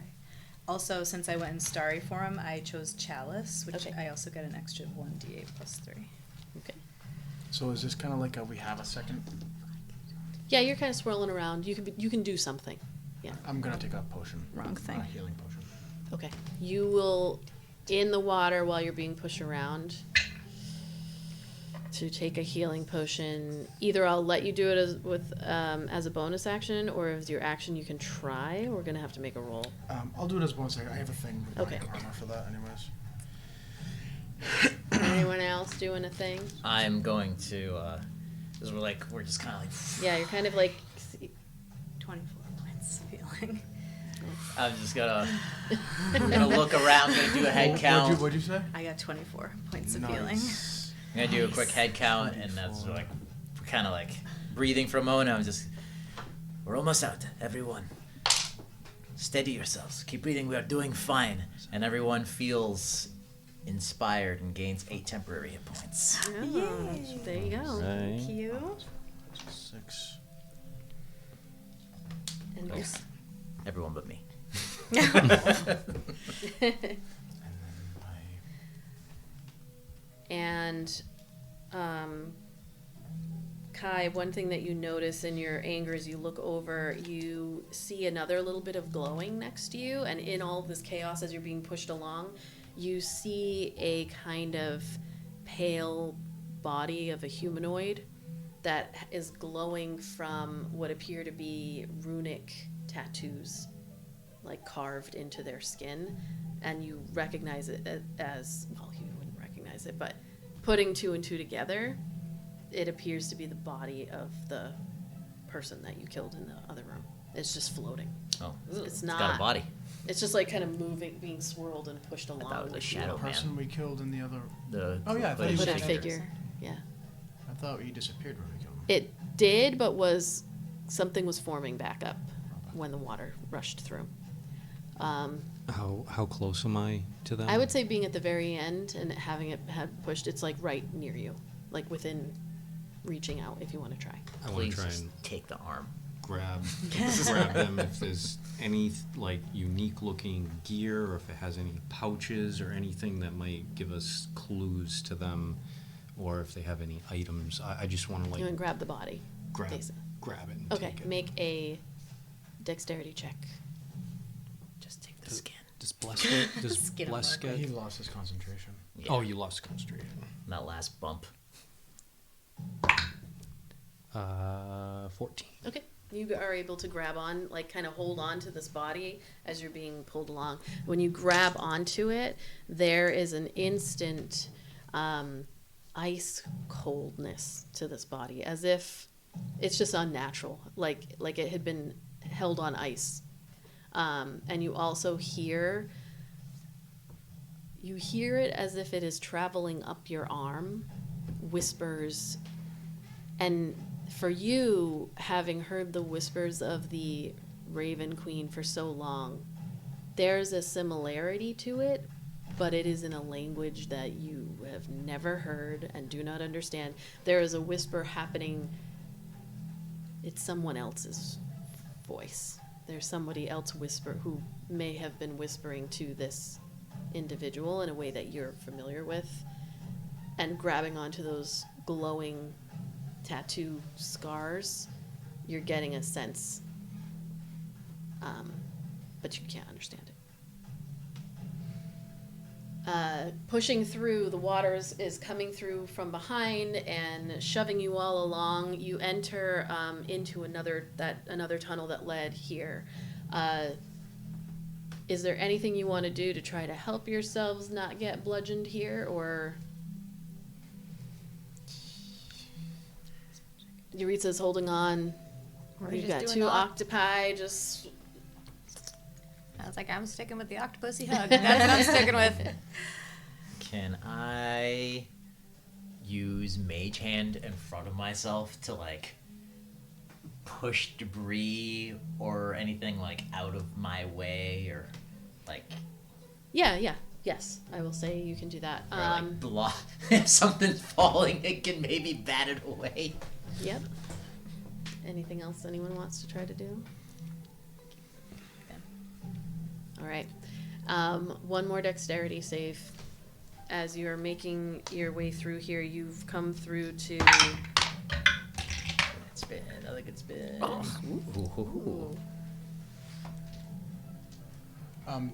Also, since I went in starry form, I chose chalice, which Okay. I also get an extra 1d8 plus 3. Okay. So is this kind of like we have a second? Yeah, you're kind of swirling around. You can do something. Yeah. I'm gonna take a potion. Wrong thing. A healing potion. Okay. You will, in the water while you're being pushed around, to take a healing potion. Either I'll let you do it as a bonus action, or as your action you can try. We're gonna have to make a roll. I'll do it as a bonus. I have a thing with Okay. my armor for that, anyways. Anyone else doing a thing? I'm going to, because we're just kind of like, Yeah, you're kind of like. 24 points of healing. I'm just gonna look around, gonna do a head count. What'd you say? I got 24 points of healing. Nice. I'm gonna do a quick head count, and that's like, we're kind of like breathing for a moment. We're almost out, everyone. Steady yourselves. Keep breathing. We are doing fine. And everyone feels inspired and gains 8 temporary hit points. Oh, there you go. Right. You? 6. And Oops. Everyone but me. And then And Kai, one thing that you notice in your anger as you look over, you see another little bit of glowing next to you, and in all of this chaos as you're being pushed along, you see a kind of pale body of a humanoid that is glowing from what appear to be runic tattoos, like carved into their skin, and you recognize it as, well, you wouldn't recognize it, but putting 2 and 2 together, it appears to be the body of the person that you killed in the other room. It's just floating. Oh, It's got not. a body. It's just like kind of moving, being swirled and pushed along. thought it was a with you. shadow. the person we killed in the other. The Oh, yeah, I thought he was Hooded a figure. Yeah. I thought he disappeared when we killed him. It did, but something was forming back up when the water rushed through. How close am I to them? I would say being at the very end and having it had pushed, it's like right near you, like within reaching out if you want to try. I want Please to try just and take the arm. grab them if there's any like unique looking gear, or if it has any pouches or anything that might give us clues to them, or if they have any items. I just want to You want to like grab the body. grab basically. it and Okay, take it. make a dexterity check. Just take the skin. Does bless get Skin on bless Mark. He get? lost his concentration. Yeah. Oh, you lost concentration. That last bump. 14. Okay. You are able to grab on, like kind of hold on to this body as you're being pulled along. When you grab onto it, there is an instant ice coldness to this body, as if it's just unnatural, like it had been held on ice. And you also hear it as if it is traveling up your arm, whispers, and for you, having heard the whispers of the Raven Queen for so long, there's a similarity to it, but it is in a language that you have never heard and do not understand. There is a whisper happening. It's someone else's voice. There's somebody else who may have been whispering to this individual in a way that you're familiar with, and grabbing onto those glowing tattoo scars. you're getting a sense, but you can't understand it. Pushing through, the waters is coming through from behind and shoving you all along. You enter into another tunnel that led here. Is there anything you want to do to try to help yourselves not get bludgeoned here, or? Yuritsa's holding on. You've got two octopi just. I was like, I'm sticking with the octopusy hug. That's what I'm sticking with. Can I use Mage Hand in front of myself to, like, push debris or anything, like, out of my way, or, like... Yes, I will say you can do that. Or, like, block... if something's falling, it can maybe bat it away. Yep. Anything else anyone wants to try to do? All right. One more dexterity save. As you're making your way through here, you've come through to... Good spin, another good spin. Ooh.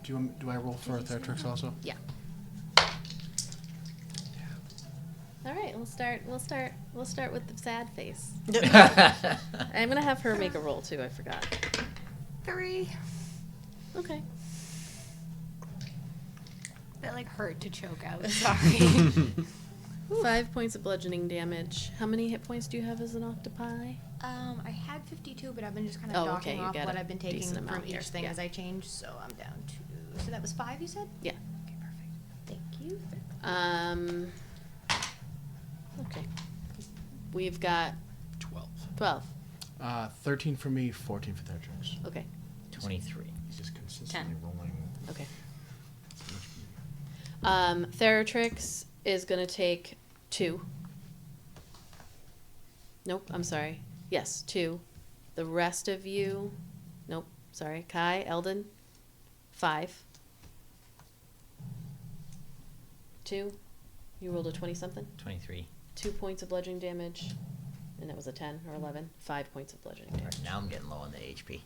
Do I roll for Theratrix also? Yeah. All right, we'll start with the sad face. I'm gonna have her make a roll too. I forgot. 3. Okay. That like hurt to choke out. Sorry. 5 points of bludgeoning damage. How many hit points do you have as an octopi? I had 52, but I've been just kind of docking off what I've been taking from each thing as I change, so I'm down to. So that was 5, you said? Yeah. Okay, perfect. Thank you. Okay. We've got 12. 13 for me, 14 for Theratrix. Okay. 23. He's just consistently 10. rolling. Okay. Theratrix is going to take 2. Nope, I'm sorry. Yes, 2. The rest of you... Nope, sorry. Kai, Eldon, 5. 2. You rolled a 20-something? 23. 2 points of bludgeoning damage. And that was a 10 or 11. 5 points of bludgeoning damage. Now I'm getting low on the HP.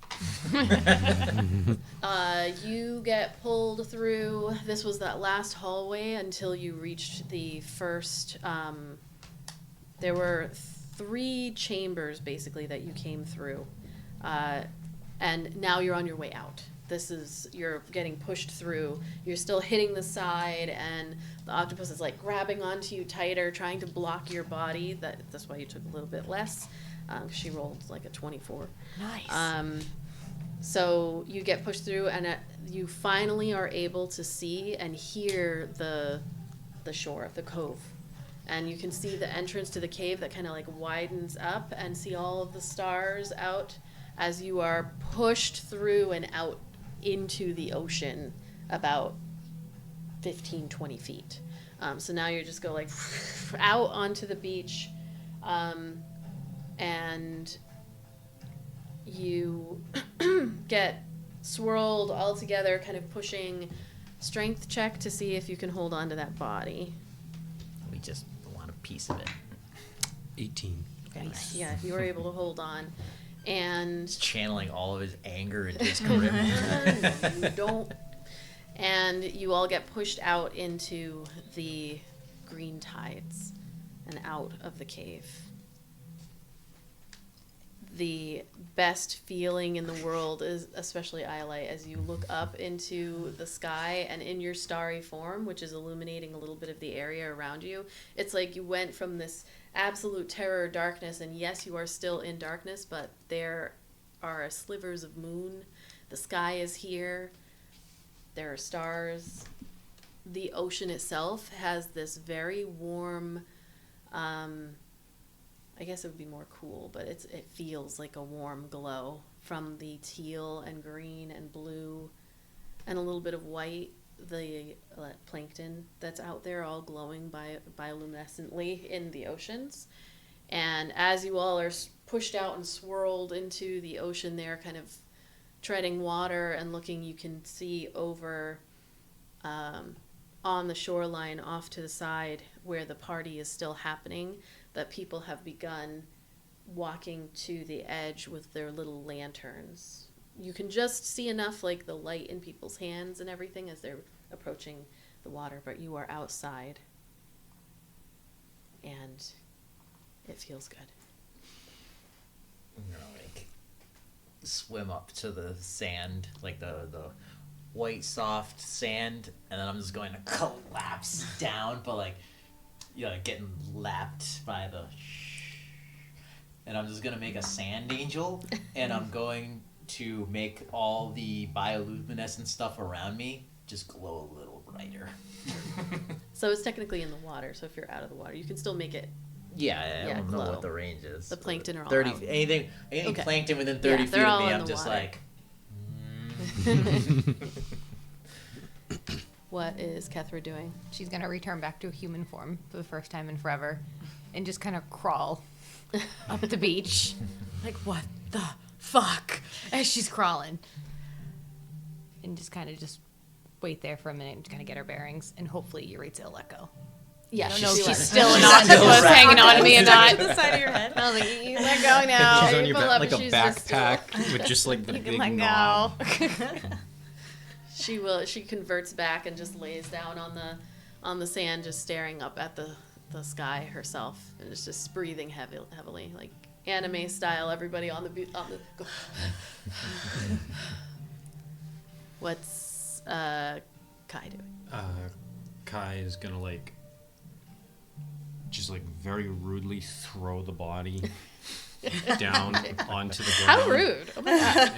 You get pulled through. This was that last hallway until you reached the first. There were 3 chambers basically that you came through, and now you're on your way out. You're getting pushed through. You're still hitting the side, and the octopus is like grabbing onto you tighter, trying to block your body. That's why you took a little bit less. She rolled like a 24. Nice. So you get pushed through, and you finally are able to see and hear the shore, the cove. And you can see the entrance to the cave that kind of like widens up, and see all of the stars out as you are pushed through and out into the ocean about 15, 20 feet. So now you just go like out onto the beach, and you get swirled all together, kind of pushing. Strength check to see if you can hold on to that body. We just want a piece of it. 18. Okay. Yeah, you were able to hold on. And He's channeling all of his anger into his grip. you don't. And you all get pushed out into the green tides and out of the cave. The best feeling in the world is, especially Iolite, as you look up into the sky and in your starry form, which is illuminating a little bit of the area around you. It's like you went from this absolute terror, darkness, and yes, you are still in darkness, but there are slivers of moon. The sky is here. There are stars. The ocean itself has this very warm, I guess it would be more cool, but it feels like a warm glow from the teal and green and blue and a little bit of white, the plankton that's out there all glowing bioluminescently in the oceans. And as you all are pushed out and swirled into the ocean there, kind of treading water and looking, you can see over on the shoreline off to the side where the party is still happening, that people have begun walking to the edge with their little lanterns. You can just see enough, like, the light in people's hands and everything as they're approaching the water, but you are outside. And it feels good. I'm gonna like swim up to the sand, like the white soft sand, and then I'm just going to collapse down, but like, you know, getting lapped by the. And I'm just gonna make a sand angel, and I'm going to make all the bioluminescent stuff around me just glow a little brighter. So it's technically in the water, so if you're out of the water, you can still make it. Yeah, I don't know glow. what the range is. The plankton are all 30 out. Anything Okay. plankton within 30 feet they're of all me, in I'm the just water. like. What is Kethra doing? She's gonna return back to a human form for the first time in forever, and just kind of crawl up the beach, like what the fuck, as she's crawling, and just kind of just wait there for a minute and kind of get her bearings, and hopefully Euritza will let go. Yeah, I don't know if she she's lets- still not supposed to hanging on to me or not. the side of your head. I was like, you let go now. She's on you your pull back up like and a she's just backpack with just like the You can big let knob. go. She will. She converts back and just lays down on the sand, just staring up at the sky herself, and is just breathing heavily, like anime style. Everybody on the. What's Kai doing? Kai is gonna like just like very rudely throw the body down onto the ground. How rude! Oh my god!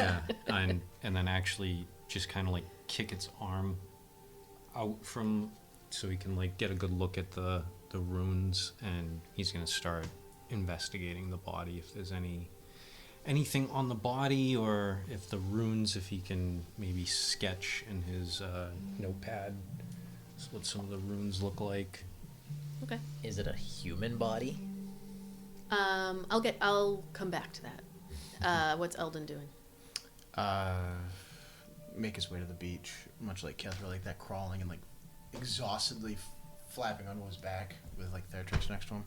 Yeah, and then actually just kind of like kick its arm out from, so he can like get a good look at the runes, and he's gonna start investigating the body if there's anything on the body, or if the runes, if he can maybe sketch in his notepad what some of the runes look like. Okay. Is it a human body? I'll come back to that. What's Eldon doing? Make his way to the beach, much like Kethra, like that, crawling and like exhaustedly flapping onto his back with like Theratrix next to him.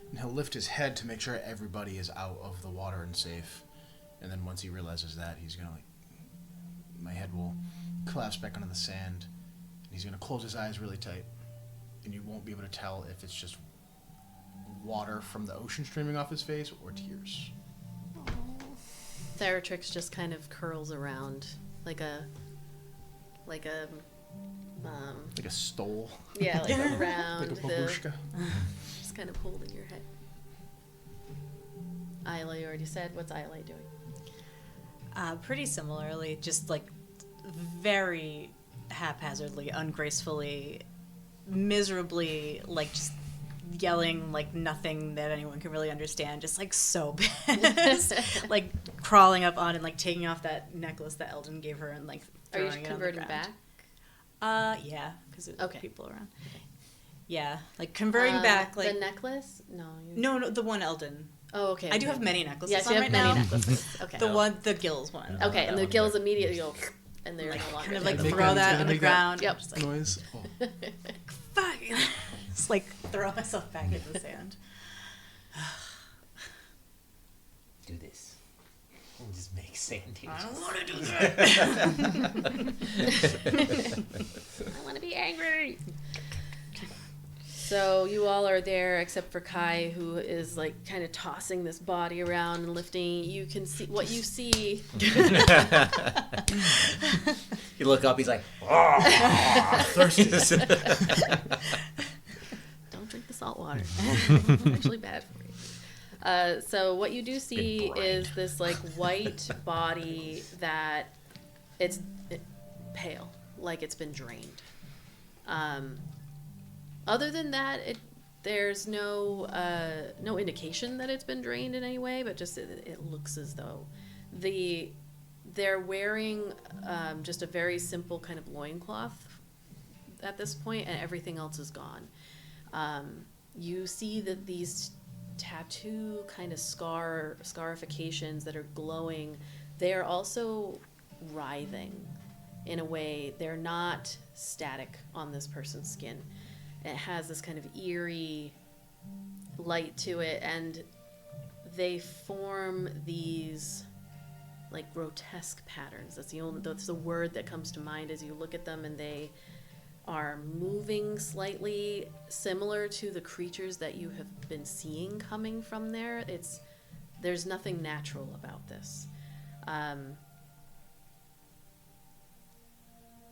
And he'll lift his head to make sure everybody is out of the water and safe. And then once he realizes that, he's gonna like, my head will collapse back onto the sand. And he's gonna close his eyes really tight, and you won't be able to tell if it's just water from the ocean streaming off his face or tears. Theratrix just kind of curls around like a Like a stole. yeah, like around Like a the babushka. just kind of holding your head. Ayla, you already said. What's Ayla doing? Pretty similarly, just like very haphazardly, ungracefully, miserably, like just yelling like nothing that anyone can really understand, just like so pissed, like crawling up on and like taking off that necklace that Eldon gave her and like Are you throwing it on the converting ground. back? Yeah, because there's Okay. people around. Yeah, like converting back, like the necklace. No. no, the one Eldon. Oh, okay. I do okay. have many necklaces Yes, on you right have many now. necklaces. Okay. The gills one. Okay, and that the one gills there. immediately go, and they're Like, no longer kind of there. like Make throw that- that gonna on the make that ground. Yep. Just like, Noise. Oh. fuck. Just like throw myself back in the sand. Do this. We'll just make sand I angels. don't want to do that. I want to be angry. So you all are there, except for Kai, who is like kind of tossing this body around and lifting. You can see what you see. You look up, he's like, Thirsty. Don't drink the salt water. It's actually bad for you. So what you do see is this like white body that it's pale, like it's been drained. Other than that, there's no indication that it's been drained in any way, but just it looks as though they're wearing just a very simple kind of loincloth at this point, and everything else is gone. You see that these tattoo kind of scarifications that are glowing, they're also writhing in a way. They're not static on this person's skin. It has this kind of eerie light to it, and they form these like grotesque patterns. That's the word that comes to mind as you look at them, and they are moving slightly similar to the creatures that you have been seeing coming from there. There's nothing natural about this.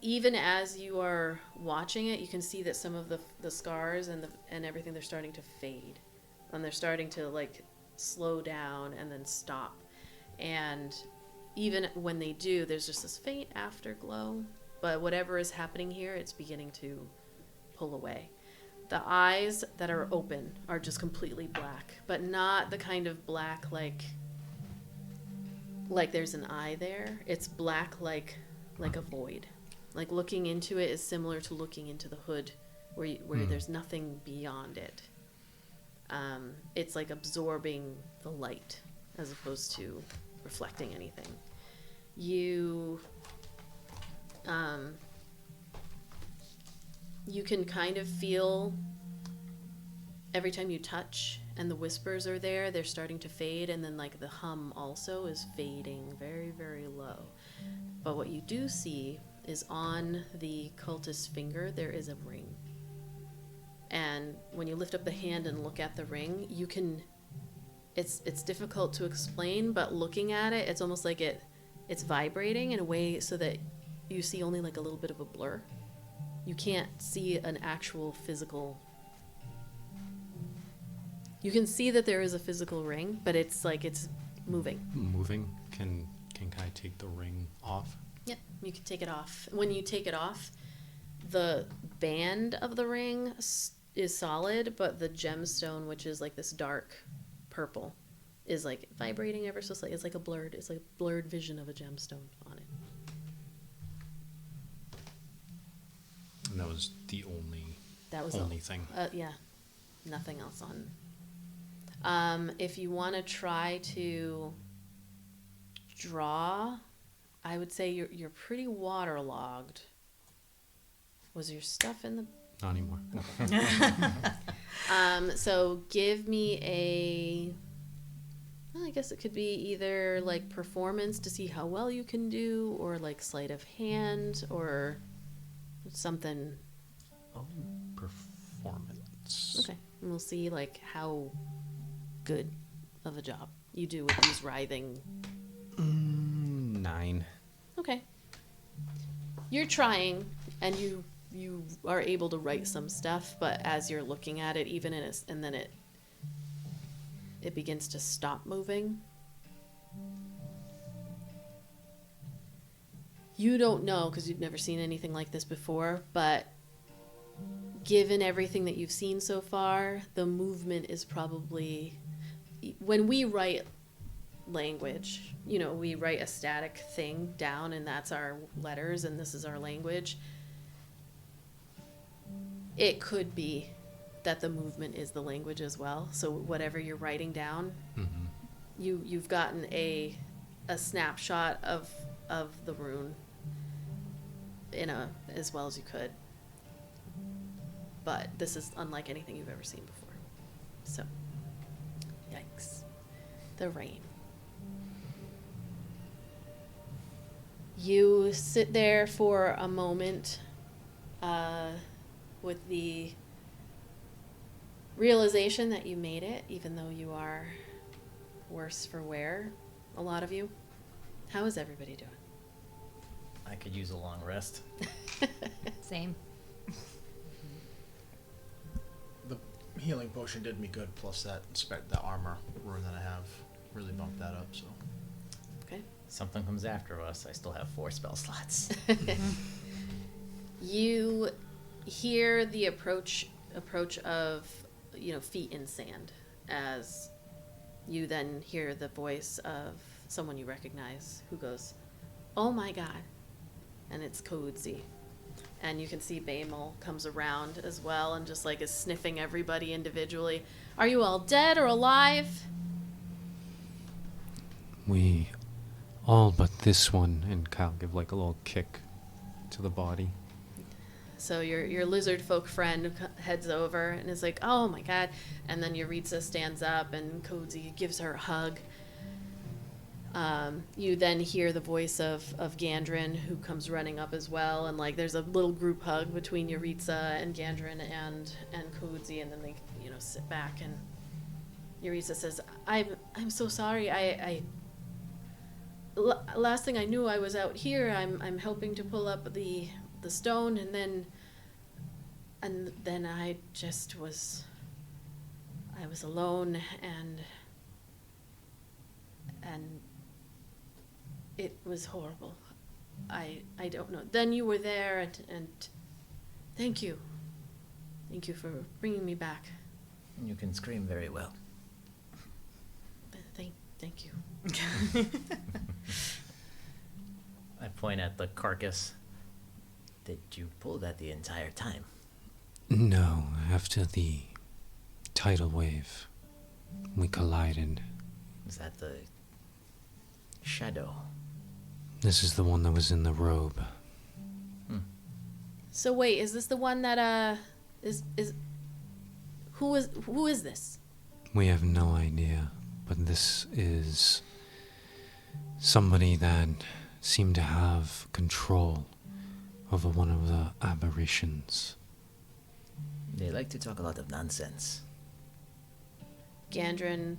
Even as you are watching it, you can see that some of the scars and everything, they're starting to fade, and they're starting to like slow down and then stop. And even when they do, there's just this faint afterglow, but whatever is happening here, it's beginning to pull away. The eyes that are open are just completely black, but not the kind of black like there's an eye there. It's black like a void. Like looking into it is similar to looking into the hood, where there's nothing beyond it. It's like absorbing the light as opposed to reflecting anything. You can kind of feel every time you touch, and the whispers are there, they're starting to fade, and then like the hum also is fading very, very low. But what you do see is on the cultist's finger, there is a ring. And when you lift up the hand and look at the ring, you can, it's difficult to explain, but looking at it, it's almost like it's vibrating in a way so that you see only like a little bit of a blur. You can't see an actual physical. You can see that there is a physical ring, but it's like it's moving. Moving? Can I take the ring off? Yep, you can take it off. When you take it off, the band of the ring is solid, but the gemstone, which is like this dark purple, is like vibrating ever so slightly. It's like a blurred vision of a gemstone on it. And that was the only thing. Yeah, nothing else on. If you want to try to draw, I would say you're pretty waterlogged. Was your stuff in the... Not anymore. So give me well, I guess it could be either like performance to see how well you can do, or like sleight of hand, or something. Oh, performance. Okay, and we'll see like how good of a job you do with these writhing. 9. Okay. You're trying, and you are able to write some stuff, but as you're looking at it, even and then it begins to stop moving. You don't know, because you've never seen anything like this before, but given everything that you've seen so far, the movement is probably... When we write language, we write a static thing down, and that's our letters, and this is our language. It could be that the movement is the language as well. So whatever you're writing down, you've gotten a snapshot of the rune as well as you could. But this is unlike anything you've ever seen before. So, yikes. The rain. You sit there for a moment with the realization that you made it, even though you are worse for wear, a lot of you. How is everybody doing? I could use a long rest. Same. The healing potion did me good, plus that armor rune that I have really bumped that up, so. Okay. Something comes after us. I still have 4 spell slots. You hear the approach of, feet in sand, as you then hear the voice of someone you recognize who goes, "Oh my God," and it's Izzi. And you can see Bamel comes around as well and just like is sniffing everybody individually. Are you all dead or alive? We all but this one, and Kyle give like a little kick to the body. So your lizard folk friend heads over and is like, "Oh my god!" And then Yuritsa stands up and Cozy gives her a hug. You then hear the voice of Gandrin, who comes running up as well, and like there's a little group hug between Yuritsa and Gandrin and Cozy, and then they sit back, and Yuritsa says, "I'm so sorry. Last thing I knew, I was out here. I'm helping to pull up the stone, and then I just was alone, and it was horrible. I don't know. Then you were there, and thank you for bringing me back. You can scream very well. Thank you." I point at the carcass. Did you pull that the entire time? No, after the tidal wave, we collided. Is that the shadow? This is the one that was in the robe. So wait, is this the one that is who is this? We have no idea, but this is somebody that seemed to have control over one of the aberrations. They like to talk a lot of nonsense. Gandrin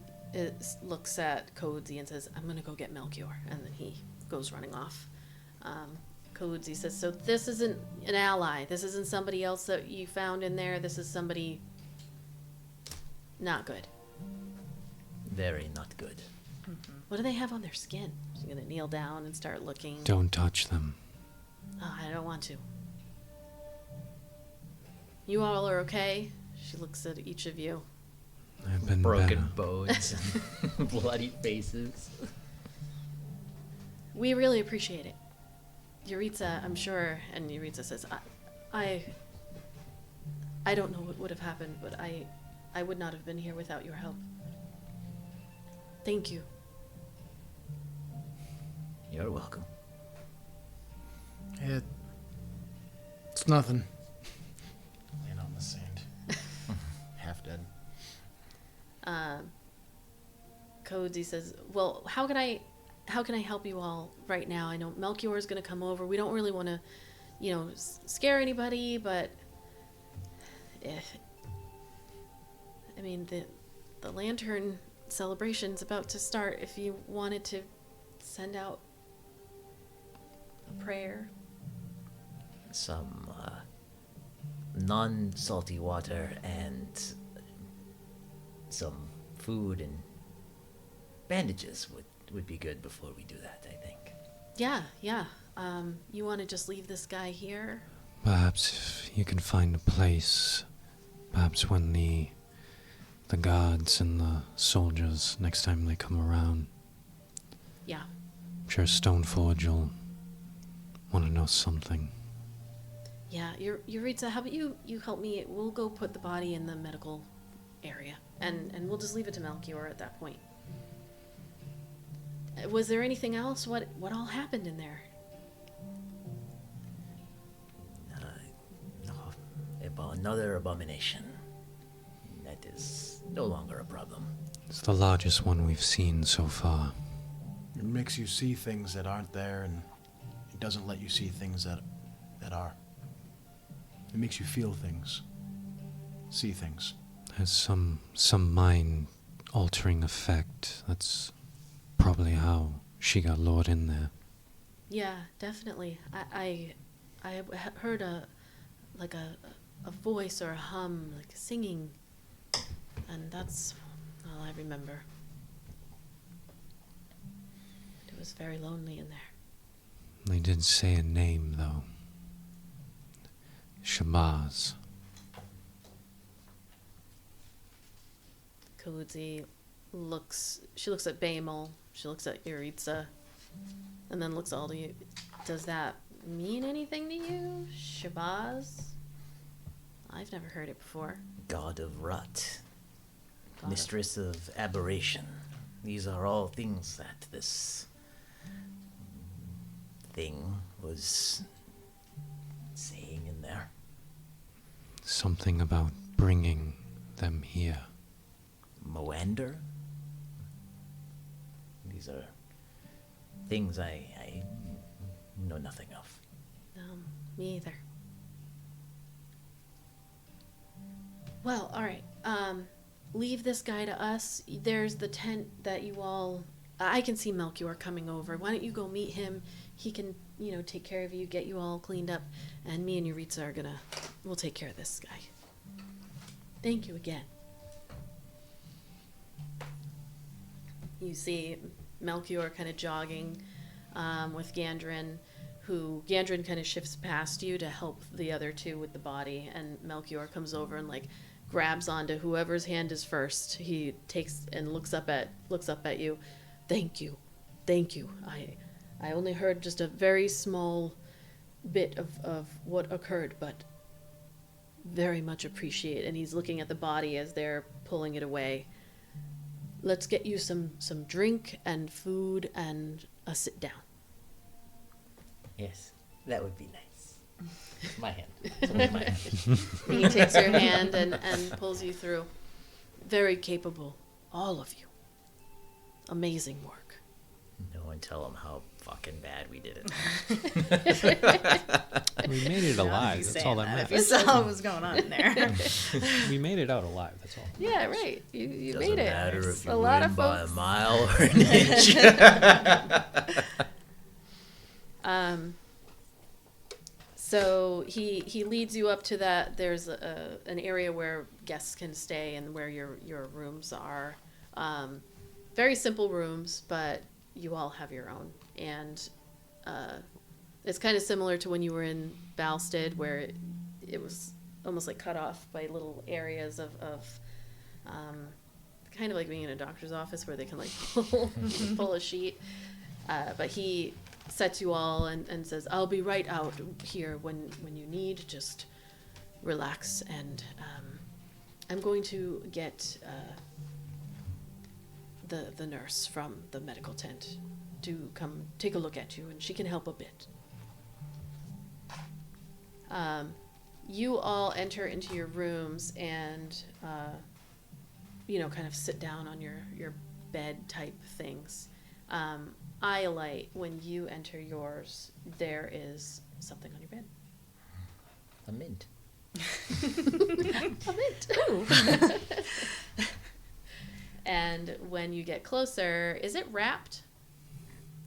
looks at Cozy and says, "I'm gonna go get Melchior," and then he goes running off. Cozy says, "So this isn't an ally. This isn't somebody else that you found in there. This is somebody not good." Very not good. Mm-hmm. What do they have on their skin? She's gonna kneel down and start looking. Don't touch them. Oh, I don't want to. You all are okay? She looks at each of you. I've been Broken better. bones and bloody faces. We really appreciate it. Yuritsa, I'm sure, and Yuritsa says, I don't know what would have happened, but I would not have been here without your help. Thank you. You're welcome. It's nothing. Laying on the sand. Half dead. Cozy says, "Well, how can I help you all right now? I know Melchior is going to come over. We don't really want to, scare anybody, but the lantern celebration's about to start. If you wanted to send out a prayer." Some non-salty water and some food and bandages would be good before we do that, I think. Yeah. You want to just leave this guy here? Perhaps if you can find a place, perhaps when the guards and the soldiers, next time they come around. Yeah. I'm sure Stoneforge will want to know something. Yeah, Yuritsa, how about you help me? We'll go put the body in the medical area, and we'll just leave it to Melchior at that point. Was there anything else? What all happened in there? Another abomination. That is no longer a problem. It's the largest one we've seen so far. It makes you see things that aren't there, and it doesn't let you see things that are. It makes you feel things, see things. Has some mind-altering effect. That's probably how she got lured in there. Yeah, definitely. I heard a voice or a hum, like singing, and that's all I remember. It was very lonely in there. They did say a name, though. Shabazz. Cozy looks at Baemol, she looks at Yuritsa, and then looks all to you. Does that mean anything to you? Shabazz? I've never heard it before. God of Rut. Mistress of Aberration. These are all things that this thing was saying in there. Something about bringing them here. Moander? These are things I know nothing of. Me either. Well, all right. Leave this guy to us. There's the tent that you all... I can see Melchior coming over. Why don't you go meet him? He can, take care of you, get you all cleaned up. And me and Yuritsa are gonna... We'll take care of this guy. Thank you again. You see Melchior kind of jogging with Gandrin, who Gandrin kind of shifts past you to help the other two with the body, and Melchior comes over and grabs onto whoever's hand is first. He takes and looks up at you. Thank you. I only heard just a very small bit of what occurred, but very much appreciate. And he's looking at the body as they're pulling it away. Let's get you some drink and food and a sit down. Yes, that would be nice. My hand. It's only my hand. He takes your hand and pulls you through. Very capable, all of you. Amazing work. No one tell them how fucking bad we did it. We made it alive. That's all that If matters. you saw what was going on in there. We made it out alive. That's all. Yeah, right. You Doesn't made it. matter if you a lot win of by a folks. mile or an inch. So he leads you up to that. There's an area where guests can stay and where your rooms are. Very simple rooms, but you all have your own. And it's kind of similar to when you were in Balstead, where it was almost cut off by little areas of kind of like being in a doctor's office where they can pull a sheet. But he sets you all and says, I'll be right out here when you need. Just relax. And I'm going to get the nurse from the medical tent to come take a look at you, and she can help a bit. You all enter into your rooms and, kind of sit down on your bed type things. Iolite, when you enter yours, there is something on your bed. A mint. A mint. Ooh. And when you get closer, is it wrapped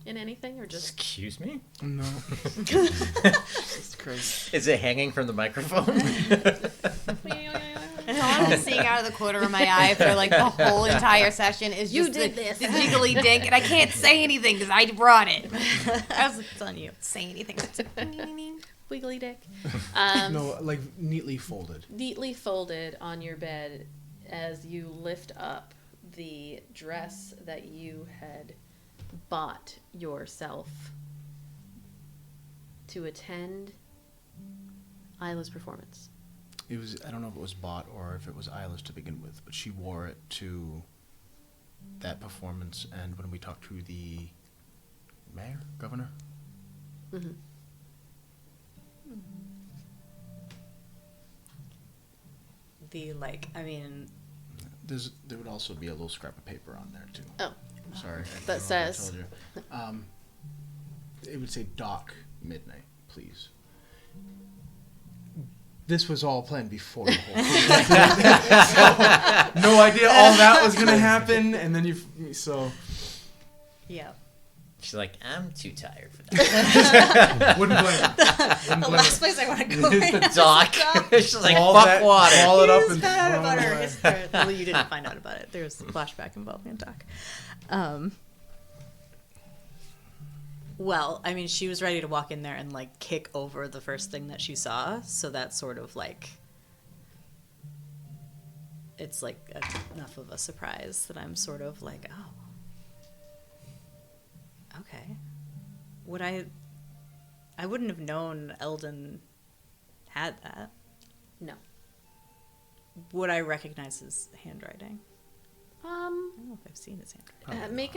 in anything or just... Excuse me? No. It's crazy. Is it hanging from the microphone? All I've been seeing out of the corner of my eye for the whole entire session is You just did the this. jiggly dink, and I can't say anything because I brought it. It's on you. Say anything. Wiggly dick. No, neatly folded. Neatly folded on your bed as you lift up the dress that you had bought yourself to attend Ayla's performance. It was, I don't know if it was bought or if it was Ayla's to begin with, but she wore it to that performance and when we talked to the mayor, governor. Mm-hmm. There would also be a little scrap of paper on there too. Oh. Sorry. That says. I told you. It would say Doc Midnight, please. This was all planned before the whole thing. No idea all that was gonna happen, and then Yeah. She's like, I'm too tired for that. wouldn't blame her. The last place I want to go right now. Doc. She's like, Ball fuck that- water. ball it up He and found out throw about it her away. history. Well, you didn't find out about it. There was a flashback involving a doc. Well, she was ready to walk in there and kick over the first thing that she saw. So that's sort of it's enough of a surprise that I'm sort of oh, okay. I wouldn't have known Eldon had that. No. Would I recognize his handwriting? I don't know if I've seen his handwriting. Make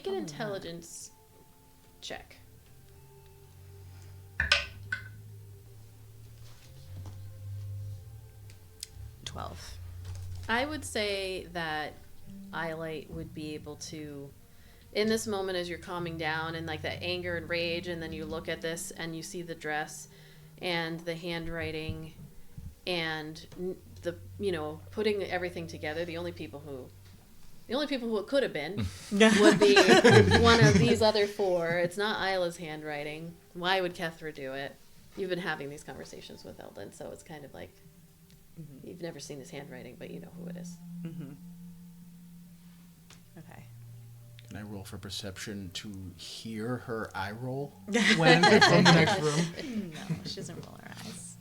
an intelligence check. 12. I would say that Iolite would be able to, in this moment as you're calming down and like that anger and rage, and then you look at this and you see the dress and the handwriting and the, putting everything together, the only people who it could have been would be one of these other four. It's not Ayla's handwriting. Why would Kethra do it? You've been having these conversations with Eldon, so it's kind of like you've never seen his handwriting, but you know who it is. Mm-hmm. Okay. Can I roll for perception to hear her eye roll when from the next room? No, she doesn't roll her eyes.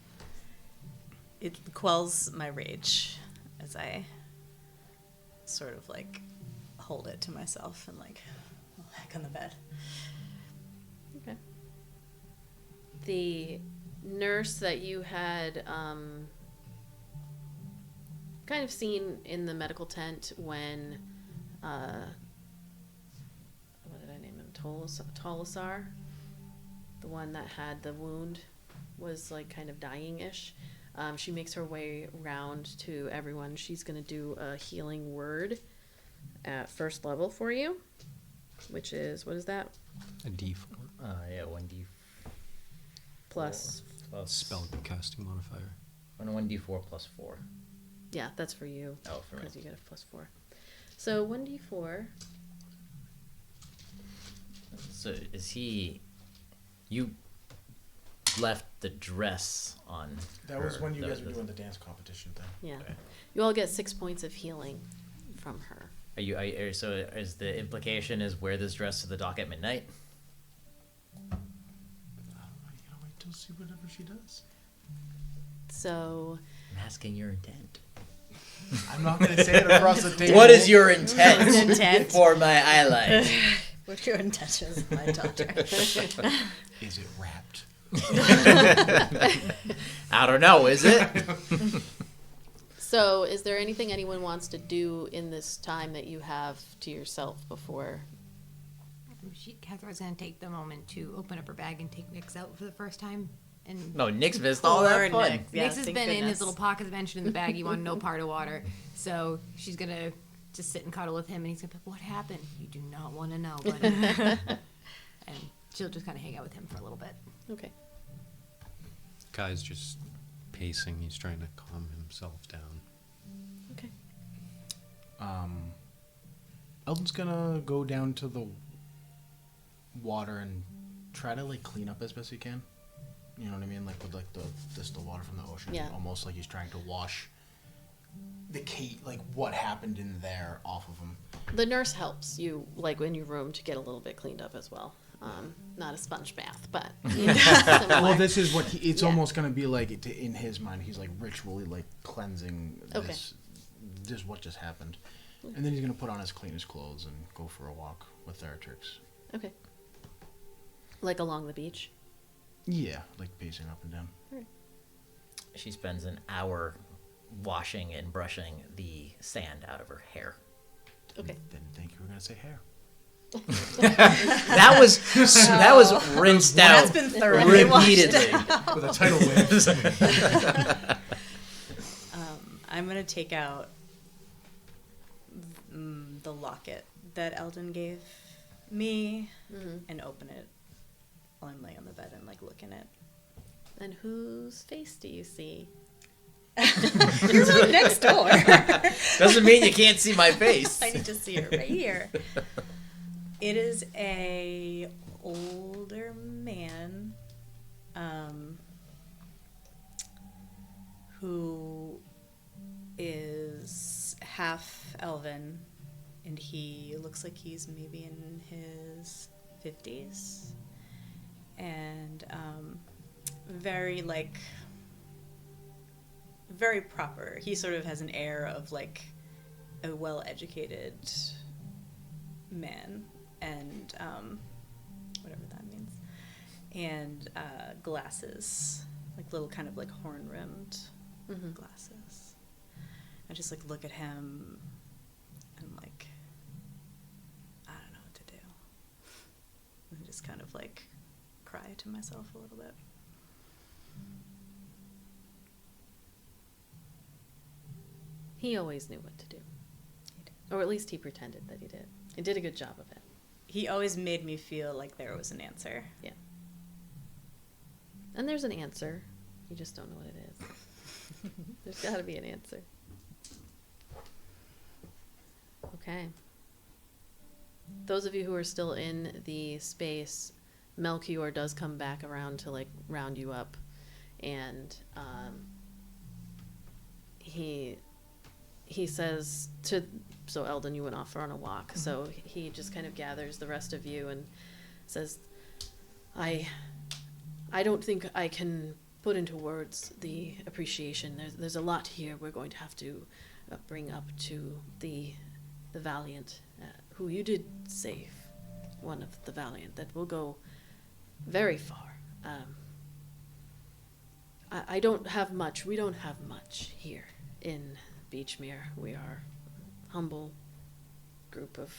It quells my rage as I sort of like hold it to myself and like back on the bed. Okay. The nurse that you had kind of seen in the medical tent when what did I name him? Tolasar, the one that had the wound, was like kind of dying-ish. She makes her way around to everyone. She's going to do a healing word at first level for you, which is, what is that? A D4 Yeah, 1d Plus. spell casting modifier. 1d4 plus 4. Yeah, that's for you. Oh, for me. Because you get a +4. So 1d4. So is he? You left the dress on. That was her, when you the- guys were the- doing the dance competition thing. Yeah. Okay. You all get 6 points of healing from her. So is the implication is wear this dress to the dock at midnight? Wait till see whatever she does. So I'm asking your intent. I'm not going to say it across the table. What is your intent, Intent. for my Iolite? What's your intentions, my daughter? Is it wrapped? I don't know. Is it? So, is there anything anyone wants to do in this time that you have to yourself before? Kethra's gonna take the moment to open up her bag and take Nick's out for the first time. And No, Nick's missed all that Poor fun. Nick. Yeah, Nick's has thank been in his goodness. little pockets mentioned in the bag. You want no part of water. So she's gonna just sit and cuddle with him, and he's gonna be like, "What happened? You do not want to know, buddy." And she'll just kind of hang out with him for a little bit. Okay. Guy's just pacing. He's trying to calm himself down. Okay. Eldon's gonna go down to the water and try to like clean up as best he can. You know what I mean? Like with like the distilled water from the ocean. Yeah. Almost like he's trying to wash the like what happened in there off of him. The nurse helps you, like in your room, to get a little bit cleaned up as well. Not a sponge bath, but similar. Well, this is what it's Yeah. almost gonna be like in his mind. He's like ritually like cleansing Okay. this what just happened, and then he's gonna put on his cleanest clothes and go for a walk with Theratrix. Okay. Like along the beach. Yeah, like pacing up and down. She spends an hour washing and brushing the sand out of her hair. Okay. Didn't think you were gonna say hair. That was rinsed out That's been thoroughly repeatedly. With a tidal wave. I'm gonna take out the locket that Eldon gave me and open it while I'm laying on the bed and like looking at. And whose face do you see? You're right next door. Doesn't mean you can't see my face. I need to see her right here. It is a older man who is half elven, and he looks like he's maybe in his 50s, and very like very proper. He sort of has an air of like a well-educated man, and whatever that means, and glasses, like little kind of like horn-rimmed glasses. I just like look at him and I'm like, I don't know what to do, and just kind of like cry to myself a little bit. He always knew what to do. Or at least he pretended that he did. He did a good job of it. He always made me feel like there was an answer. Yeah. And there's an answer. You just don't know what it is. There's got to be an answer. Okay. Those of you who are still in the space, Melchior does come back around to like round you up, and he says to, so Eldon, you went off on a walk, so he just kind of gathers the rest of you and says, I don't think I can put into words the appreciation. There's a lot here we're going to have to bring up to the Valiant, who you did save, one of the Valiant, that will go very far. I don't have much. We don't have much here in Beachmere. We are a humble group of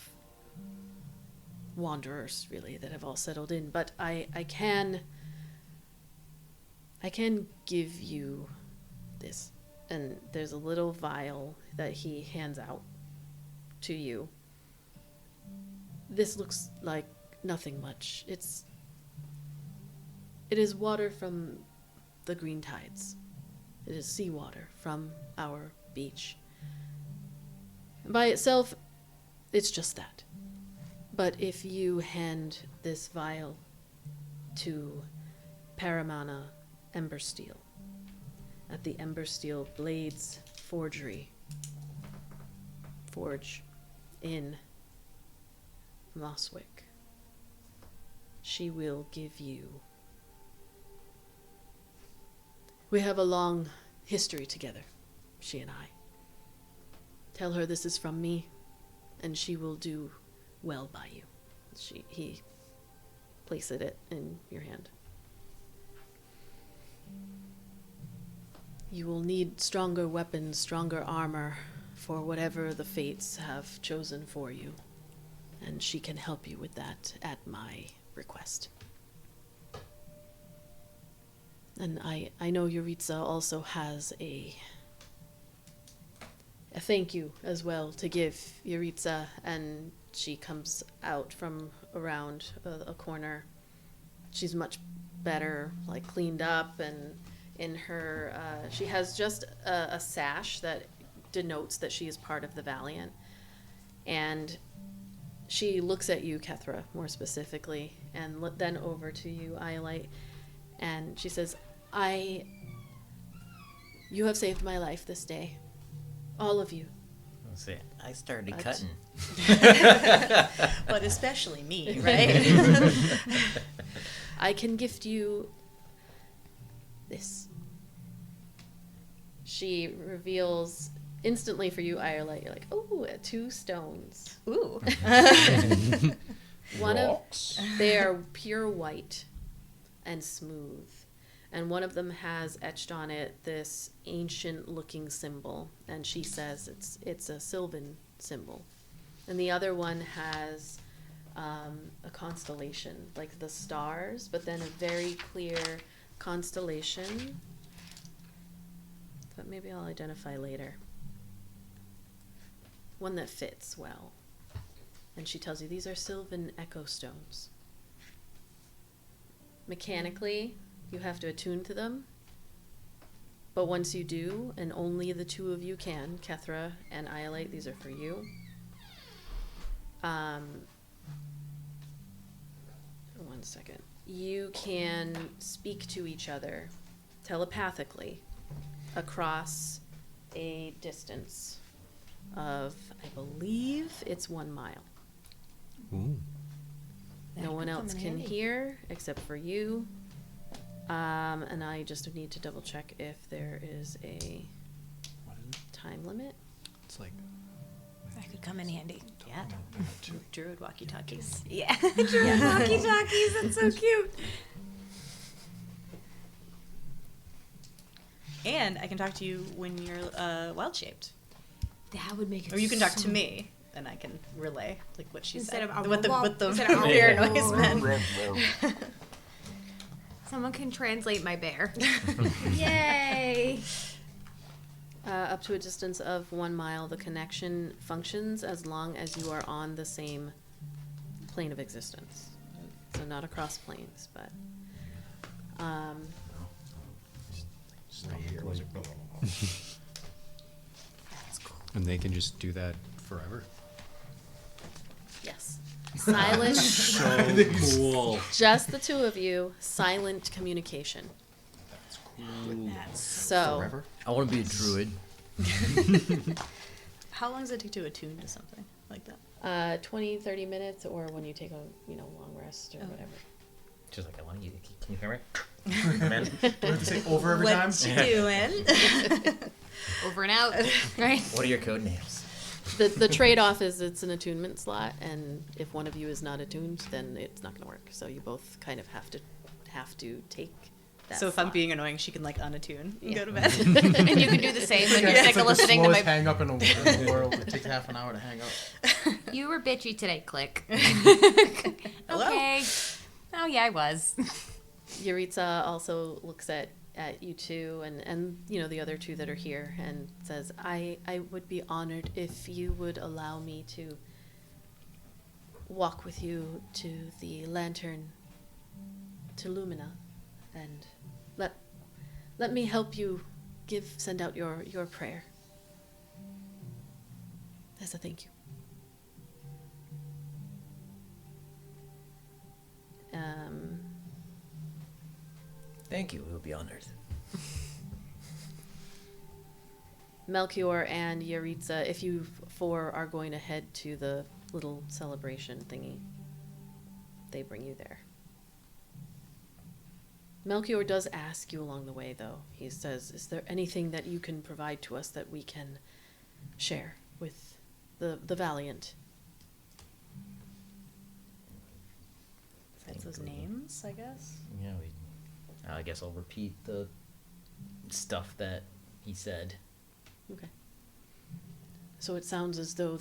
wanderers, really, that have all settled in. But I can give you this. And there's a little vial that he hands out to you. This looks like nothing much. It is water from the green tides. It is seawater from our beach. By itself, it's just that. But if you hand this vial to Paramana Embersteel at the Embersteel Blades Forge in Mosswick, she will give you. We have a long history together, she and I. Tell her this is from me, and she will do well by you. He placed it in your hand. You will need stronger weapons, stronger armor for whatever the fates have chosen for you, and she can help you with that at my request. And I know Yuritsa also has a thank you as well to give Yuritsa, and she comes out from around a corner. She's much better, like cleaned up, and in her, she has just a sash that denotes that she is part of the Valiant. And she looks at you, Kethra, more specifically, and then over to you, Iolite, and she says, you have saved my life this day. All of you. I started cutting. But especially me, right? I can gift you this. She reveals instantly for you, Iolite. You're like, oh, 2 stones. Ooh. They are pure white and smooth. And one of them has etched on it this ancient-looking symbol, and she says it's a Sylvan symbol. And the other one has a constellation, like the stars, but then a very clear constellation that maybe I'll identify later. One that fits well. And she tells you these are Sylvan echo stones. Mechanically, you have to attune to them. But once you do, and only the 2 of you can, Kethra and Iolite, these are for you. One second. You can speak to each other telepathically across a distance of, I believe it's 1 mile. Ooh. No one else can hear except for you. And I just need to double check if there is a time limit. It's like That could come in handy. Yeah. Druid walkie-talkies. Yeah. Druid walkie-talkies. That's so cute. And I can talk to you when you're wild-shaped. That would make it. Or you can talk so to me, and I can relay like what she Instead said. of What the instead of bear noise meant. Someone can translate my bear. Yay! Up to a distance of 1 mile, the connection functions as long as you are on the same plane of existence. So not across planes, but And they can just do that forever? yes. Silent, So cool. just the two of you, silent communication. So, Forever? I want to be a druid. How long does it take to attune to something like that? 20, 30 minutes, or when you take a long rest or whatever. Just like, I want you. Can you hear me? Man. Do we have to say over every time? What you doing? Over and out, right? What are your code names? The trade-off is it's an attunement slot, and if one of you is not attuned, then it's not going to work. So you both kind of have to take that So if I'm slot. being annoying, she can like unattune and Yeah. go to bed. And you can do the same when you're It's sick like of the listening to slowest my. hang up in the world. It takes half an hour to hang up. You were bitchy today, click. Hello? Okay. Oh yeah, I was. Yuritsa also looks at you two and the other two that are here and says, I would be honored if you would allow me to walk with you to the lantern to Lumina and let me help you send out your prayer as a thank you. Thank you. We'll be honored. Melchior and Yuritsa, if you four are going to head to the little celebration thingy, they bring you there. Melchior does ask you along the way, though. He says, is there anything that you can provide to us that we can share with the Valiant? That's those names, I guess. Yeah, I guess I'll repeat the stuff that he said. Okay. So it sounds as though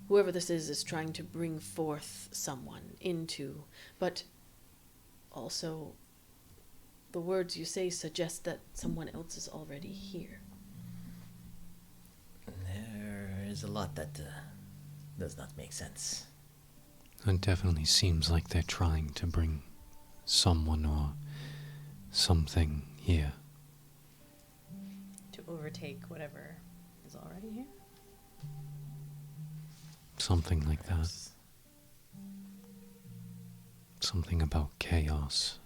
whoever this is trying to bring forth someone into, but also the words you say suggest that someone else is already here. There is a lot that does not make sense. It definitely seems like they're trying to bring someone or something here. To overtake whatever is already here. Something like that. Something about chaos.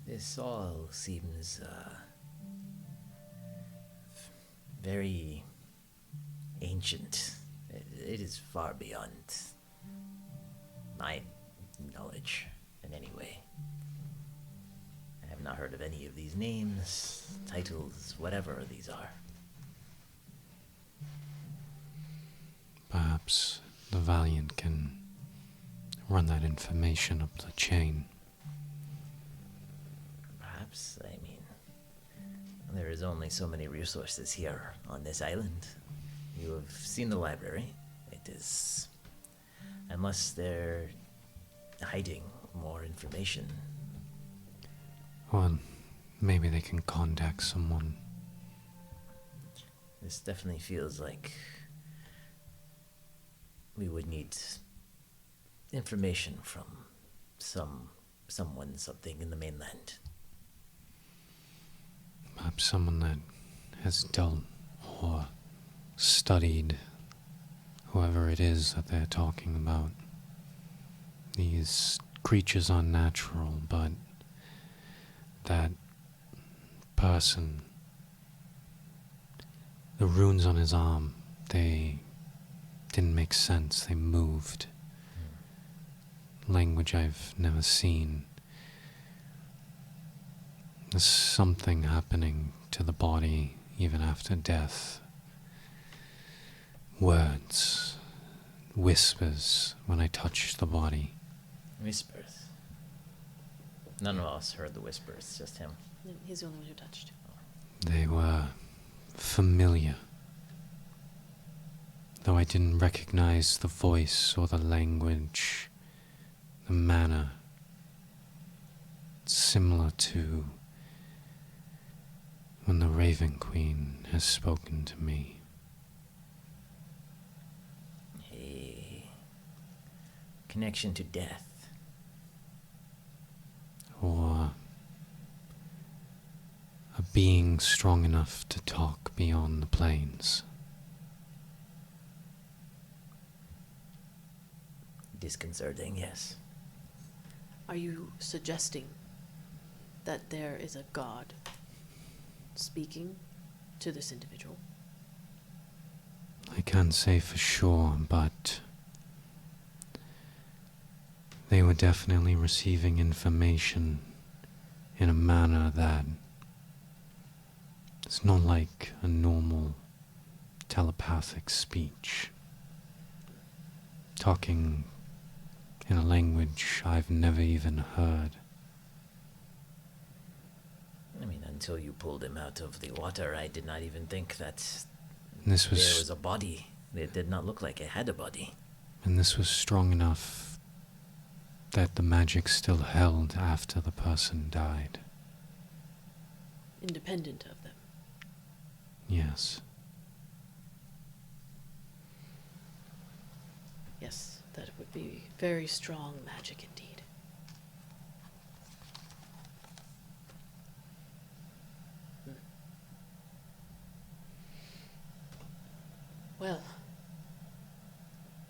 This all seems very ancient. It is far beyond my knowledge in any way. I have not heard of any of these names, titles, whatever these are. Perhaps the Valiant can run that information up the chain. Perhaps, I mean, there is only so many resources here on this island. You have seen the library. It is... Unless they're hiding more information. Well, maybe they can contact someone. This definitely feels like we would need information from someone, something in the mainland. Perhaps someone that has dealt or studied whoever it is that they're talking about. These creatures are natural, but that person, the runes on his arm, they didn't make sense. They moved. Language I've never seen. There's something happening to the body even after death. Words, whispers when I touch the body. Whispers. None of us heard the whispers, just him. He's the only one who touched. They were familiar. Though I didn't recognize the voice or the language, the manner. Similar to when the Raven Queen has spoken to me. A connection to death. Or a being strong enough to talk beyond the plains. Disconcerting, yes. Are you suggesting that there is a god speaking to this individual? I can't say for sure, but they were definitely receiving information in a manner that it's not like a normal telepathic speech. Talking in a language I've never even heard. I mean, until you pulled him out of the water, I did not even think that This there was was a body. It did not look like it had a body. And this was strong enough that the magic still held after the person died. Independent of them. Yes. Yes, that would be very strong magic indeed. Well,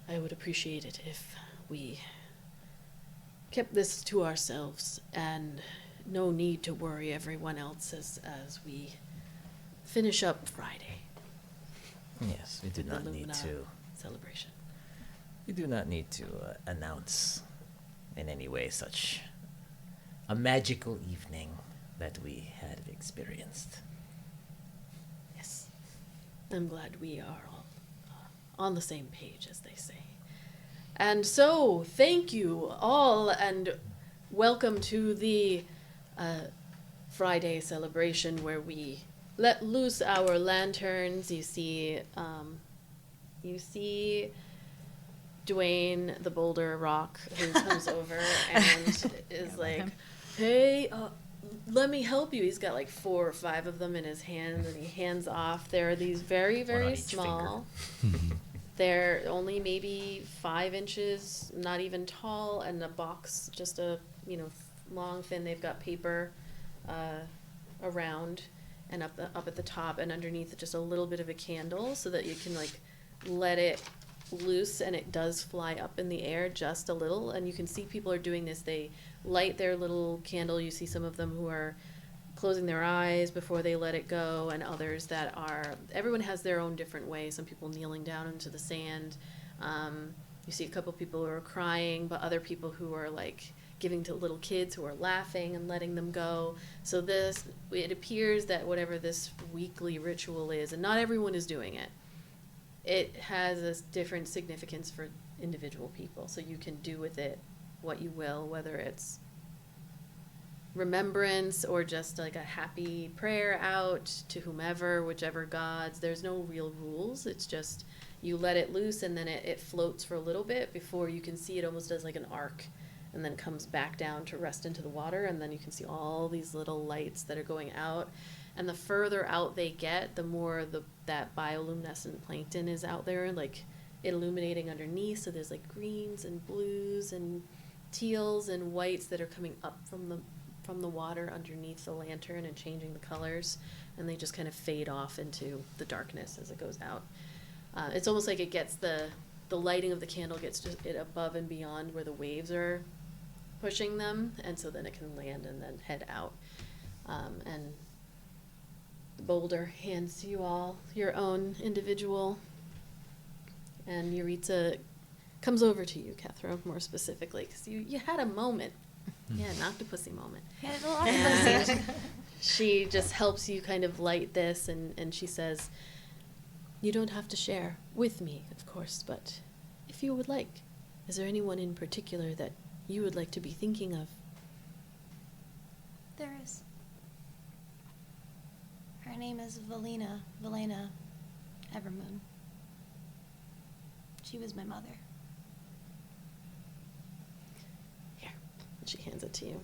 I would appreciate it if we kept this to ourselves, and no need to worry everyone else as we finish up Friday. Yes, we do the not need Lumina to. celebration. We do not need to announce in any way such a magical evening that we had experienced. Yes, I'm glad we are all on the same page, as they say. And so, thank you all, and welcome to the Friday celebration where we let loose our lanterns. You see Dwayne, the Boulder Rock, who comes over and is like, "Hey, let me help you." He's got like 4 or 5 of them in his hands, and he hands off. There are these very, One on very each small. They're only maybe 5 inches, not even tall, and the box just a long, thin. They've got paper around and up at the top, and underneath just a little bit of a candle, so that you can like let it loose, and it does fly up in the air just a little. And you can see people are doing this. They light their little candle. You see some of them who are closing their eyes before they let it go, and others that are, everyone has their own different way. Some people kneeling down into the sand. You see a couple people who are crying, but other people who are like giving to little kids who are laughing and letting them go. So it appears that whatever this weekly ritual is, and not everyone is doing it, it has a different significance for individual people. So you can do with it what you will, whether it's remembrance or just like a happy prayer out to whomever, whichever gods. There's no real rules. It's just you let it loose, and then it floats for a little bit before you can see it almost does like an arc, and then comes back down to rest into the water, and then you can see all these little lights that are going out. And the further out they get, the more that bioluminescent plankton is out there, like illuminating underneath. So there's like greens and blues and teals and whites that are coming up from the water underneath the lantern and changing the colors, and they just kind of fade off into the darkness as it goes out. It's almost like it gets the lighting of the candle gets just it above and beyond where the waves are pushing them, and so then it can land and then head out. And the boulder hands you all your own individual, and Yuritsa comes over to you, Kethra, more specifically, because you had a moment. Yeah, an octopussy moment. Yeah, a little octopus. And she just helps you kind of light this, and she says, "You don't have to share with me, of course, but if you would like, is there anyone in particular that you would like to be thinking of?" There is. Her name is Valena Evermoon. She was my mother. Here, and she hands it to you.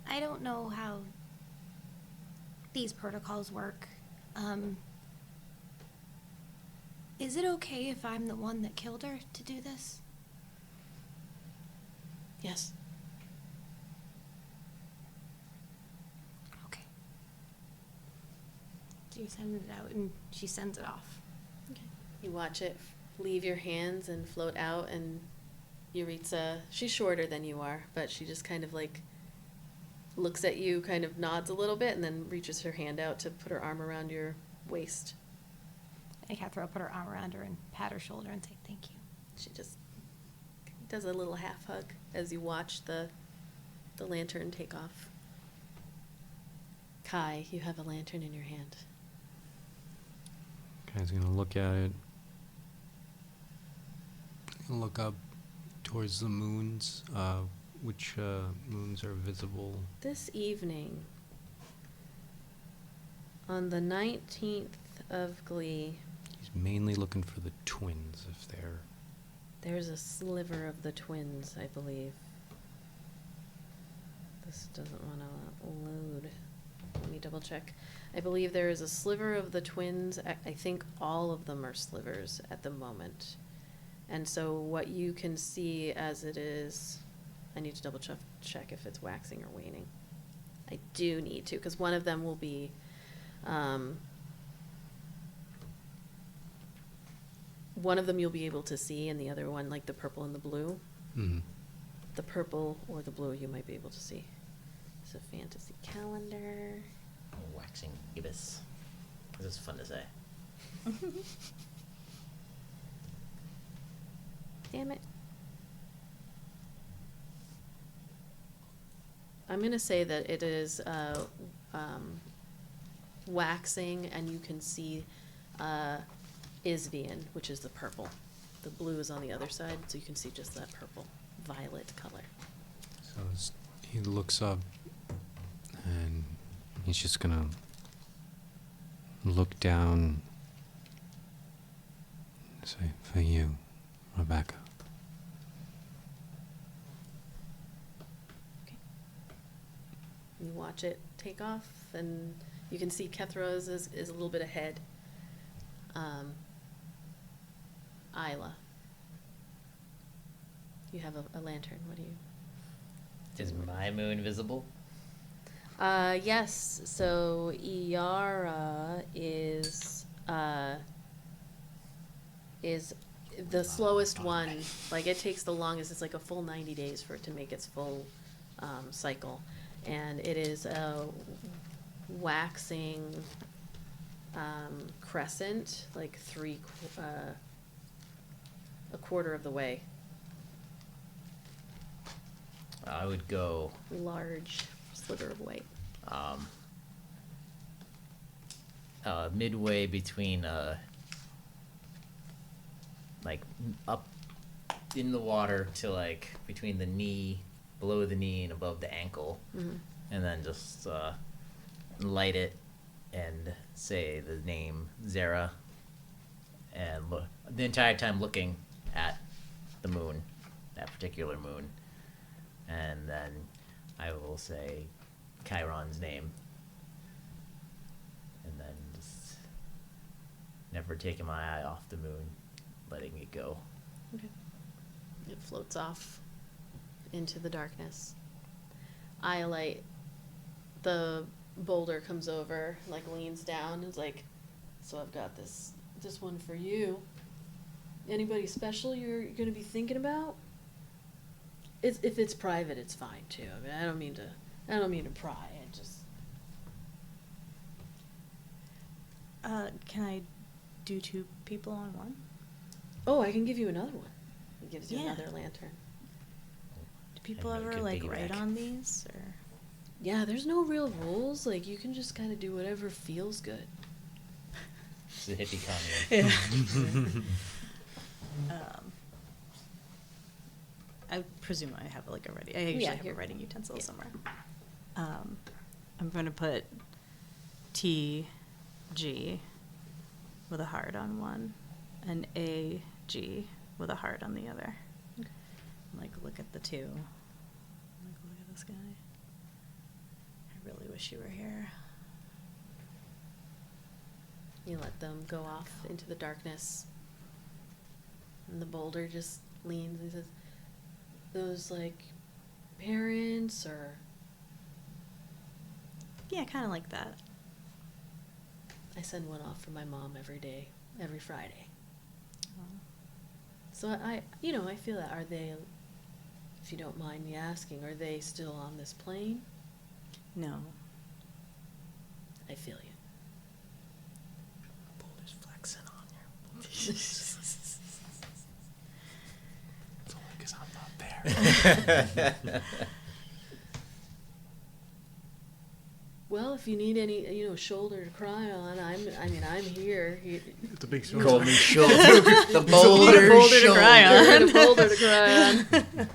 I I don't know how these protocols work. Is it okay if I'm the one that killed her to do this? Yes. Okay. So you send it out and she sends it off. Okay. You watch it leave your hands and float out, and Yuritsa, she's shorter than you are, but she just kind of like looks at you, kind of nods a little bit, and then reaches her hand out to put her arm around your waist. And Kethra will put her arm around her and pat her shoulder and say thank you. She just does a little half hug as you watch the lantern take off. Kai, you have a lantern in your hand. Kai's gonna look at it. Look up towards the moons. Which moons are visible? This evening, on the 19th of Glee, He's mainly looking for the twins, if they're... there's a sliver of the twins, I believe. This doesn't want to load. Let me double check. I believe there is a sliver of the twins. I think all of them are slivers at the moment. And so what you can see as it is, I need to double check if it's waxing or waning. I do need to, because one of them will be, one of them you'll be able to see, and the other one, like the purple and the blue, the purple or the blue you might be able to see. It's a fantasy calendar. Waxing gibbous. This is fun to say. Damn it. I'm going to say that it is waxing, and you can see Isvian, which is the purple. The blue is on the other side, so you can see just that purple, violet color. So he looks up, and he's just gonna look down and say, "For you, Rebecca." You watch it take off, and you can see Kethra's is a little bit ahead. Ayla, you have a lantern. What do you? Is my moon visible? Yes. So Iara is the slowest one. Like, it takes the longest. It's like a full 90 days for it to make its full cycle. And it is a waxing crescent, like a quarter of the way. I would go Large sliver of white. Midway between like up in the water to like between the knee, below the knee and above the ankle, and then just light it and say the name Zara, and look the entire time looking at the moon, that particular moon, and then I will say Chiron's name, and then just never taking my eye off the moon, letting it go. Okay. It floats off into the darkness. Iolite, the boulder comes over, like leans down, and is like, "So I've got this one for you. Anybody special you're gonna be thinking about? If it's private, it's fine too. I mean, I don't mean to pry. I just." Can I do 2 people on one? Oh, I can give you another one. It gives you Yeah. another lantern. Do people And we ever could like piggyback. write on these or? Yeah, there's no real rules. Like, you can just kind of do whatever feels good. It's a hippie commune. I presume I have like a ready. I usually have a you're- writing utensil yeah. somewhere. I'm going to put TG with a heart on one, and AG with a heart on the other. Like, look at the 2. Like, look at this guy. really wish you were here. You let them go off into the darkness. And the boulder just leans and says, those, like, parents or... Yeah, kind of like that. I send one off for my mom every day, every Friday. Oh. So I feel that. Are they, if you don't mind me asking, are they still on this plane? No. I feel you. Boulder's flexing on you. It's only because I'm not there. Well, if you need any, shoulder to cry on, I'm here. It's a big Call me shoulder. the boulder, to cry on. A boulder to cry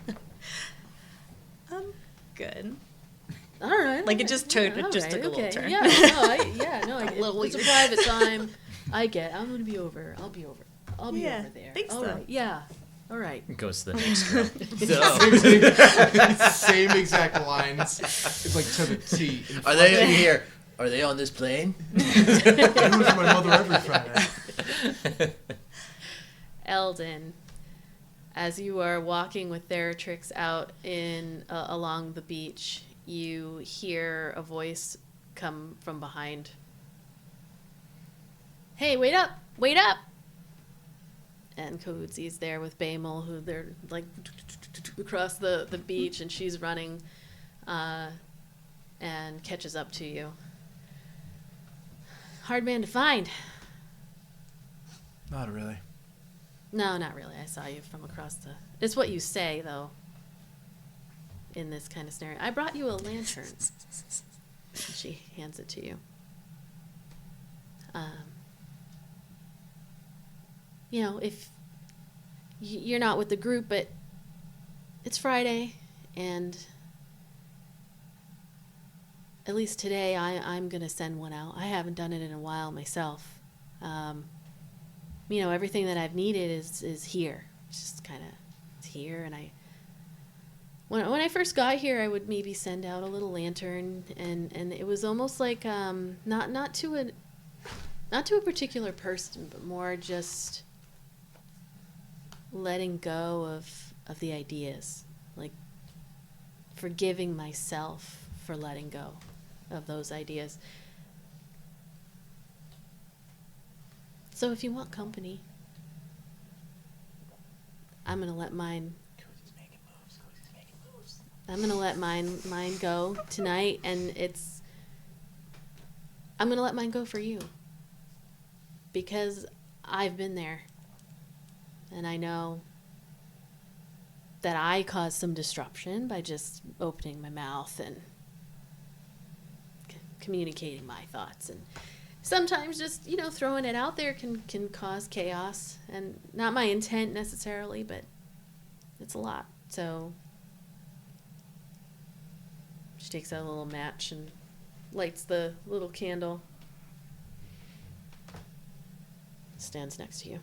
on. Good. All right. Like, it just took a little turn. Yeah, little it's a weird. private time. I get. I'm gonna be over. I'll be over. I'll be Yeah, over there. thanks, All though. right. Yeah. All right. Goes to the next girl. Same exact lines. It's like to the T. Are they in here? Are they on this plane? I do it for my mother every Friday. Eldon, as you are walking with Theratrix out in along the beach, you hear a voice come from behind. Hey, wait up! Wait up! And Kahuzi's there with Bamel, who they're like across the beach, and she's running and catches up to you. Hard man to find. Not really. No, not really. I saw you from across the... It's what you say, though, in this kind of scenario. I brought you a lantern. She hands it to you. If you're not with the group, but it's Friday, and at least today I'm going to send one out. I haven't done it in a while myself. Everything that I've needed is here. It's just kind of, it's here, and when I first got here, I would maybe send out a little lantern, and it was almost like not to a particular person, but more just letting go of the ideas, like forgiving myself for letting go of those ideas. So if you want company, I'm gonna let mine. I'm gonna let mine go tonight, and I'm gonna let mine go for you, because I've been there, and I know that I caused some disruption by just opening my mouth and communicating my thoughts, and sometimes just throwing it out there can cause chaos, and not my intent necessarily, but it's a lot. So she takes out a little match and lights the little candle. Stands next to you.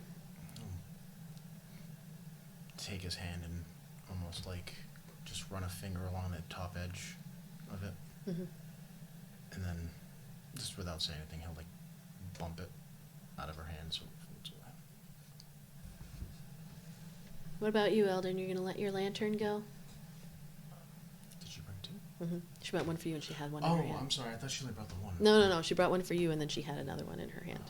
Take his hand and almost like just run a finger along the top edge of it. Mm-hmm. And then, just without saying anything, he'll like bump it out of her hand so it floats away. What about you, Eldon? You're going to let your lantern go? Did she bring two? Mm-hmm. She brought one for you, and she had one in her hand. I'm sorry. I thought she only brought the one. No. She brought one for you, and then she had another one in her hand.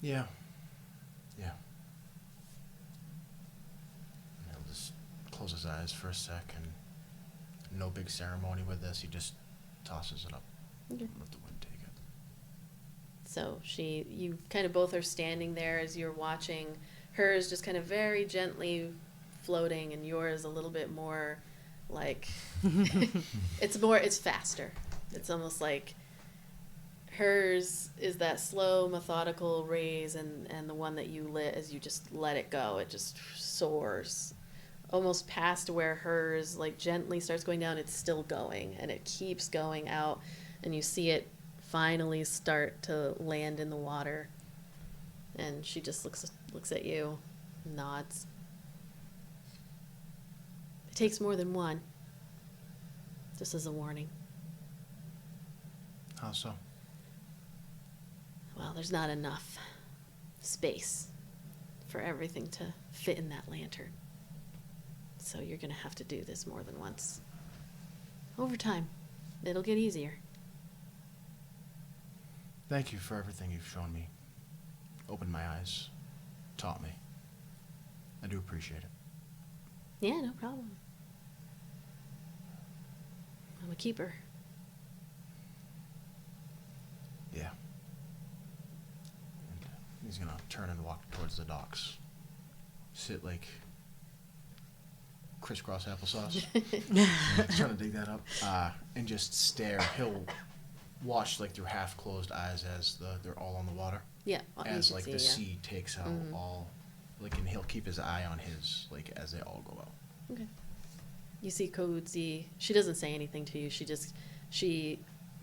Yeah. And he'll just close his eyes for a sec, and no big ceremony with this. He just tosses it up. Okay. Let the wind take it. So you kind of both are standing there as you're watching. Hers just kind of very gently floating, and yours a little bit more like it's faster. It's almost like hers is that slow, methodical raise, and the one that you lit, as you just let it go, it just soars almost past where hers like gently starts going down. It's still going, and it keeps going out, and you see it finally start to land in the water, and she just looks at you, nods. It takes more than one. Just as a warning. How so? Well, there's not enough space for everything to fit in that lantern. So you're going to have to do this more than once. Over time, it'll get easier. Thank you for everything you've shown me. Opened my eyes. Taught me. I do appreciate it. Yeah, no problem. I'm a keeper. Yeah. And he's gonna turn and walk towards the docks. Sit like crisscross applesauce. He's trying to dig that up. And just stare. He'll watch like through half-closed eyes as they're all on the water. Yeah. you As can like see, the yeah. sea takes out all, like, and he'll keep his eye on his, like, as they all go out. Okay. You see Kodzi. She doesn't say anything to you. She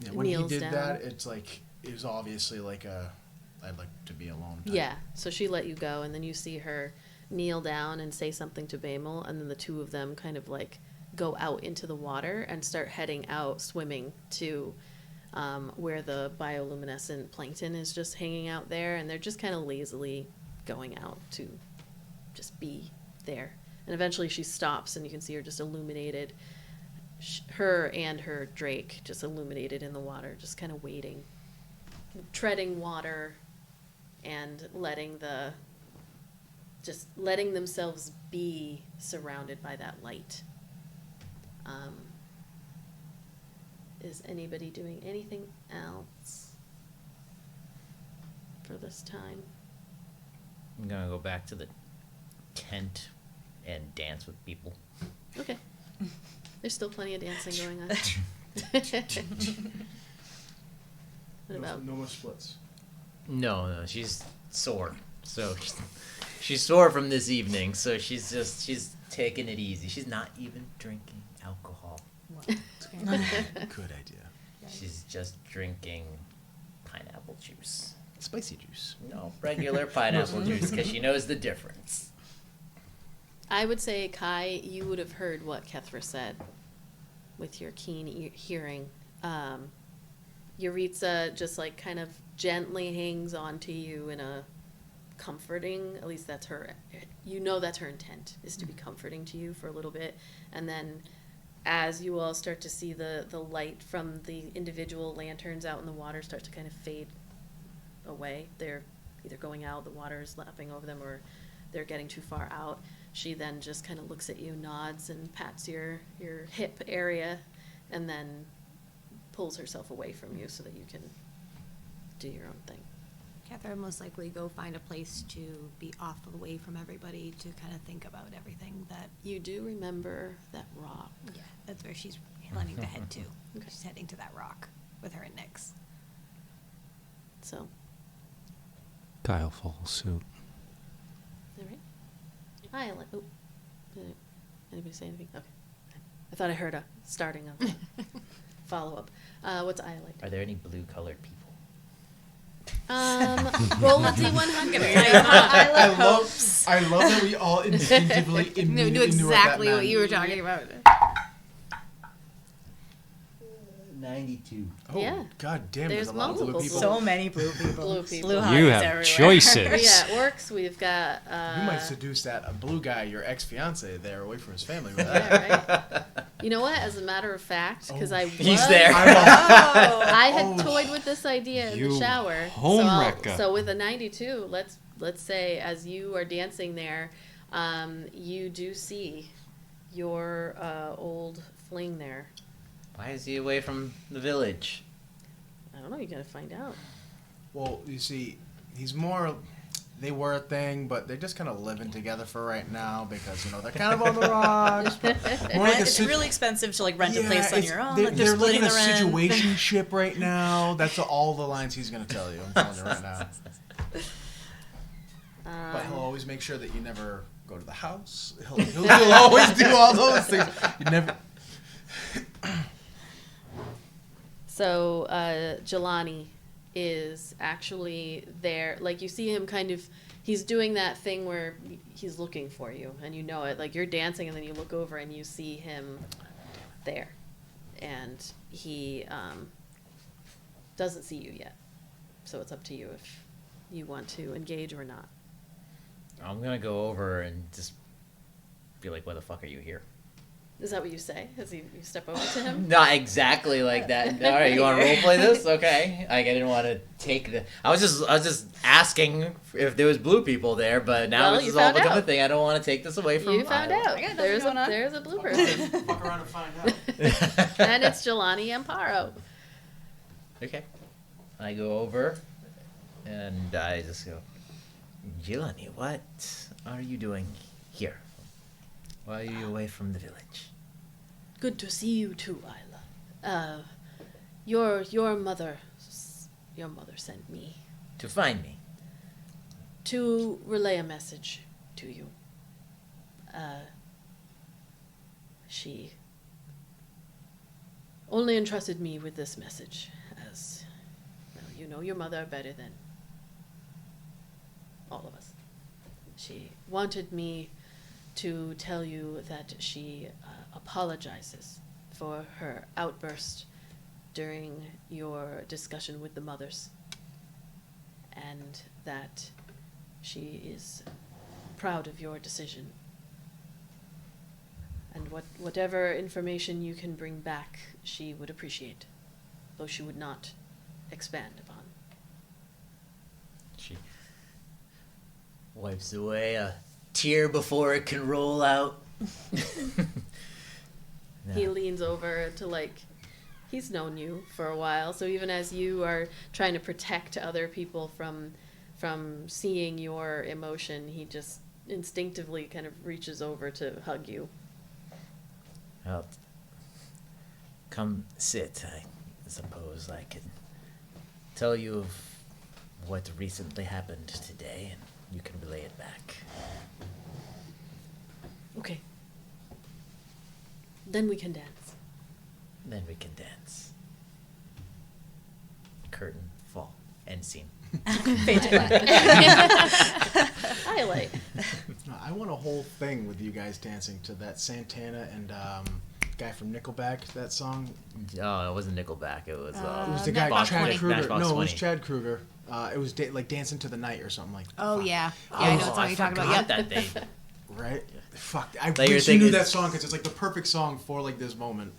Yeah, when kneels he did down. that, it's like, it was obviously like I'd like to be alone type. Yeah. So she let you go, and then you see her kneel down and say something to Bamel, and then the two of them kind of like go out into the water and start heading out swimming to where the bioluminescent plankton is just hanging out there, and they're just kind of lazily going out to just be there. And eventually she stops, and you can see her just illuminated, her and her drake just illuminated in the water, just kind of waiting, treading water and letting themselves be surrounded by that light. Is anybody doing anything else for this time? I'm gonna go back to the tent and dance with people. Okay. There's still plenty of dancing going on. What about? No more splits. No, she's sore. So she's sore from this evening. So she's taking it easy. She's not even drinking alcohol. Good idea. She's just drinking pineapple juice. Spicy juice. No, regular pineapple juice, because she knows the difference. I would say, Kai, you would have heard what Kethra said with your keen hearing. Yuritsa just like kind of gently hangs on to you in a comforting, at least that's her, that's her intent, is to be comforting to you for a little bit. And then as you all start to see the light from the individual lanterns out in the water start to kind of fade away, they're either going out, the water is lapping over them, or they're getting too far out. She then just kind of looks at you, nods, and pats your hip area, and then pulls herself away from you so that you can do your own thing. Kethra would most likely go find a place to be off away from everybody to kind of think about everything that. You do remember that rock. Yeah, that's where she's planning to head to. Okay. She's heading to that rock with her and Nyx. So, Kyle follows suit. all right. Ayla. Oh, did anybody say anything? Okay. I thought I heard a starting of a follow-up. What's Iolite? Are there any blue-colored people? Roll a D100. I love that we all instinctively Knew knew exactly what you were talking about. 92. Oh, Yeah. God damn, There's there's a lot of blue multiple people. So many blue people. Blue people. Blue You hives You have everywhere. choices. Yeah, orcs. We've got. You might seduce that blue guy, your ex-fiance, there away from his family. With Yeah, that. right. You know what? As a matter of fact, because I was, He's there. I had toyed with this idea in the You shower. homewrecker. So with a 92, let's say as you are dancing there, you do see your old fling there. Why is he away from the village? I don't know. You gotta find out. Well, you see, he's more. They were a thing, but they're just kind of living together for right now because they're kind of on the rocks. More like It's really expensive to like rent a place on it's- your own. They're, Like, they're they're like splitting in a the rent. situation ship right now. That's all the lines he's gonna tell you. I'm telling you right now. But he'll always make sure that you never go to the house. He'll always do all those things. You never. So Jelani is actually there. Like you see him kind of, he's doing that thing where he's looking for you and you know it. Like you're dancing and then you look over and you see him there. and he doesn't see you yet. So it's up to you if you want to engage or not. I'm gonna go over and just be like, "Why the fuck are you here?" Is that what you say as you step over to him? Not exactly like that. All right, you want to roleplay this? Okay. Like I didn't want to take the. I was just asking if there was blue people there, but now Well, this you is all found become a out. thing. I don't want to take this away from. You found Ayla. out. I got nothing There's going on. there's a blue person. Fuck around and find out. And it's Jelani Amparo. Okay. I go over, and I just go, Jelani, what are you doing here? Why are you away from the village? Good to see you too, Ayla. Your mother sent me To find me. to relay a message to you. She only entrusted me with this message, as well, you know your mother better than all of us. She wanted me to tell you that she apologizes for her outburst during your discussion with the mothers, and that she is proud of your decision. And whatever information you can bring back, she would appreciate, though she would not expand upon. She wipes away a tear before it can roll out. He leans over to he's known you for a while, so even as you are trying to protect other people from seeing your emotion, he just instinctively kind of reaches over to hug you. Well, come sit. I suppose I can tell you of what recently happened today, and you can relay it back. Okay. Then we can dance. Then we can dance. Curtain, fall, end scene. Fade to black. Iolite. I want a whole thing with you guys dancing to that Santana and guy from Nickelback, that song. Oh, it wasn't Nickelback. It was. It was the guy, Matchbox Chad 20. Kruger. Matchbox No, it was 20. Chad Kruger. It was like Dancing to the Night or something like that. Oh, Fuck. yeah. Yeah, I know what song you're talking about. forgot Yep. that they. Right? Fuck. I Like you're wish you knew thinking- that song because it's like the perfect song for like this moment.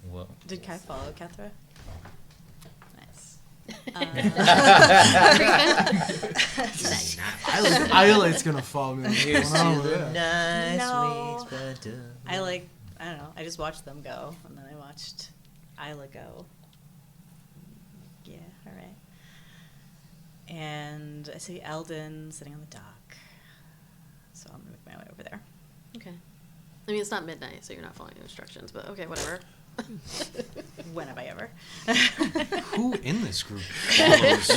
Well, Did Kai follow Kethra? Nice. Iolite's gonna follow me. here's What's going on to with the that? nice No. weeks spent together. I don't know. I just watched them go, and then I watched Ayla go. Yeah, all right. And I see Eldon sitting on the dock, so I'm gonna make my way over there. Okay. I mean, it's not midnight, so you're not following instructions, but okay, whatever. When have I ever? Who in this group follows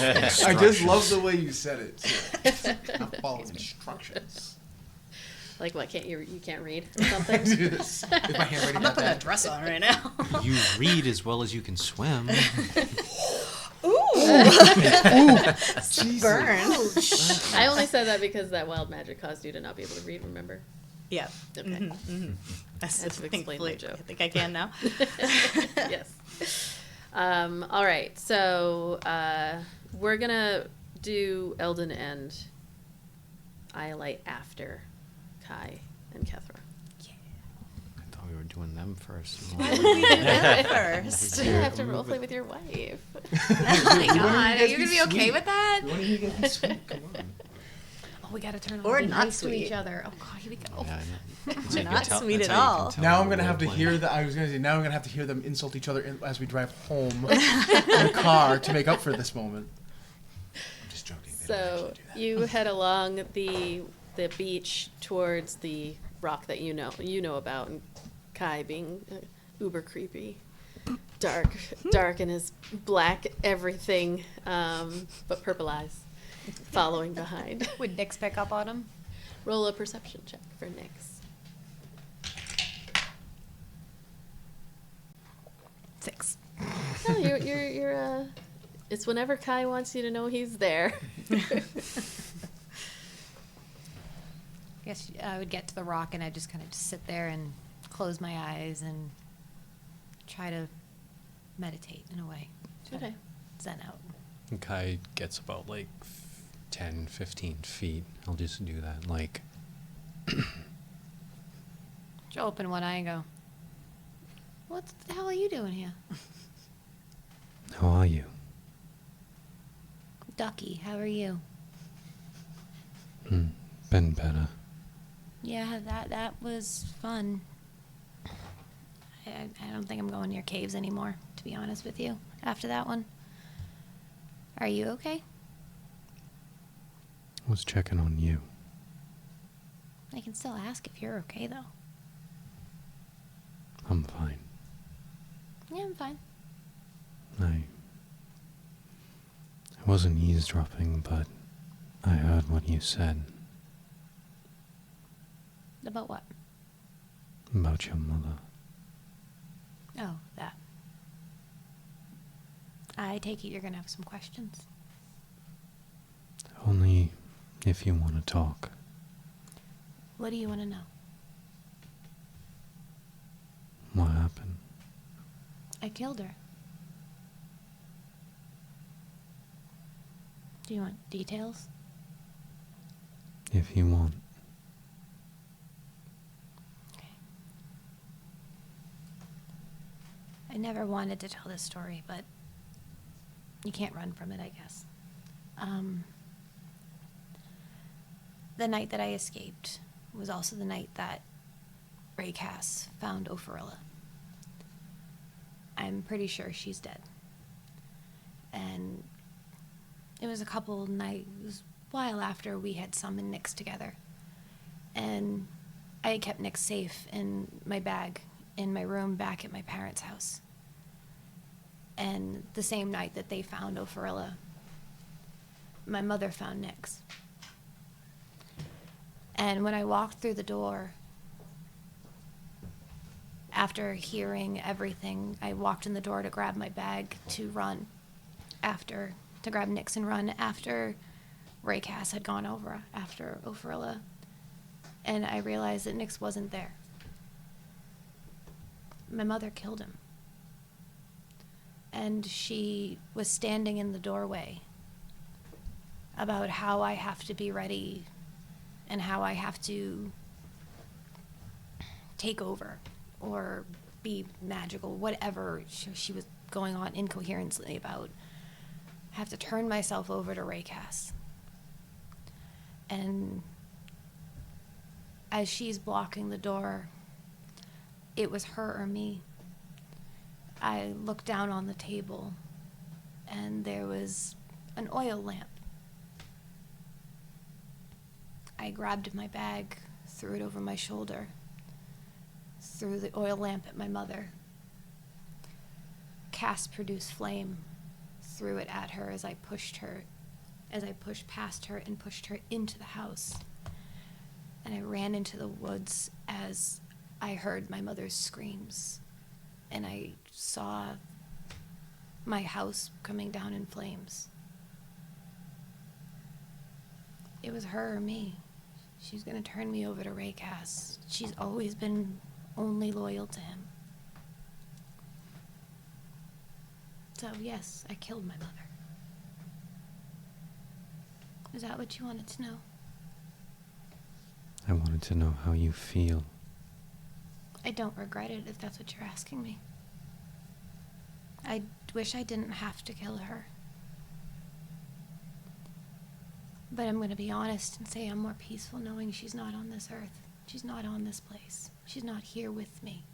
I just love the way you said it. Too. I follow instructions. Like, what, you can't read or something? If my handwriting I'm got not putting a that. dress on right now. You read as well as you can swim. Burn. I only said that because that wild magic caused you to not be able to read, remember? Yeah. Okay. That's Had to explain my joke. I think I can now. Yes. All right, so we're going to do Eldon and Iolite after Kai and Kethra. I thought we were doing them first. First. You have to roleplay with your wife. Oh my god, are you gonna be okay with that? You want to hear you guys be sweet? Come on. Oh, we gotta turn on Or be not nice to sweet. each other. Oh god, here we go. Yeah, I know. That's how you Not can tell- sweet that's at how you can all. tell Now I'm we're gonna have to role-playing. hear that. I was gonna say now I'm gonna have to hear them insult each other as we drive home in the car to make up for this moment. I'm just joking. They don't So actually do that. you head along the beach towards the rock that you know about, and Kai being uber creepy, dark in his black everything, but purple eyes, following behind. Would Nyx pick up on him? Roll a perception check for Nyx. 6. No, you're it's whenever Kai wants you to know he's there. Guess I would get to the rock and I'd just kind of sit there and close my eyes and try to meditate in a way. Try to Okay. zen out. Kai gets about like 10, 15 feet. I'll just do that. Like, She'll open one eye and go, what the hell are you doing here? how are you? Ducky, how are you? Been better. Yeah, that was fun. I don't think I'm going near caves anymore, to be honest with you, after that one. Are you okay? Was checking on you. I can still ask if you're okay, though. I'm fine. Yeah, I'm fine. I wasn't eavesdropping, but I heard what you said About what? about your mother. Oh, that. I take it you're going to have some questions. Only if you want to talk. What do you want to know? What happened? I killed her. Do you want details? If you want. I never wanted to tell this story, but you can't run from it, I guess. The night that I escaped was also the night that Ray Cass found Opharilla. I'm pretty sure she's dead. And it was a while after we had summoned Nyx together. And I had kept Nyx safe in my bag in my room back at my parents' house. And the same night that they found Opharilla, my mother found Nyx. And when I walked through the door, after hearing everything, I walked in the door to grab my bag to run to grab Nyx and run after Ray Cass had gone over after Opharilla. And I realized that Nyx wasn't there. My mother killed him. And she was standing in the doorway about how I have to be ready and how I have to take over or be magical, whatever she was going on incoherently about. I have to turn myself over to Ray Cass. And as she's blocking the door, it was her or me. I looked down on the table, and there was an oil lamp. I grabbed my bag, threw it over my shoulder, threw the oil lamp at my mother. Cass produced flame, threw it at her as I pushed past her and pushed her into the house. And I ran into the woods as I heard my mother's screams. And I saw my house coming down in flames. It was her or me. She's gonna turn me over to Ray Cass. She's always been only loyal to him. So yes, I killed my mother. Is that what you wanted to know? I wanted to know how you feel. I don't regret it if that's what you're asking me. I wish I didn't have to kill her. But I'm going to be honest and say I'm more peaceful knowing she's not on this earth. She's not on this place. She's not here with me.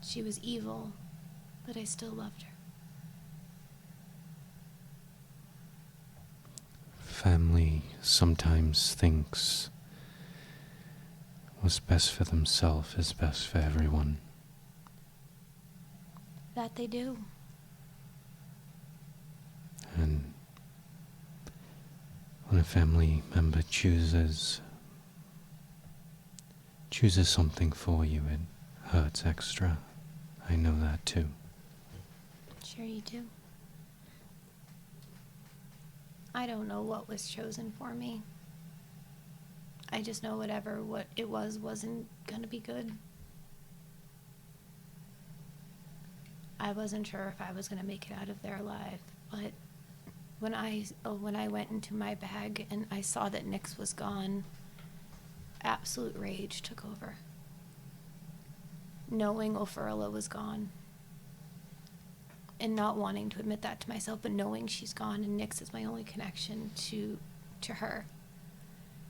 She was evil, but I still loved her. Family sometimes thinks what's best for themselves is best for everyone. That they do. And when a family member chooses something for you, it hurts extra. I know that too. Sure you do. I don't know what was chosen for me. I just know whatever what it wasn't gonna be good. I wasn't sure if I was gonna make it out of there alive, but when I went into my bag and I saw that Nyx was gone, absolute rage took over. Knowing Opherla was gone, and not wanting to admit that to myself, but knowing she's gone and Nyx is my only connection to her.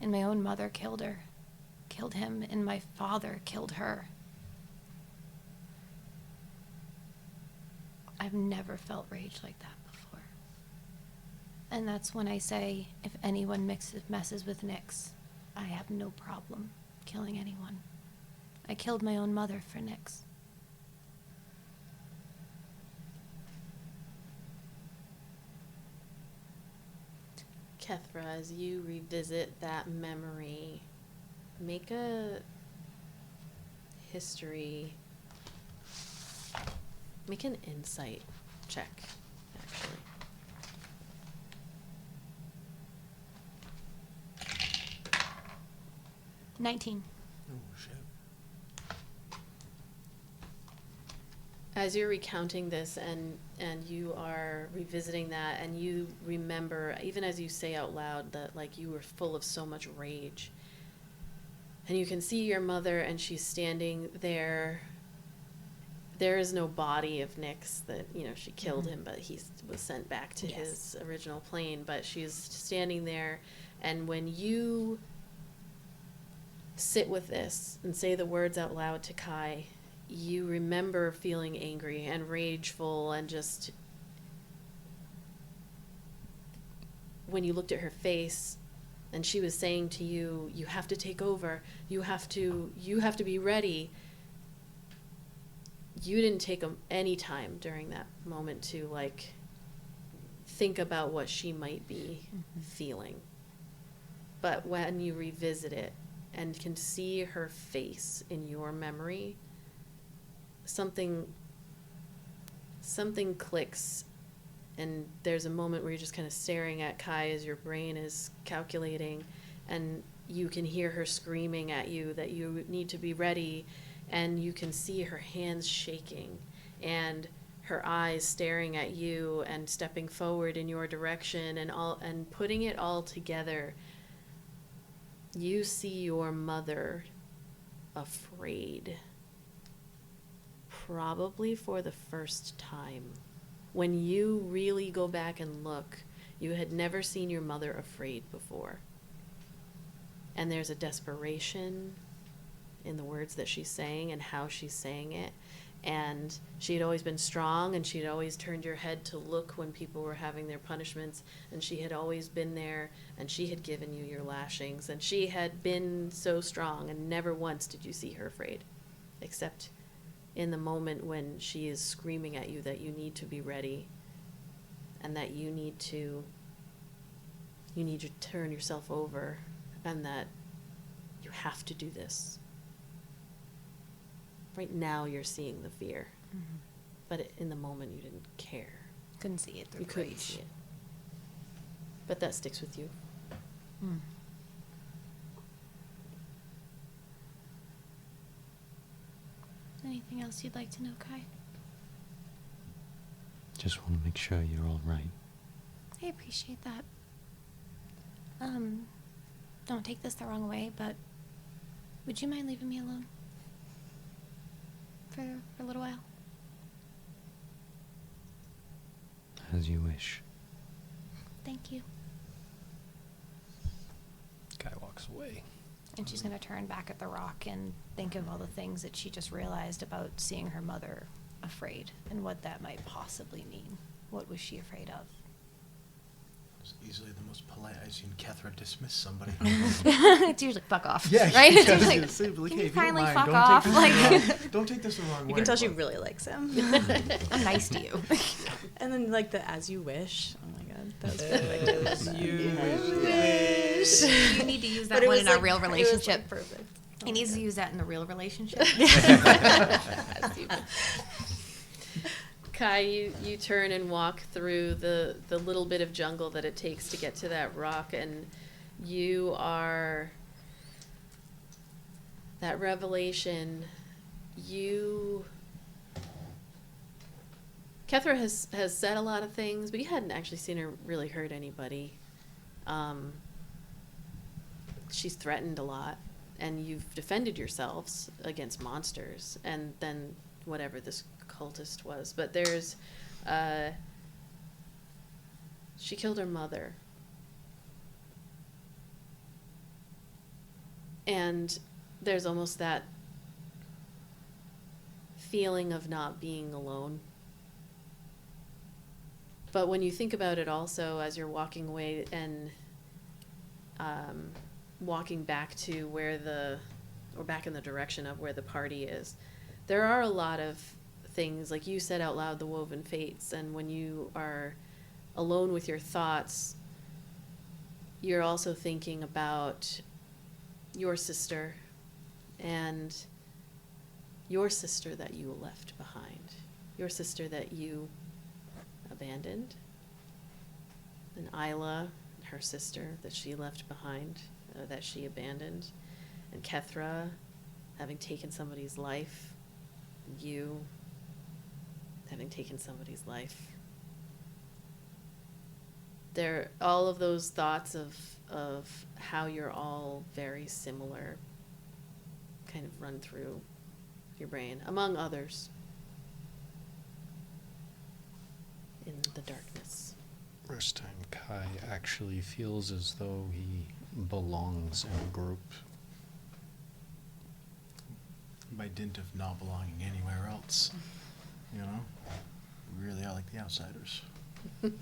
And my own mother killed him, and my father killed her. I've never felt rage like that before. And that's when I say, if anyone messes with Nyx, I have no problem killing anyone. I killed my own mother for Nyx. Kethra, as you revisit that memory, make a history, make an insight check, actually. $19. Oh, shit. As you're recounting this and you are revisiting that and you remember, even as you say out loud that like you were full of so much rage, and you can see your mother and she's standing there. There is no body of Nyx that, you know, she killed him, but he was sent back to his original plane, but she's standing there. And when you sit with this and say the words out loud to Kai, you remember feeling angry and rageful, and just when you looked at her face and she was saying to you, you have to take over, you have to be ready. You didn't take any time during that moment to like think about what she might be feeling. But when you revisit it and can see her face in your memory, something clicks, and there's a moment where you're just kind of staring at Kai as your brain is calculating, and you can hear her screaming at you that you need to be ready, and you can see her hands shaking and her eyes staring at you and stepping forward in your direction, and putting it all together. You see your mother afraid. Probably for the first time. When you really go back and look, you had never seen your mother afraid before. And there's a desperation in the words that she's saying and how she's saying it. And she had always been strong, and she had always turned your head to look when people were having their punishments, and she had always been there, and she had given you your lashings, and she had been so strong, and never once did you see her afraid, except in the moment when she is screaming at you that you need to be ready, and that you need to turn yourself over, and that you have to do this. Right now you're seeing the fear, but in the moment you didn't care. Couldn't see it through You the couldn't rage. see it. But that sticks with you. Anything else you'd like to know, Kai? Just want to make sure you're all right. I appreciate that. Don't take this the wrong way, but would you mind leaving me alone for a little while? As you wish. Thank you. Guy walks away. And she's going to turn back at the rock and think of all the things that she just realized about seeing her mother afraid and what that might possibly mean. What was she afraid of? It's easily the most polite I've seen Kethra dismiss somebody. It's usually fuck off. Yeah, right? yeah, It's yeah, like, it's like, can hey, you if don't finally mind, fuck don't off? Take Like, this don't take this the wrong way. You can tell she but- really likes him. I'm nice to you. And then like the as you wish. Oh my god, that was perfect. As you wish. You need to use But that it one was in our like- real it was, like, relationship. perfect. He needs to use that in the real relationship. Kai, you turn and walk through the little bit of jungle that it takes to get to that rock, and you are that revelation, Kethra has said a lot of things, but you hadn't actually seen her really hurt anybody. She's threatened a lot, and you've defended yourselves against monsters, and then whatever this cultist was. But there's, she killed her mother. And there's almost that feeling of not being alone. But when you think about it also, as you're walking away and walking back to back in the direction of where the party is, there are a lot of things, like you said out loud, the woven fates, and when you are alone with your thoughts, you're also thinking about your sister and your sister that you left behind, your sister that you abandoned, and Ayla, her sister that she left behind, that she abandoned, and Kethra having taken somebody's life, and you having taken somebody's life. There, all of those thoughts of how you're all very similar kind of run through your brain, among others, in the darkness. First time Kai actually feels as though he belongs in a group. By dint of not belonging anywhere else, you know, we really are like the outsiders. You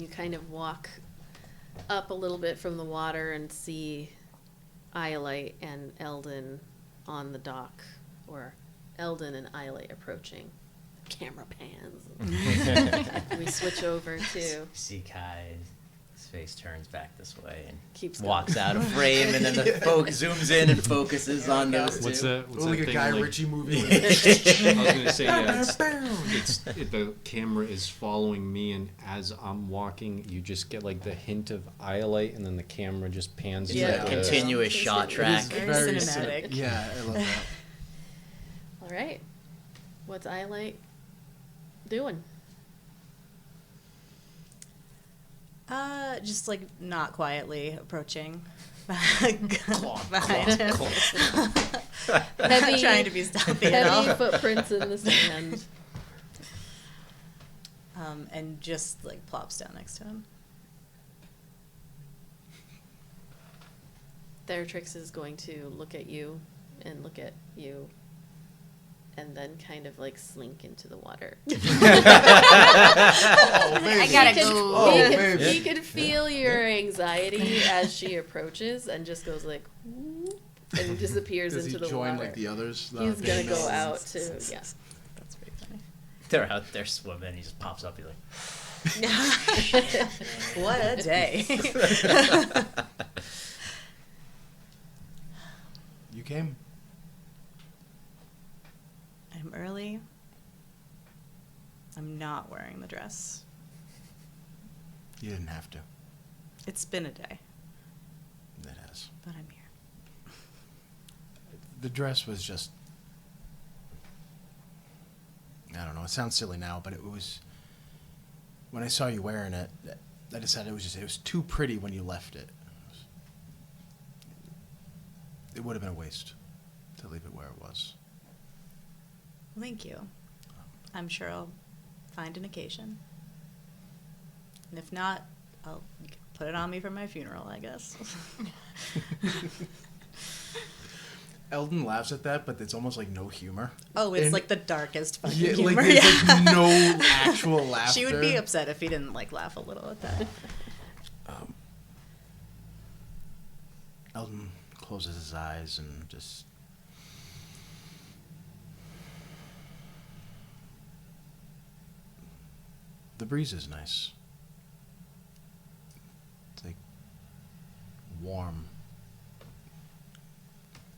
kind of walk up a little bit from the water and see Iolite and Eldon on the dock, or Eldon and Iolite approaching. The camera pans. We switch over to See Kai, his face turns back this way and keeps walks going. out of frame, and then the zooms in and focuses on those two. What's that Like a thing, Guy like- Ritchie movie. I was gonna say, yeah, the camera is following me, and as I'm walking, you just get like the hint of Iolite, and then the camera just pans. It's Yeah. like a continuous shot track. Very cinematic. Yeah, I love that. All right. What's Iolite doing? Just like not quietly approaching behind him. Heavy, Trying to be stealthy at all. heavy footprints in the sand. And just like plops down next to him. Theratrix is going to look at you and look at you, and then kind of like slink into the water. I gotta go. You can feel your anxiety as she approaches, and just goes like, "Whoop," and disappears Does into he the join water. like the others? He's gonna go out too. Yeah. That's pretty funny. They're out there swimming. He just pops up. He's like, What a day. You came. I'm early. I'm not wearing the dress. You didn't have to. It's been a day, It has. but I'm here. The dress was just, I don't know, it sounds silly now, but it was, when I saw you wearing it, I decided it was too pretty when you left it. It would have been a waste to leave it where it was. Well, thank you. I'm sure I'll find an occasion. And if not, I'll put it on me for my funeral, I guess. Eldon laughs at that, but it's almost like no humor. Oh, it's And- like the darkest fucking Yeah, humor. like there's yeah. like no actual laughter. She would be upset if he didn't like laugh a little at that. Eldon closes his eyes and just. The breeze is nice. It's like warm.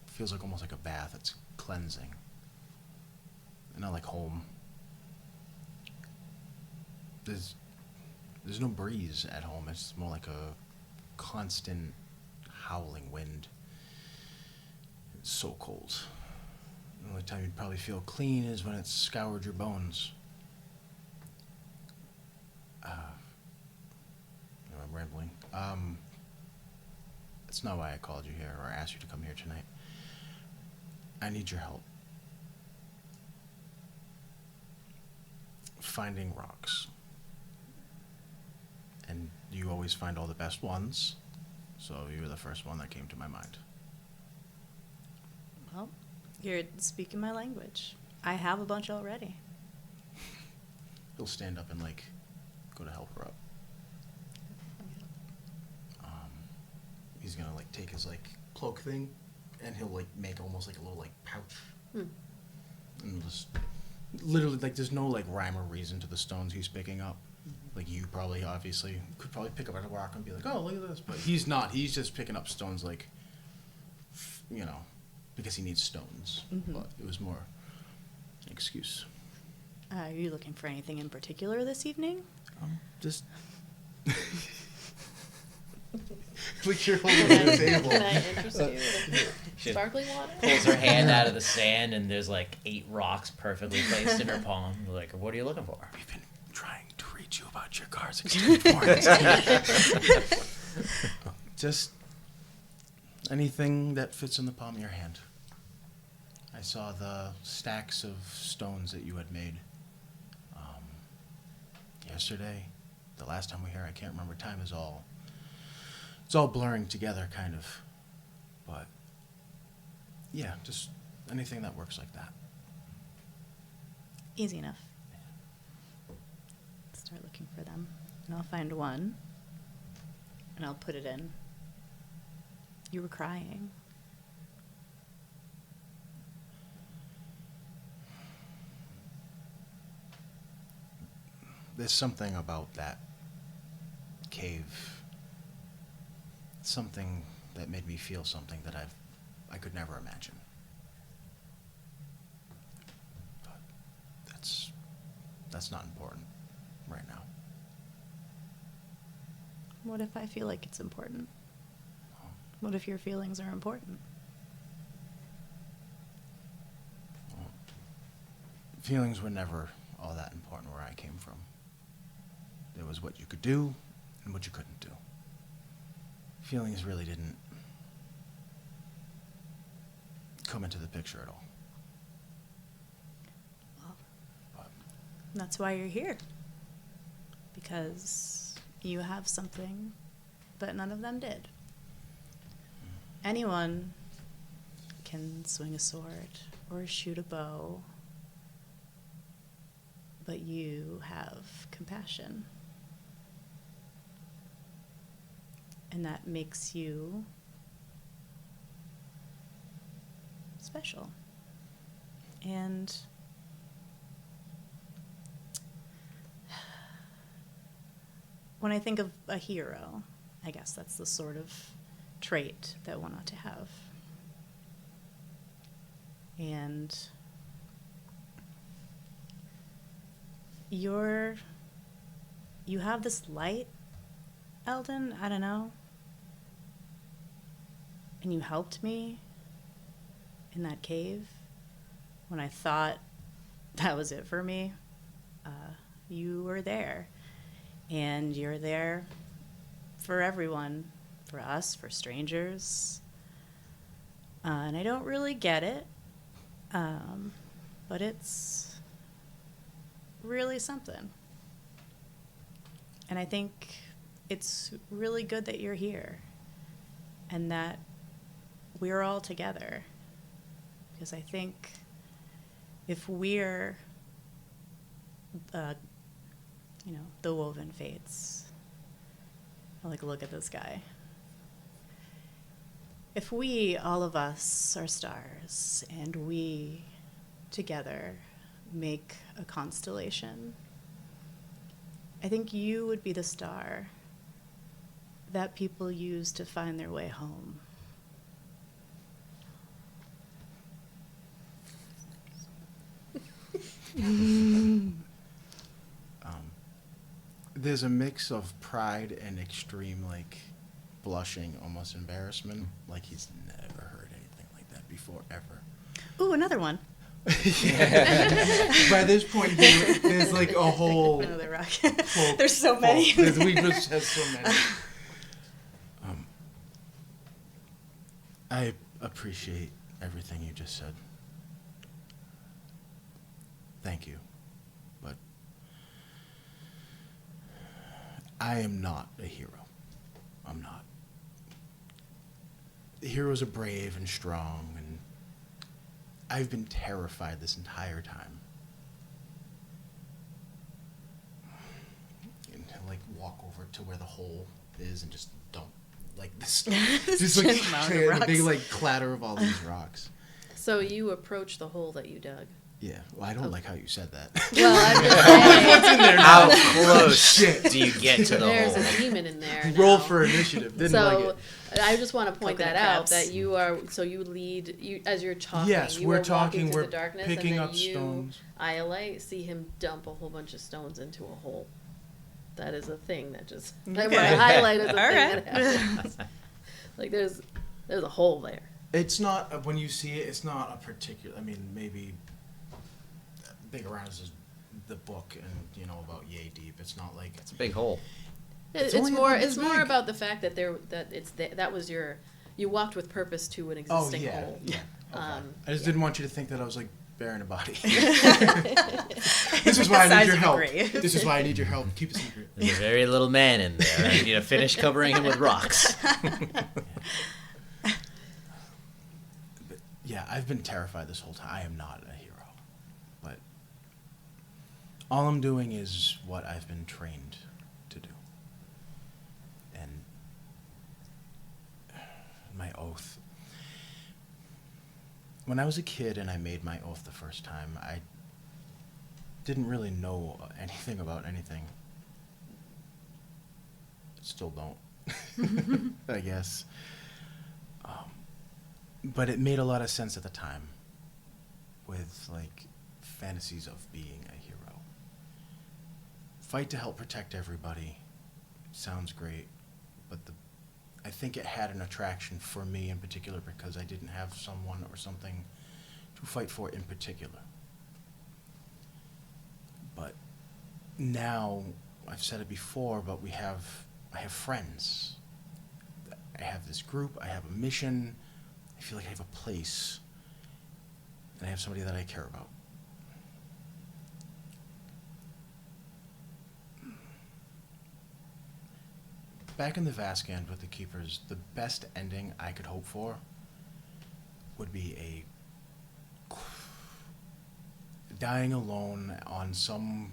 Feels like almost like a bath. It's cleansing. Not like home. There's no breeze at home. It's more like a constant howling wind. It's so cold. The only time you'd probably feel clean is when it's scoured your bones. I'm rambling. That's not why I called you here or asked you to come here tonight. I need your help. Finding rocks. And you always find all the best ones, so you were the first one that came to my mind. Well, you're speaking my language. I have a bunch already. He'll stand up and, like, go to help her up. He's gonna, like, take his, like, cloak thing, and he'll, like, make almost, like, a little, like, pouch. And just, literally, like, there's no, like, rhyme or reason to the stones he's picking up. Like, you probably, obviously, could probably pick up a rock and be like, oh, look at this. But he's not. He's just picking up stones, like, you know, because he needs stones. But it was more an excuse. Are you looking for anything in particular this evening? Just... like you're holding the table. Can I interest you in sparkling water? Pulls her hand out of the sand, and there's like 8 rocks perfectly placed in her palm. Like, what are you looking for? We've been trying to reach you about your car's exchange warranty. Just anything that fits in the palm of your hand. I saw the stacks of stones that you had made yesterday. The last time we were here, I can't remember. Time is all... It's all blurring together, kind of. But, yeah, just anything that works like that. Easy enough. Start looking for them. And I'll find one. And I'll put it in. You were crying. There's something about that cave. Something that made me feel something that I could never imagine. But that's not important right now. What if I feel like it's important? What if your feelings are important? Well, feelings were never all that important where I came from. There was what you could do and what you couldn't do. Feelings really didn't come into the picture at all. Well, But that's why you're here. Because you have something that none of them did. Anyone can swing a sword or shoot a bow, but you have compassion. And that makes you special. And when I think of a hero, I guess that's the sort of trait that one ought to have. And you have this light, Eldon, I don't know. And you helped me in that cave when I thought that was it for me. You were there. And you're there for everyone, for us, for strangers. And I don't really get it, but it's really something. And I think it's really good that you're here and that we're all together. Because I think if we're, the woven fates, I like, look at this guy. If we, all of us, are stars and we together make a constellation, I think you would be the star that people use to find their way home. There's a mix of pride and extreme, blushing, almost embarrassment. Like he's never heard anything like that before ever. Ooh, another one. By this point, there's like a whole. Another rock. whole There's so many. we just have so many. I appreciate everything you just said. Thank you. But I am not a hero. I'm not. The heroes are brave and strong, and I've been terrified this entire time. And like walk over to where the hole is and just dump like this, just like the big like clatter of all these rocks. So you approach the hole that you dug. Yeah. Well, I don't like how you said that. Well, I'm just saying, How close do you get to the there's hole? a demon in there. Roll now. for initiative. Didn't So like it. I just want to point Coconut that out crabs. that you are. So you lead you as you're talking. Yes, you we're are talking, walking through we're the darkness, picking and then up you, stones. Iolite, see him dump a whole bunch of stones into a hole. That is a thing that just. Okay. I want to highlight as a All thing right. that happens. Like there's a hole there. It's not when you see it. It's not a particular. I mean, maybe big around is the book, and about yay deep. It's not like It's a big hole. It's It's only more. about It's this more big. about the fact that that was your. You walked with purpose to an oh existing yeah, hole. yeah. Okay. Yeah. I just didn't want you to think that I was like burying a body. This is why I need your help. This is why I need your help. Keep it secret. There's a very little man in there. I need to finish covering him with rocks. But yeah, I've been terrified this whole time. I am not a hero, but all I'm doing is what I've been trained to do. And my oath. When I was a kid and I made my oath the first time, I didn't really know anything about anything. Still don't, I guess. But it made a lot of sense at the time with like fantasies of being a hero. Fight to help protect everybody. Sounds great, but I think it had an attraction for me in particular because I didn't have someone or something to fight for in particular. But now, I've said it before, but I have friends. I have this group, I have a mission, I feel like I have a place, and I have somebody that I care about. Back in the Vascand with the Keepers, the best ending I could hope for would be dying alone on some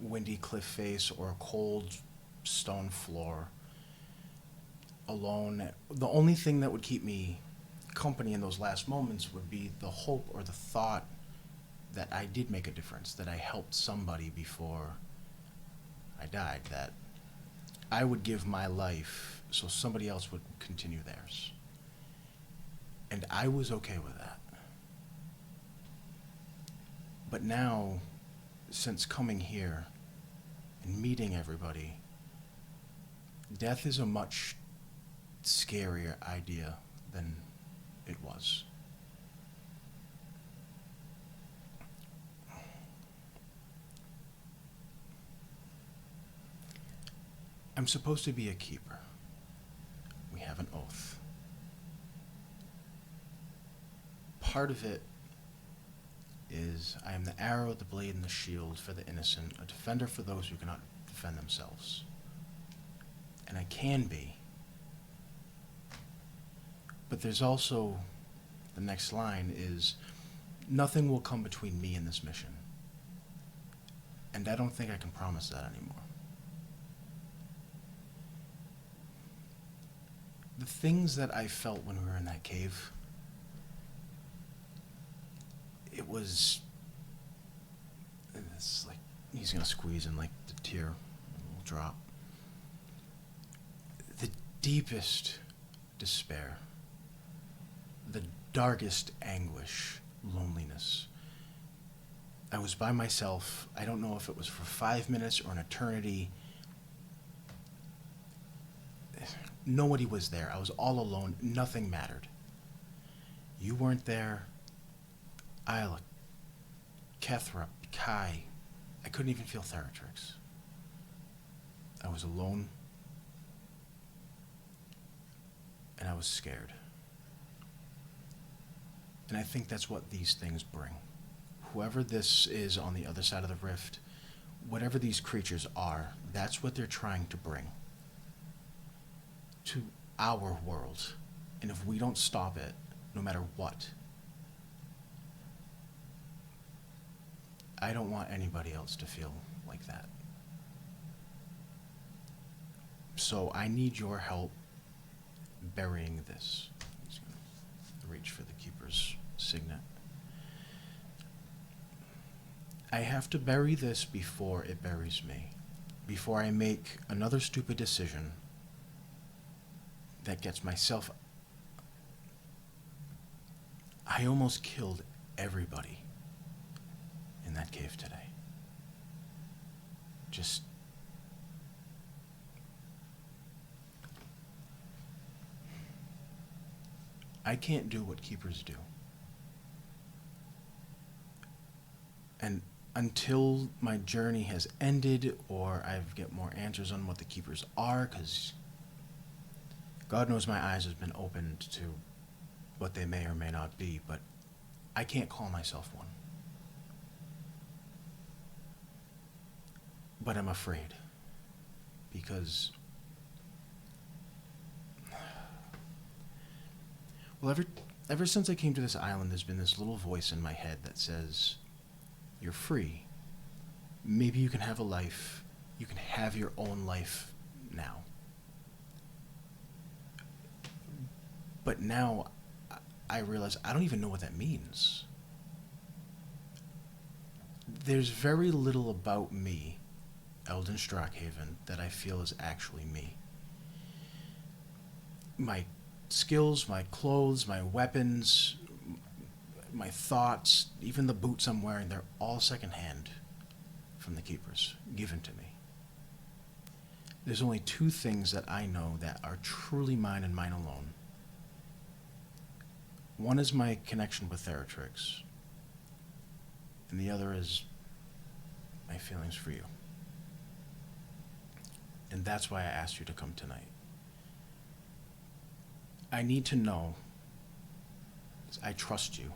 windy cliff face or a cold stone floor, alone. The only thing that would keep me company in those last moments would be the hope or the thought that I did make a difference, that I helped somebody before I died, that I would give my life so somebody else would continue theirs. And I was okay with that. But now, since coming here and meeting everybody, death is a much scarier idea than it was. I'm supposed to be a keeper. We have an oath. Part of it is I am the arrow, the blade, and the shield for the innocent, a defender for those who cannot defend themselves. And I can be. But there's also, the next line is, nothing will come between me and this mission. And I don't think I can promise that anymore. The things that I felt when we were in that cave, it was, it's like, he's gonna squeeze and like the tear will drop. The deepest despair, the darkest anguish, loneliness. I was by myself. I don't know if it was for 5 minutes or an eternity. Nobody was there. I was all alone. Nothing mattered. You weren't there. Ayla, Kethra, Kai. I couldn't even feel Theratrix. I was alone. And I was scared. And I think that's what these things bring. Whoever this is on the other side of the rift, whatever these creatures are, that's what they're trying to bring to our world. And if we don't stop it, no matter what, I don't want anybody else to feel like that. So I need your help burying this. He's gonna reach for the Keeper's signet. I have to bury this before it buries me. Before I make another stupid decision that gets myself... I almost killed everybody in that cave today. Just... I can't do what keepers do. And until my journey has ended or I get more answers on what the keepers are, because God knows my eyes have been opened to what they may or may not be, but I can't call myself one. But I'm afraid, because well, ever since I came to this island, there's been this little voice in my head that says, you're free. Maybe you can have a life. You can have your own life now. But now I realize I don't even know what that means. There's very little about me, Eldon Strackhaven, that I feel is actually me. My skills, my clothes, my weapons, my thoughts, even the boots I'm wearing, they're all secondhand from the keepers, given to me. There's only two things that I know that are truly mine and mine alone. One is my connection with Theratrix, and the other is my feelings for you. And that's why I asked you to come tonight. I need to know, I trust you.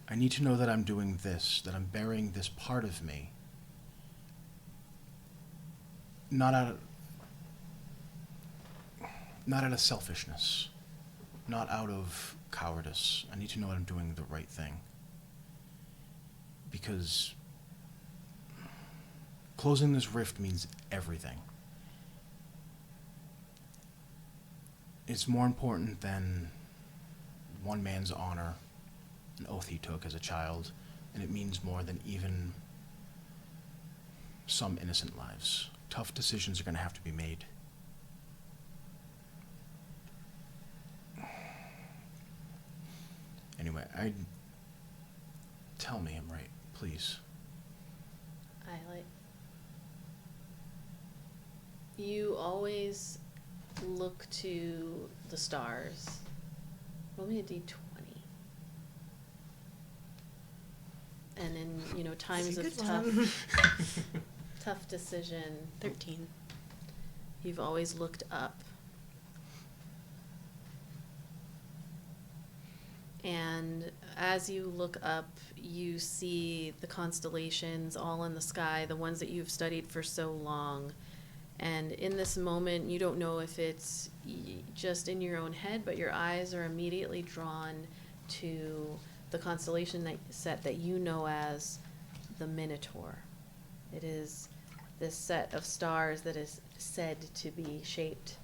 I need to know that I'm doing this, that I'm burying this part of me, not out of selfishness, not out of cowardice. I need to know that I'm doing the right thing. Because closing this rift means everything. It's more important than one man's honor, an oath he took as a child, and it means more than even some innocent lives. Tough decisions are going to have to be made. Anyway, tell me I'm right, please. Iolite. You always look to the stars. Roll me a d20. And in, times of tough decision, 13. you've always looked up. And as you look up, you see the constellations all in the sky, the ones that you've studied for so long. And in this moment, you don't know if it's just in your own head, but your eyes are immediately drawn to the constellation set that you know as the Minotaur. It is this set of stars that is said to be shaped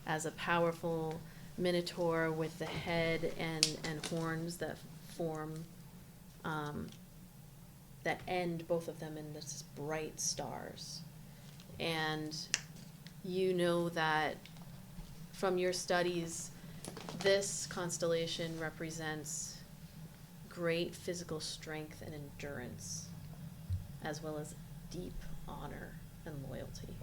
as a powerful Minotaur with the head and horns that form, that end both of them in this bright stars. And you know that from your studies, this constellation represents great physical strength and endurance, as well as deep honor and loyalty.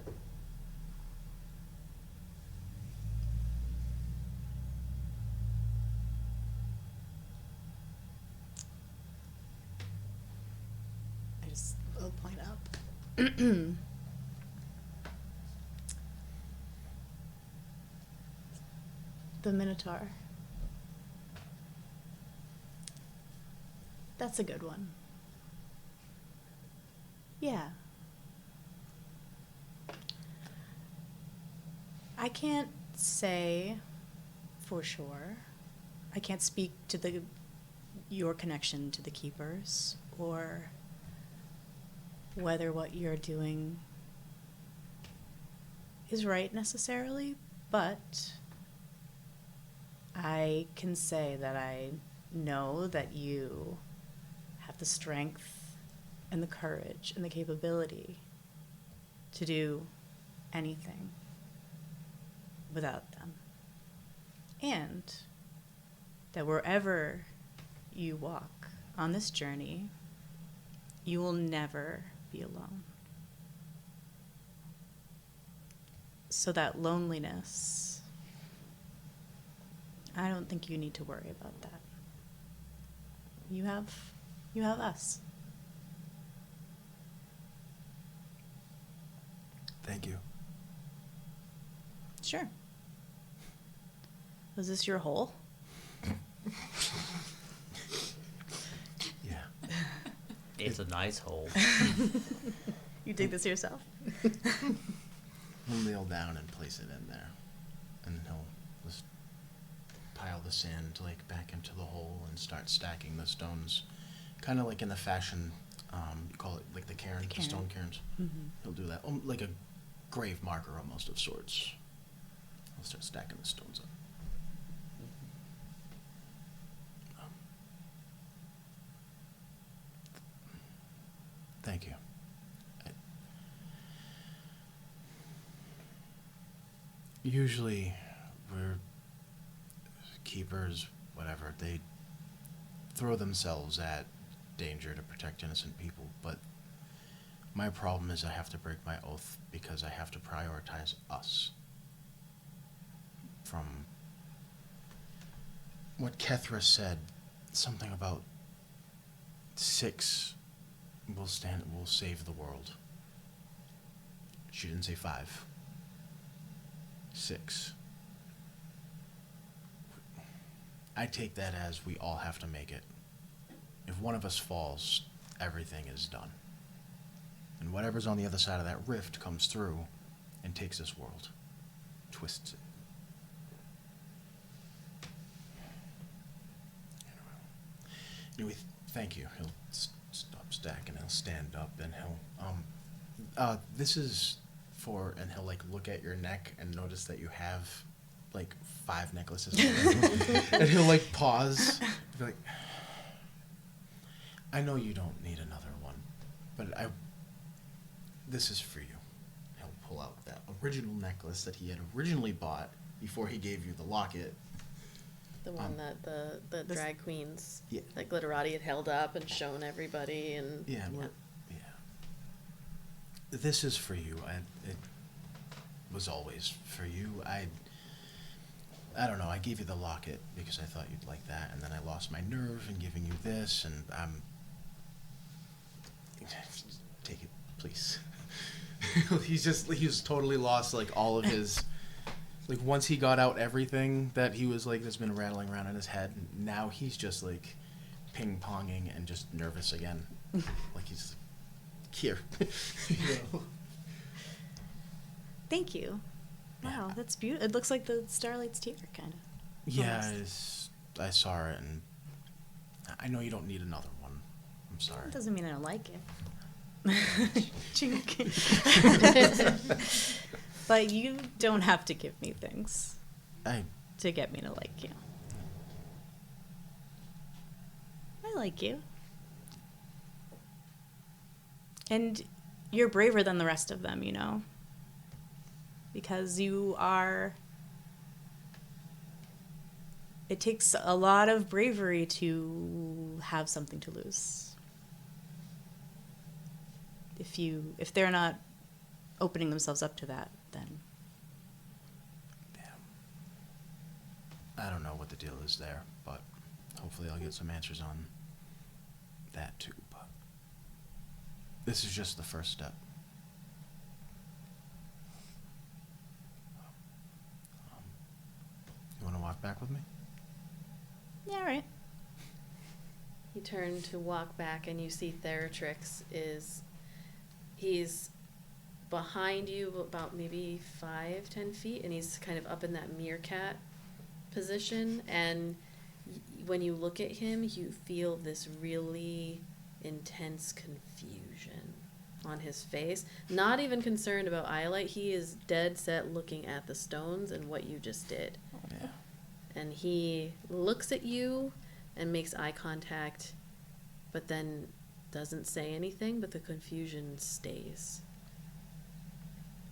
just will point up. The Minotaur. That's a good one. Yeah. I can't say for sure. I can't speak to your connection to the Keepers or whether what you're doing is right necessarily, but I can say that I know that you have the strength and the courage and the capability to do anything without them. And that wherever you walk on this journey, you will never be alone. So that loneliness, I don't think you need to worry about that. You have us. Thank you. Sure. Was this your hole? Yeah. It's a nice hole. You dig this yourself? We'll kneel down and place it in there. And he'll just pile the sand like back into the hole and start stacking the stones. Kind of like in the fashion, you call it like the cairn, the stone cairns. Mm-hmm. He'll do that. Like a grave marker almost of sorts. He'll start stacking the stones up. Thank you. Usually, we're keepers, whatever, they throw themselves at danger to protect innocent people, but my problem is I have to break my oath because I have to prioritize us. From what Kethra said, something about 6 will save the world. She didn't say 5. 6. I take that as we all have to make it. If one of us falls, everything is done. And whatever's on the other side of that rift comes through and takes this world, twists it. Anyway, thank you. He'll stop stacking, he'll stand up, and he'll, this is for, and he'll like look at your neck and notice that you have like 5 necklaces. And he'll like pause, and be like, I know you don't need another one, but this is for you. He'll pull out that original necklace that he had originally bought before he gave you the locket. The one that the drag queens, Yeah. like Glitterati, had held up and shown everybody, and Yeah, yeah. This is for you. It was always for you. I don't know. I gave you the locket because I thought you'd like that, and then I lost my nerve in giving you this, and take it, please. he was totally lost, like all of his. Like, once he got out everything that he was, like, that's been rattling around in his head, now he's just, like, ping-ponging and just nervous again. Like, he's here. You know? Thank you. Wow, that's beautiful. It looks like the Starlight's tear, kind of. Yeah, I saw it, and I know you don't need another one. I'm sorry. That doesn't mean I don't like it. Chink. But you don't have to give me things to get me to like you. I like you. And you're braver than the rest of them, you know? Because you are... It takes a lot of bravery to have something to lose. If they're not opening themselves up to that, then... Damn. I don't know what the deal is there, but hopefully I'll get some answers on that too. But This is just the first step. You want to walk back with me? Yeah, all right. You turn to walk back and you see Theratrix he's behind you about maybe 5-10 feet, and he's kind of up in that meerkat position, and when you look at him you feel this really intense confusion on his face. Not even concerned about Iolite, he is dead set looking at the stones and what you just did. Yeah. And he looks at you and makes eye contact, but then doesn't say anything, but the confusion stays.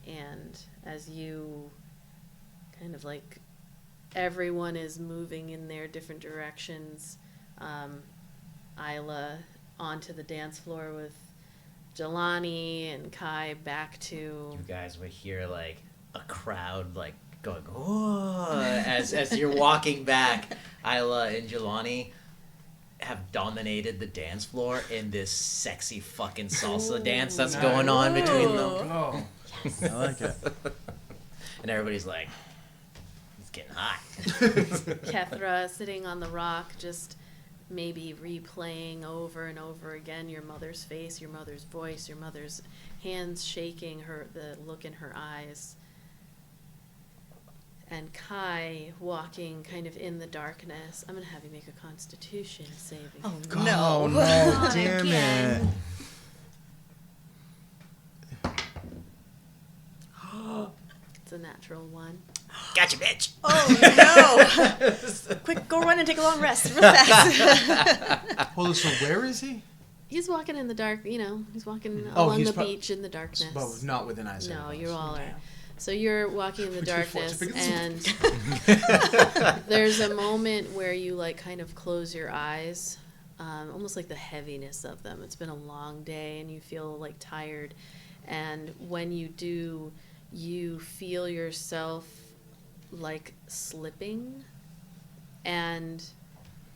And as you kind of like, everyone is moving in their different directions, Ayla onto the dance floor with Jelani, and Kai back to... You guys would hear like a crowd like going, "Whoa!" as you're walking back. Ayla and Jelani have dominated the dance floor in this sexy fucking salsa dance that's going on between them. Oh, I like it. And everybody's like, it's getting hot. Kethra sitting on the rock, just maybe replaying over and over again your mother's face, your mother's voice, your mother's hands shaking, the look in her eyes. And Kai walking kind of in the darkness. I'm going to have you make a Constitution saving. Oh, Oh, no, damn again. it. It's a natural 1. Gotcha, bitch. Oh, no. Quick, go run and take a long rest real fast. Hold on, so where is he? He's walking in the dark, he's walking along the beach in the darkness. But not within eyesight. No, of us. you all are. So you're walking in the darkness, and and there's a moment where you like kind of close your eyes, almost like the heaviness of them. It's been a long day and you feel like tired. And when you do, you feel yourself like slipping, and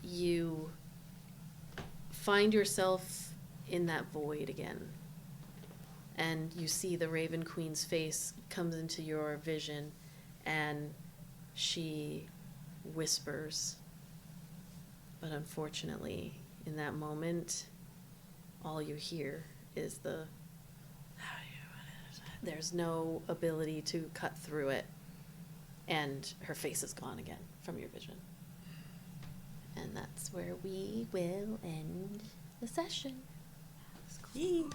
you find yourself in that void again. And you see the Raven Queen's face comes into your vision, and she whispers. But unfortunately, in that moment, all you hear is there's no ability to cut through it, and her face is gone again from your vision. And that's where we will end the session. Yee.